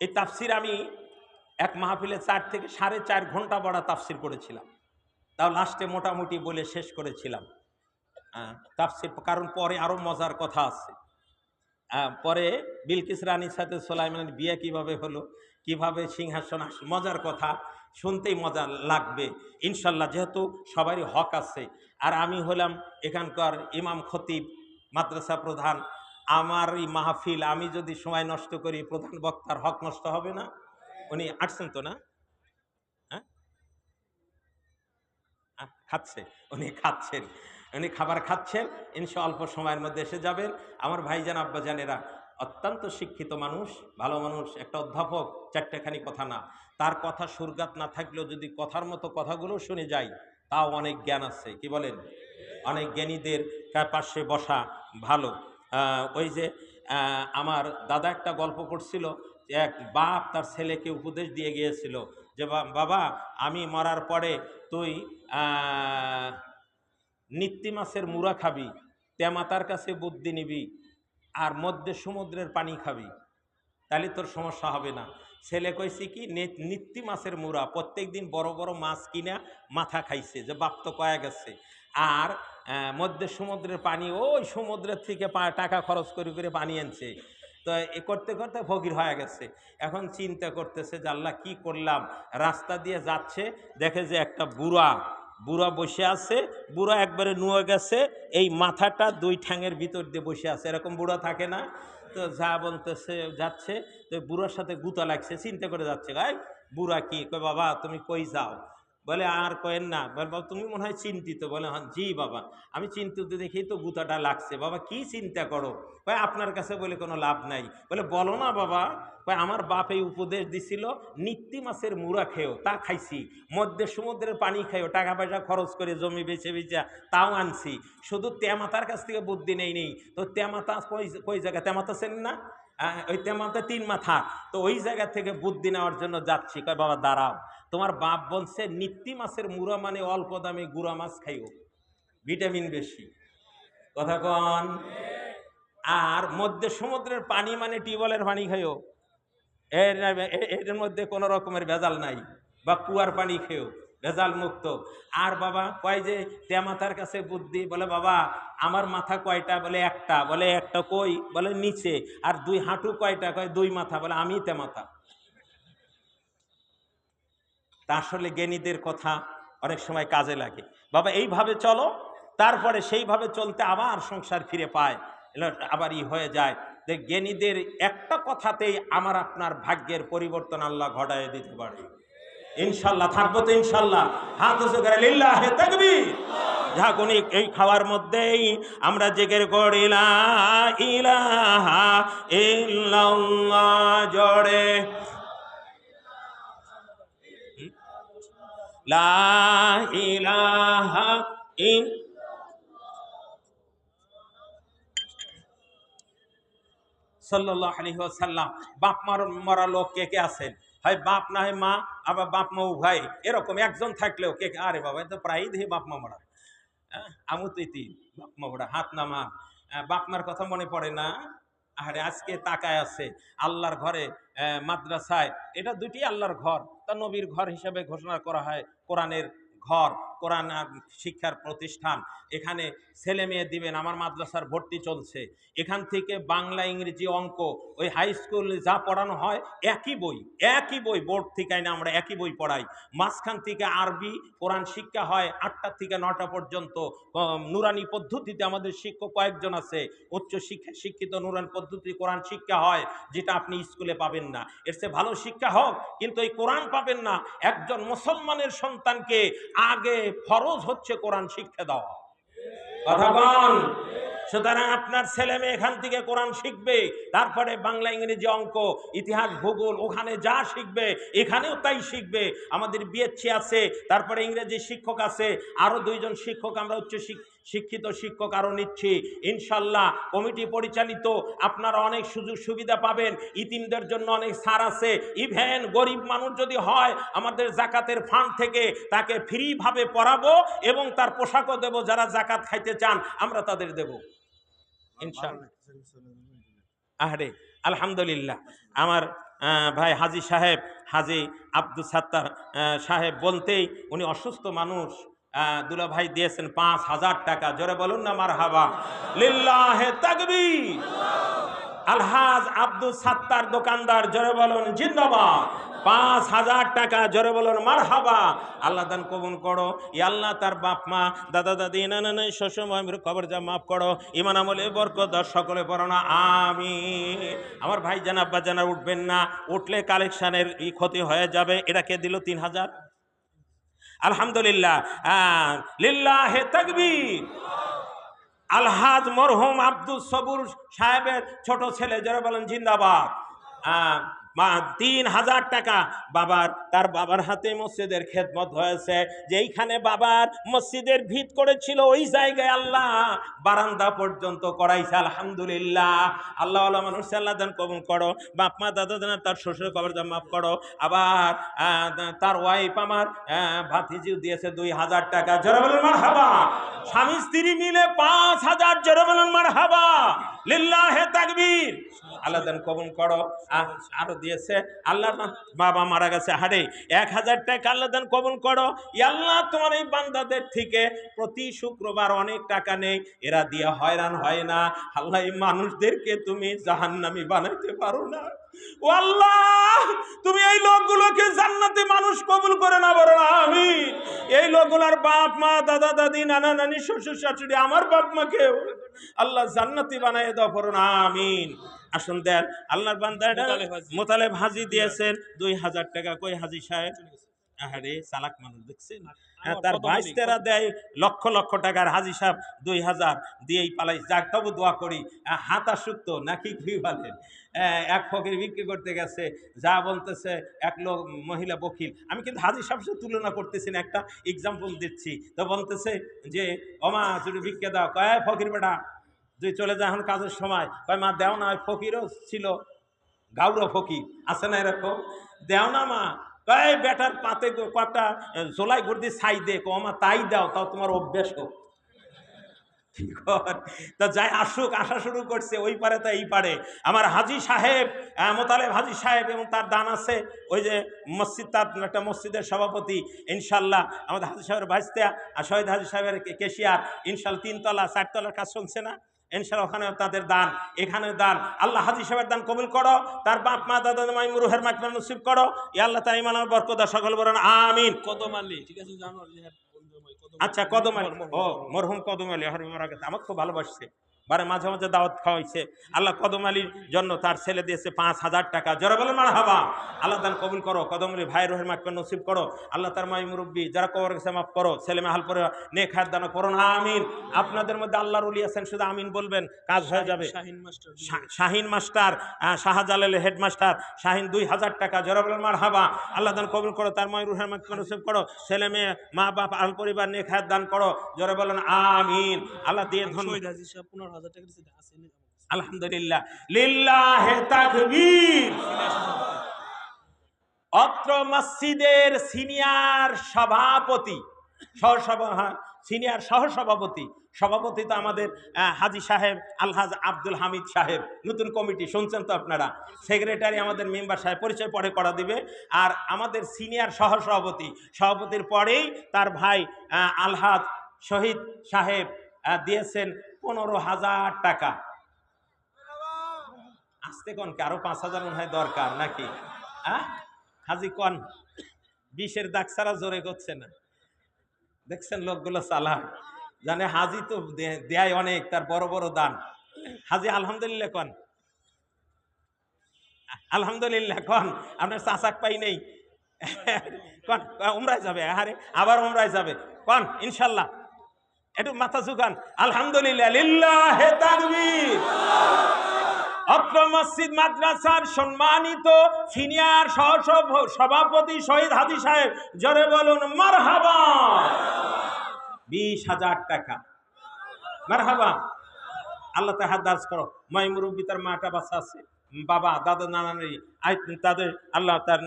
এই তাফসির আমি এক মাহফিলে 4 থেকে 4.5 ঘন্টা পড়া তাফসির করেছিলাম। তাও লাস্টে মোটামুটি বলে শেষ করেছিলাম তাফসির, কারণ পরে আরো মজার কথা আছে। পরে বিলকিস রানীর সাথে সুলাইমানের বিয়ে কিভাবে হলো, কিভাবে সিংহাসন আসলো, মজার কথা শুনতেই মজা লাগবে ইনশাল্লাহ, যেহেতু সবারই হক আছে। আর আমি হলাম এখানকার ইমাম খতিব, মাদ্রাসা প্রধান। আমার এই মাহফিল আমি যদি সময় নষ্ট করি, প্রধান বক্তার হক নষ্ট হবে না? উনি আসছেন তো না? হ্যাঁ, খাচ্ছে, উনি খাচ্ছেন, উনি খাবার খাচ্ছেন। ইনশা অল্প সময়ের মধ্যে এসে যাবেন। আমার ভাইজান আব্বাজানেরা অত্যন্ত শিক্ষিত মানুষ, ভালো মানুষ, একটা অধ্যাপক, 4টেখানি কথা না। তার কথা সুরগাত না থাকলেও যদি কথার মতো কথাগুলো শুনে যাই, তাও অনেক জ্ঞান আছে। কি বলেন? অনেক জ্ঞানীদের পাশে বসা ভালো। ওই যে আমার দাদা একটা গল্প করছিল, এক বাপ তার ছেলেকে উপদেশ দিয়ে গিয়েছিল যে বাবা আমি মরার পরে তুই নিত্যি মাছের মুড়া খাবি, তেমাতার কাছে বুদ্ধি নিবি, আর মধ্যে সমুদ্রের পানি খাবি, তাহলে তোর সমস্যা হবে না। ছেলে কইছি কি নিত্যি মাছের মুড়া, প্রত্যেক দিন বড় বড় মাছ কিনা মাথা খাইছে, যে বাপ তো কয়া গেছে। আর মধ্যে সমুদ্রের পানি, ওই সমুদ্রের থেকে টাকা খরচ করে করে পানি আনছে। তো এ করতে করতে ফকির হয়ে গেছে। এখন চিন্তা করতেছে যে আল্লাহ কি করলাম। রাস্তা দিয়ে যাচ্ছে, দেখে যে একটা বুড়া বসে আছে। বুড়া একবারে নুয়ে গেছে, এই মাথাটা দুই ঠ্যাঙের ভিতর দিয়ে বসে আছে। এরকম বুড়া থাকে না? তো যা বলতেছে যাচ্ছে, তো বুড়ার সাথে গুতা লাগছে, চিন্তা করে যাচ্ছে। গাই বুড়া কি কয়, বাবা তুমি কই যাও? বলে আর কয়েন না। বলে বাবা তুমি মনে হয় চিন্তিত। বলে হ্যাঁ জি বাবা আমি চিন্তিত দেখেই তো গুতাটা লাগছে। বাবা কি চিন্তা করো? ভাই আপনার কাছে বলে কোনো লাভ নাই। বলে বলো না বাবা। ভাই আমার বাপ এই উপদেশ দিছিল, নিত্যি মাছের মুড়া খেও, তা খাইছি। মধ্যে সমুদ্রের পানি খাইও, টাকা পয়সা খরচ করে জমি বেচে বেচা তাও আনছি। শুধু তেমাতার কাছ থেকে বুদ্ধি নেই। তো তেমাতা কই জায়গা? তেমাতা চেন না? ওই তেমাতা 3 মাথা। তো ওই জায়গা থেকে বুদ্ধি নেওয়ার জন্য যাচ্ছি। কয় বাবা দাঁড়াও, তোমার বাপ বলছে নিত্যি মাছের মুড়া মানে অল্প দামে গুড়া মাছ খাইও, ভিটামিন বেশি। কথা কন। আর মধ্যে সমুদ্রের পানি মানে টিউবওয়েলের পানি খাইও, এর মধ্যে কোনো রকমের ভেজাল নাই। বা কুয়ার পানি খেও, ভেজাল মুক্ত। আর বাবা কয় যে তেমাতার কাছে বুদ্ধি। বলে বাবা আমার মাথা কয়টা? বলে একটা। বলে একটা কই? বলে নিচে। আর 2 হাঁটু কয়টা? কয় 2 মাথা। বলে আমি তেমাতা। তা আসলে জ্ঞানীদের কথা অনেক সময় কাজে লাগে। বাবা এইভাবে চলো, তারপরে সেইভাবে চলতে আবার সংসার ফিরে পায়, আবার হয়ে যায়। যে জ্ঞানীদের একটা কথাতেই আমার আপনার ভাগ্যের পরিবর্তন আল্লাহ ঘটায় দিতে পারে। ইনশাল্লাহ থাকবো তো ইনশাল্লাহ। হাত উঁচু করে লিল্লাহে তাকবীর। ঝাঁকুনি এই খাওয়ার মধ্যেই আমরা জেগের করি লা ইলাহা ইল্লাল্লাহ জোরে লা ইলাহা ইন। সাল্লাল্লাহু আলাইহি ওয়াসাল্লাম। বাপ মরা লোক কে কে আছেন? হয় বাপ না হয় মা, আবার বাপ মা উভয়। এরকম একজন থাকলেও কে আরে বাবা তো প্রায়ই দেখি বাপ মা মরা। আমু তুই বাপ মা মরা, হাত নামান। বাপ মার কথা মনে পড়ে না? আরে আজকে তাকায় আছে আল্লাহর ঘরে, মাদ্রাসায়। এটা দুটি আল্লাহর ঘর, তা নবীর ঘর হিসেবে ঘোষণা করা হয়। কোরআনের ঘর, কোরআন শিক্ষার প্রতিষ্ঠান। এখানে ছেলে মেয়ে দিবেন। আমার মাদ্রাসার ভর্তি চলছে। এখান থেকে বাংলা, ইংরেজি, অঙ্ক, ওই হাই স্কুলে যা পড়ানো হয় একই বই বোর্ড থেকে না, আমরা একই বই পড়াই। মাঝখান থেকে আরবি কোরআন শিক্ষা হয় 8টা থেকে 9টা পর্যন্ত। নুরানি পদ্ধতিতে আমাদের শিক্ষক কয়েকজন আছে, উচ্চ শিক্ষিত নুরানি পদ্ধতি কোরআন শিক্ষা হয়, যেটা আপনি স্কুলে পাবেন না। এর চেয়ে ভালো শিক্ষা হোক, কিন্তু এই কোরআন পাবেন না। একজন মুসলমানের সন্তানকে আগে ফরজ হচ্ছে কোরআন শিক্ষা দেওয়া। কথা বল। সুতরাং আপনার ছেলে মেয়ে এখান থেকে কোরআন শিখবে, তারপরে বাংলা, ইংরেজি, অঙ্ক, ইতিহাস, ভূগোল ওখানে যা শিখবে এখানেও তাই শিখবে। আমাদের বিএসসি আছে, তারপরে ইংরেজি শিক্ষক আছে, আরো 2 জন শিক্ষক আমরা উচ্চ শিক্ষিত শিক্ষক আরো নিচ্ছি ইনশাল্লাহ। কমিটি পরিচালিত, আপনারা অনেক সুযোগ সুবিধা পাবেন। ইতিমদের জন্য অনেক ছাড় আছে। ইভেন গরিব মানুষ যদি হয়, আমাদের জাকাতের ফান্ড থেকে তাকে ফ্রি ভাবে পড়াবো এবং তার পোশাকও দেব। যারা জাকাত খাইতে চান আমরা তাদের দেব ইনশাআল্লাহ। আরে আলহামদুলিল্লাহ। আমার ভাই হাজী সাহেব, হাজী আব্দুল সাত্তার সাহেব বলতেই, উনি অসুস্থ মানুষ, দুলা ভাই দিয়েছেন 5,000 টাকা। জোরে বলুন না মারহাবা। লিল্লাহে তাকবীর। আলহাজ আব্দুল সাত্তার দোকানদার, জোরে বলুন জিন্দাবাদ। 5,000 টাকা, জোরে বলুন মারহাবা। আল্লাহ দান কবুল করো। ই আল্লাহ তার বাপ মা, দাদা দাদি, নানা নাই, শ্বশুর মামির কবর যা মাফ করো, ইমান আমলে বরকত দাও, সকলে পড়ো না আমিন। আমার ভাই জান আব্বা জানা উঠবেন না, উঠলে কালেকশনের ক্ষতি হয়ে যাবে। এটা কে দিল? 3,000। আলহামদুলিল্লাহ, লিল্লাহে তাকবীর। আলহাজ মরহুম আব্দুল সবুর সাহেবের ছোট ছেলে, যারা বলেন জিন্দাবাদ। 3,000 টাকা তার বাবার হাতে মসজিদের খেদমত হয়েছে। যেইখানে বাবার মসজিদের ভিত করেছিল ওই জায়গায় আল্লাহ বারান্দা পর্যন্ত করাইছে। আলহামদুলিল্লাহ। আল্লাহ আল্লাহ মানুষ আল্লাহ দান কবুল করো। বাপ মা দাদা দানা তার শ্বশুর কবর মাফ করো। আবার তার ওয়াইফ আমার ভাতিজিও দিয়েছে 2,000 টাকা। জোরে বলুন মারহাবা। স্বামী স্ত্রী মিলে 5,000। জোরে বলুন মারহাবা। লিল্লাহে তাকবীর। আল্লাহ দান কবুল করো। আরো দিয়েছে আল্লাহ বাবা মারা গেছে হারে 1,000 টাকা আল্লাহ দান কবুল করো। আল্লাহ তোমার এই বান্দাদের থেকে প্রতি শুক্রবার অনেক টাকা নেই, এরা দিয়ে হয়রান হয় না। আল্লাহ এই মানুষদেরকে তুমি জাহান্নামী বানাইতে পারো না। ও আল্লাহ তুমি এই লোকগুলোকে জান্নাতে মানুষ কবুল করে না, বলো না আমিন। এই লোকগুলোর বাপ মা দাদা দাদি নানা নানি শ্বশুর শাশুড়ি আমার বাপ মাকেও আল্লাহ জান্নাতি বানাই দাও, বলো না আমিন। আসুন দেন আল্লাহর বান্দা মোতালেব হাজি দিয়েছেন 2,000 টাকা। কই হাজি সাহেব? আরে চালাক মানুষ দেখছেন, তার 22-23 দেয় লক্ষ লক্ষ টাকার। হাজি সাহেব 2,000 দিয়েই পালাই। যাক তবু দোয়া করি হাত আসুক তো, নাকি কি বলেন? এক ফকির বিক্রি করতে গেছে, যা বলতেছে এক লোক মহিলা বকিল, আমি কিন্তু হাজি সাহেব সাথে তুলনা করতেছি না, একটা এক্সাম্পল দিচ্ছি। তো বলতেছে যে ওমা যদি বিক্রি দাও, কয় ফকির বেটা তুই চলে যা, এখন কাজের সময়। কয় মা দেও না। ওই ফকিরও ছিল, গাউরো ফকির আছে না এরকম, দেও না মা। কয় বেটার পাতে কটা জোলাই ঘুরতে ছাই দে। কমা তাই দাও, তাও তোমার অভ্যেস হোক। তা যাই আসুক, আসা শুরু করছে ওই পারে তা এই পারে। আমার হাজি সাহেব মোতালেব হাজি সাহেব এবং তার দান আছে ওই যে মসজিদ, তার একটা মসজিদের সভাপতি ইনশাল্লাহ। আমাদের হাজি সাহেবের ভাইস্তা আর শহীদ হাজি সাহেবের কেশিয়ার ইনশাল্লাহ 3 তলা 4 তলার কাজ চলছে না ইনশাল্লাহ, ওখানে তাদের দান, এখানে দান। আল্লাহ হাজি সাহেবের দান কবুল করো, তার বাপ মা দাদা মাইম রুহের মাগফিরাত নসিব করো। ইয়া আল্লাহ তাআলা ইমান আর বরকত সকল বলেন আমিন। কদম আলী, ঠিক আছে জানো? আচ্ছা কদম আলী, ও মরহুম কদম আলী হরমি মারা গেছে, আমাকে খুব ভালোবাসছে, বারে মাঝে মাঝে দাওয়াত খাওয়াইছে। আল্লাহ কদম আলীর জন্য তার ছেলে দিয়েছে 5,000 টাকা। জোরে বলেন মারহাবা। আল্লাহ দান কবুল করো, কদম আলী ভাই রুহের মাগফিরাত নসিব করো। আল্লাহ তার মাই মুরব্বী যারা কবর গেছে মাফ করো, ছেলে মেয়ে হাল পরে নেক হায়াত দান করুন আমিন। আপনাদের মধ্যে আল্লাহর ওলি আছেন, শুধু আমিন বলবেন, কাজ হয়ে যাবে। শাহিন মাস্টার, শাহজালালের হেডমাস্টার শাহিন 2,000 টাকা। জোরে বলেন মারহাবা। আল্লাহ দান কবুল করো, তার মাই রুহের মাগফিরাত নসিব করো, ছেলে মেয়ে মা বাপ আল পরিবার নেক হায়াত দান করো। জোরে বলেন আমিন। আল্লাহ দিয়ে ধন্যবাদ। 15,000 টাকা দিতে আছে। আলহামদুলিল্লাহ। লিল্লাহে তাকবীর। অত্র মসজিদের সিনিয়র সভাপতি সিনিয়র সহসভাপতি, সভাপতি তো আমাদের হাজি সাহেব আলহাজ আব্দুল হামিদ সাহেব, নতুন কমিটি শুনছেন তো আপনারা। সেক্রেটারি আমাদের মেম্বার সাহেব, পরিচয় পরে করা দিবে। আর আমাদের সিনিয়র সভাপতির পরেই তার ভাই আলহাজ শহীদ সাহেব দিয়েছেন 15,000 টাকা। আসতে কোন আরো 5,000 মনে হয় দরকার নাকি? হাজি কন 20-এর দাগ ছাড়া জোরে করছে না। দেখছেন লোকগুলো চালাক, জানে হাজি তো দেয় অনেক, তার বড় বড় দান। হাজি আলহামদুলিল্লাহ কন, আলহামদুলিল্লাহ কন। আপনার চাচাক পাই নেই কন, উমরায় যাবে, আরে আবার উমরায় যাবে কন ইনশাল্লাহ। একটু মাথা ঝুকান। আলহামদুলিল্লাহ। লিল্লাহে তাকবীর। অত্র মসজিদ মাদ্রাসার সম্মানিত সিনিয়র সভাপতি শহীদ হাজি সাহেব, জোরে বলুন মারহাবা। 20,000 টাকা। মারহাবা। আল্লাহ তাআলা হাত দারাজ করো। মাই মুরব্বী তার মাটা বাচ্চা আছে, বাবা দাদা নানা নেই, তাদের আল্লাহ তার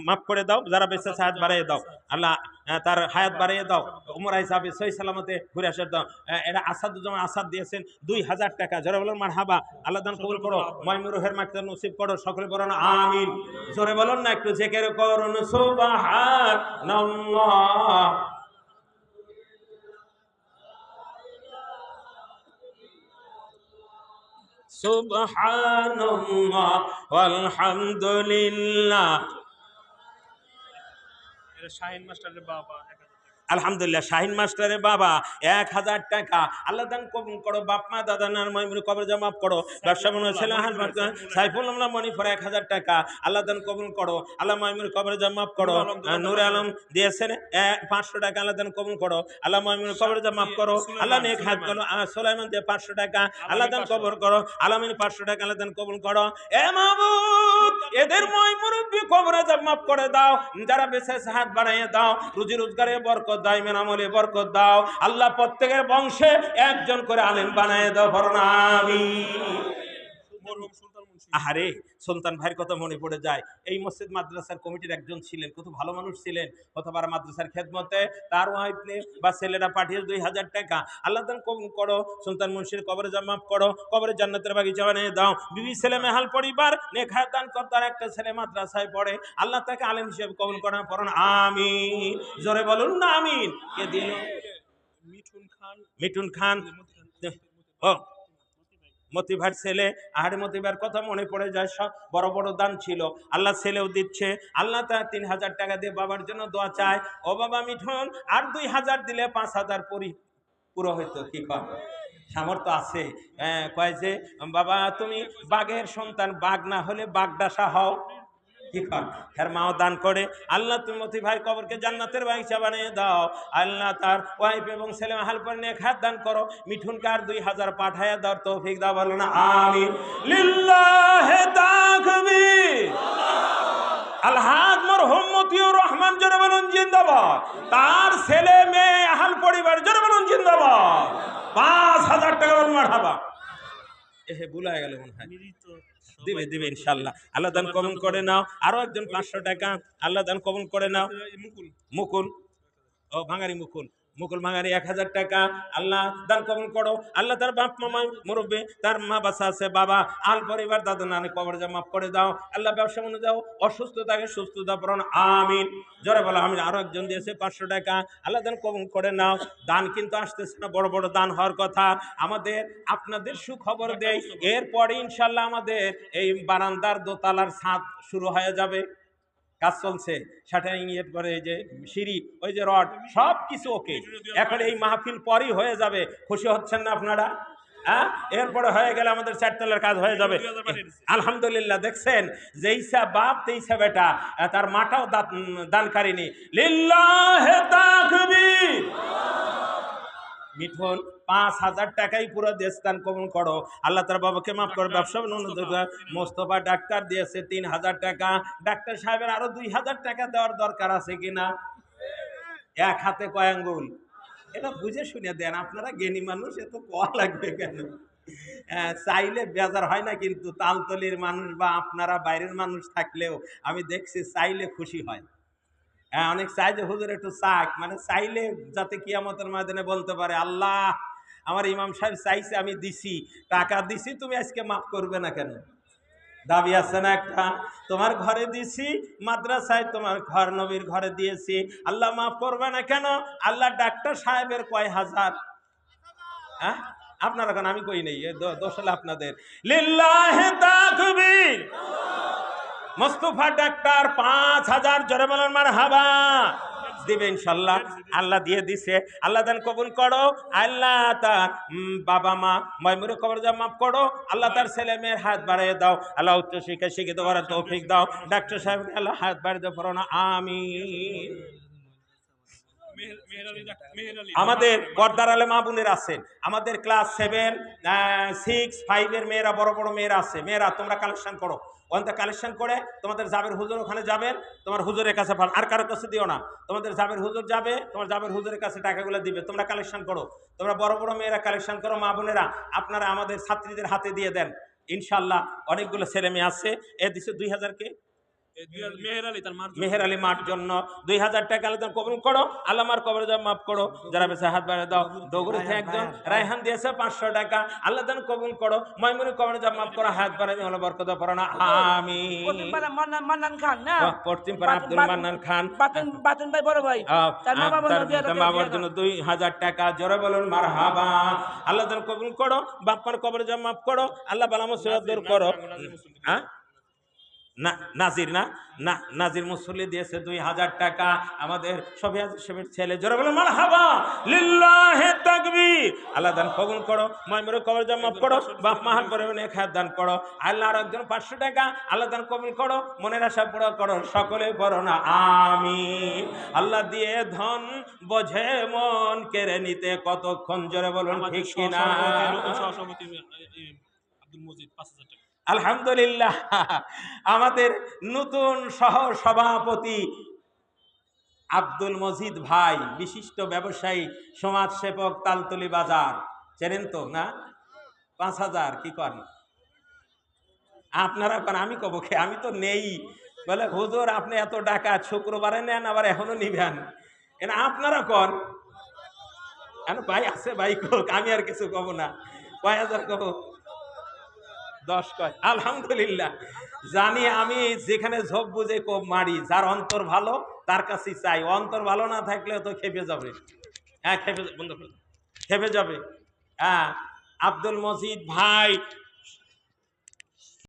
মাফ করে দাও, যারা বেঁচে আছে হায়াত বাড়িয়ে দাও, আল্লাহ তার হায়াত বাড়িয়ে দাও, উমরায় যাবে সহি সালামতে ঘুরে আসার দাও। এরা আসাদুজ্জামান আসাদ দিয়েছেন 2,000 টাকা। জোরে বলুন মারহাবা। আল্লাহ দান কবুল করো, ময়মুরুহের মাগফিরাত নসিব করো, সকলে বলুন আমিন। জোরে বলুন না, একটু জিকির করুন সুবহানাল্লাহ। সুবহানাল্লাহ আলহামদুলিল্লাহ। এটা শাহিন মাস্টারের বাবা। আলহামদুলিল্লাহ শাহিন মাস্টারের বাবা 1000 টাকা আল্লাহ দান কবুল করো। বাপ মা দাদা নার মাইমুর কবর জমা করো। ব্যবসা মনে ছেলে সাইফুল আলম মনিফর 1000 টাকা আল্লাহ দান কবুল করো। আল্লাহ মাইমুর কবর জমা করো। নূরে আলম দিয়েছেন 500 টাকা আল্লাহ দান কবুল করো। আল্লাহ মাইমুর কবর জমা করো। আল্লাহ নেক হাত করো। সুলাইমান দিয়ে 500 টাকা আল্লাহ দান কবুল করো। আলামিন 500 টাকা আল্লাহ দান কবুল করো। এ মাবুদ এদের মাইমুরব্বি কবরে জমা করে দাও। যারা বেঁচে আছে হাত বাড়াইয়ে দাও। রুজি রোজগারে বরকত দাও, ইমান আমলে বরকত দাও। আল্লাহ প্রত্যেকের বংশে একজন করে আলেম বানায় দাও। পড়না আমিন। আহারে সুলতান ভাইয়ের কথা মনে পড়ে যায়। এই মসজিদ মাদ্রাসার কমিটির একজন ছিলেন, কত ভালো মানুষ ছিলেন। কতবার মাদ্রাসার খেদমতে তার ওয়াইফ বা ছেলেরা পাঠিয়ে 2000 টাকা আল্লাহ দান কবুল করো। সুলতান মুন্সির কবরে মাফ করো। কবরে জান্নাতের বাগিচা বানিয়ে দাও। বিবি ছেলে মেহাল পরিবার নেক দান কর। তার একটা ছেলে মাদ্রাসায় পড়ে, আল্লাহ তাকে আলেম হিসেবে কবুল করেন। পড়ুন আমিন। জোরে বলুন না আমিন। কে দিল? মিঠুন খান। ও মতি ভাইয়ের ছেলে। আহারে মতি ভাইয়ের কথা মনে পড়ে যায়। সব বড় বড় দান ছিল, আল্লাহ ছেলেও দিচ্ছে। আল্লাহ তার 3000 টাকা দিয়ে বাবার জন্য দোয়া চায়। ও বাবা মিঠুন আর 2000 দিলে 5000 পুরো হইতো। কি কর সামর্থ্য আছে? কয় যে বাবা তুমি বাঘের সন্তান, বাঘ না হলে বাগডাসা হও। কি কর এর মাও দান করে। আল্লাহ তুমি মতি ভাই কবরকে জান্নাতের বাগিচা বানিয়ে দাও। আল্লাহ তার ওয়াইফ এবং ছেলে হাল পর নেক হাত দান করো। মিঠুনকে আর 2000 পাঠায়া দাও, তৌফিক দাও। বলো না আমিন। লিল্লাহি তাকবীর। আলহাজ মরহুম মতিউর রহমান জোরে বলুন জিন্দাবাদ। তার ছেলে মেয়ে আহল পরিবার জোরে বলুন জিন্দাবাদ। 5000 টাকা বলুন মারহাবা। এহে ভুলায় গেল মনে হয়। দিবে দিবে ইনশাআল্লাহ। আল্লাহ দান কবুল করে নাও। আরো একজন 500 টাকা আল্লাহ দান কবুল করে নাও। মুকুল ও ভাঙারি মুকুল ভাঙারি 1000 টাকা আল্লাহ দান কবুল করো। আল্লাহ তার বাপ মামা মুরব্বী, তার মা বাচ্চা আছে, বাবা আল পরিবার দাদা নানি কবর মাফ করে দাও। আল্লাহ ব্যবসা মনে দাও, অসুস্থ থাকে সুস্থতা পূরণ আমিন। জোরে বলো আমিন। আরো একজন দিয়েছে 500 টাকা আল্লাহ দান কবুল করে নাও। দান কিন্তু আসতেছে না, বড় বড় দান হওয়ার কথা। আমাদের আপনাদের সুখবর দেই, এরপরে ইনশাল্লাহ আমাদের এই বারান্দার দোতলার ছাদ শুরু হয়ে যাবে। কাজ চলছে, শাটারিং ইয়েট করে, এই যে সিঁড়ি, ওই যে রড, সব কিছু ওকে। এখন এই মাহফিল পরই হয়ে যাবে। খুশি হচ্ছেন না আপনারা? হ্যাঁ, এরপরে হয়ে গেলে আমাদের 4 তলার কাজ হয়ে যাবে আলহামদুলিল্লাহ। দেখছেন যেইসা বাপ তেইসা বেটা, তার মাটাও দানকারিনী। লিল্লাহি তাকবীর। মিঠুন 5000 টাকাই পুরো দেশ দান কবুল করো। আল্লাহ তার বাবাকে মাফ করো। ব্যবসা মোস্তফা ডাক্তার দিয়েছে 3000 টাকা। ডাক্তার সাহেবের আরো 2000 টাকা দেওয়ার দরকার আছে কিনা? এক হাতে কয় আঙ্গুল? এটা বুঝে শুনে দেন। আপনারা জ্ঞানী মানুষ, এত কয়া লাগবে কেন? চাইলে বেজার হয় না, কিন্তু তালতলির মানুষ বা আপনারা বাইরের মানুষ থাকলেও আমি দেখছি চাইলে খুশি হয়। অনেক চাই যে হুজুর একটু চাক, মানে চাইলে যাতে কিয়ামতের ময়দানে বলতে পারে আল্লাহ আমার ইমাম সাহেব চাইছে, আমি দিছি, টাকা দিছি, তুমি আজকে মাফ করবে না কেন? দাবি আছে না একটা? তোমার ঘরে দিছি, মাদ্রাসায় তোমার ঘর নবীর ঘরে দিয়েছি, আল্লাহ মাফ করবে না কেন? আল্লাহ ডাক্তার সাহেবের কয় হাজার? হ্যাঁ, আপনারা কেন? আমি কই নেই, দোষ হলো আপনাদের। লিল্লাহি তাকবীর। মোস্তফা ডাক্তার 5000 জোরে বলেন মারহাবা। দিবে ইনশাল্লাহ। আল্লাহ দিয়ে দিছে। আল্লাহ দান কবুল করো। আল্লাহ তার বাবা মা মাইমুরে কবর মাফ করো। আল্লাহ তার ছেলে মেয়ের হাত বাড়িয়ে দাও। আল্লাহ উচ্চ শিক্ষা শিক্ষিত করার তৌফিক দাও। ডাক্তার সাহেব আল্লাহ হাত বাড়িয়ে দাও। পড়ো না আমিন। আমাদের পর্দার আলে মা বোনের আছেন, আমাদের ক্লাস 7, 6, 5 এর মেয়েরা, বড় বড় মেয়েরা আছে। মেয়েরা তোমরা কালেকশন করো, ওখানে কালেকশন করে তোমাদের জাবের হুজুর ওখানে যাবেন, তোমার হুজুরের কাছে পান, আর কারো কাছে দিও না। তোমাদের জাবের হুজুর যাবে, তোমার জাবের হুজুরের কাছে টাকাগুলো দিবে। তোমরা কালেকশন করো, তোমরা বড় বড় মেয়েরা কালেকশন করো। মা বোনেরা আপনারা আমাদের ছাত্রীদের হাতে দিয়ে দেন ইনশাল্লাহ। অনেকগুলো ছেলে মেয়ে আছে। এ দিছে 2000 কে মেহের আলী মার জন্য 2000 টাকা আল্লাহ কবুল করো। আল্লাহ মার কবর মাফ করো। যারা বেশি হাত বাড়িয়ে দাও। ডগরিতে একজন রায়হান দিয়েছে 500 টাকা আল্লাহ দান কবুল করো। মাইমুনি কবর মাফ করো। হাত বাড়িয়ে হলো বরকত পড়ো না আমিন। মান্নান খান না, পশ্চিম পাড়া আব্দুল মান্নান খান, বাতুন ভাই বড় ভাই, তার বাবার জন্য 2000 টাকা জোরে বলুন মারহাবা। আল্লাহ দান কবুল করো। বাপ্পার কবর মাফ করো। আল্লাহ বালা মুসিবত দূর করো। হ্যাঁ, না নাজির না না নাজির মুসল্লি দিয়েছে 2000 টাকা। আমাদের শফিয়াজ সাহেবের ছেলে জোরে বলে মারহাবা লিল্লাহি তাকবীর। আল্লাহ দান কবুল করো, মাইমুরে কবর মাফ করো, বাপ মাহান করে অনেক হাত দান করো। আল্লাহ আর একজন 500 টাকা, আল্লাহ দান কবুল করো, মনের আশা পুরো করো, সকলে পড়ো না আমিন। আল্লাহ দিয়ে ধন বোঝে মন কেড়ে নিতে কতক্ষণ, জোরে বলুন ঠিক কিনা। সহসভাপতি আব্দুল মজিদ 5000 টাকা। আলহামদুলিল্লাহ, আমাদের নতুন সহ সভাপতি আব্দুল মজিদ ভাই, বিশিষ্ট ব্যবসায়ী, সমাজসেবক, তালতলি বাজার, চেনেন তো না? 5000 কি করেন আপনারা? কন আমি কব খে, আমি তো নেই। বলে হুজুর আপনি এত টাকা শুক্রবারে নেন, আবার এখনো নিবেন, এনা আপনারা কন। ভাই আছে ভাই কোক, আমি আর কিছু কব না। কয় হাজার কব? 10 কয়। আলহামদুলিল্লাহ, জানি আমি যেখানে ঝোপ বুঝে কোপ মারি, যার অন্তর ভালো তার কাছে চাই, অন্তর ভালো না থাকলে তো খেপে যাবে। হ্যাঁ খেপে, বন্ধ করে খেপে যাবে। হ্যাঁ, আব্দুল মজিদ ভাই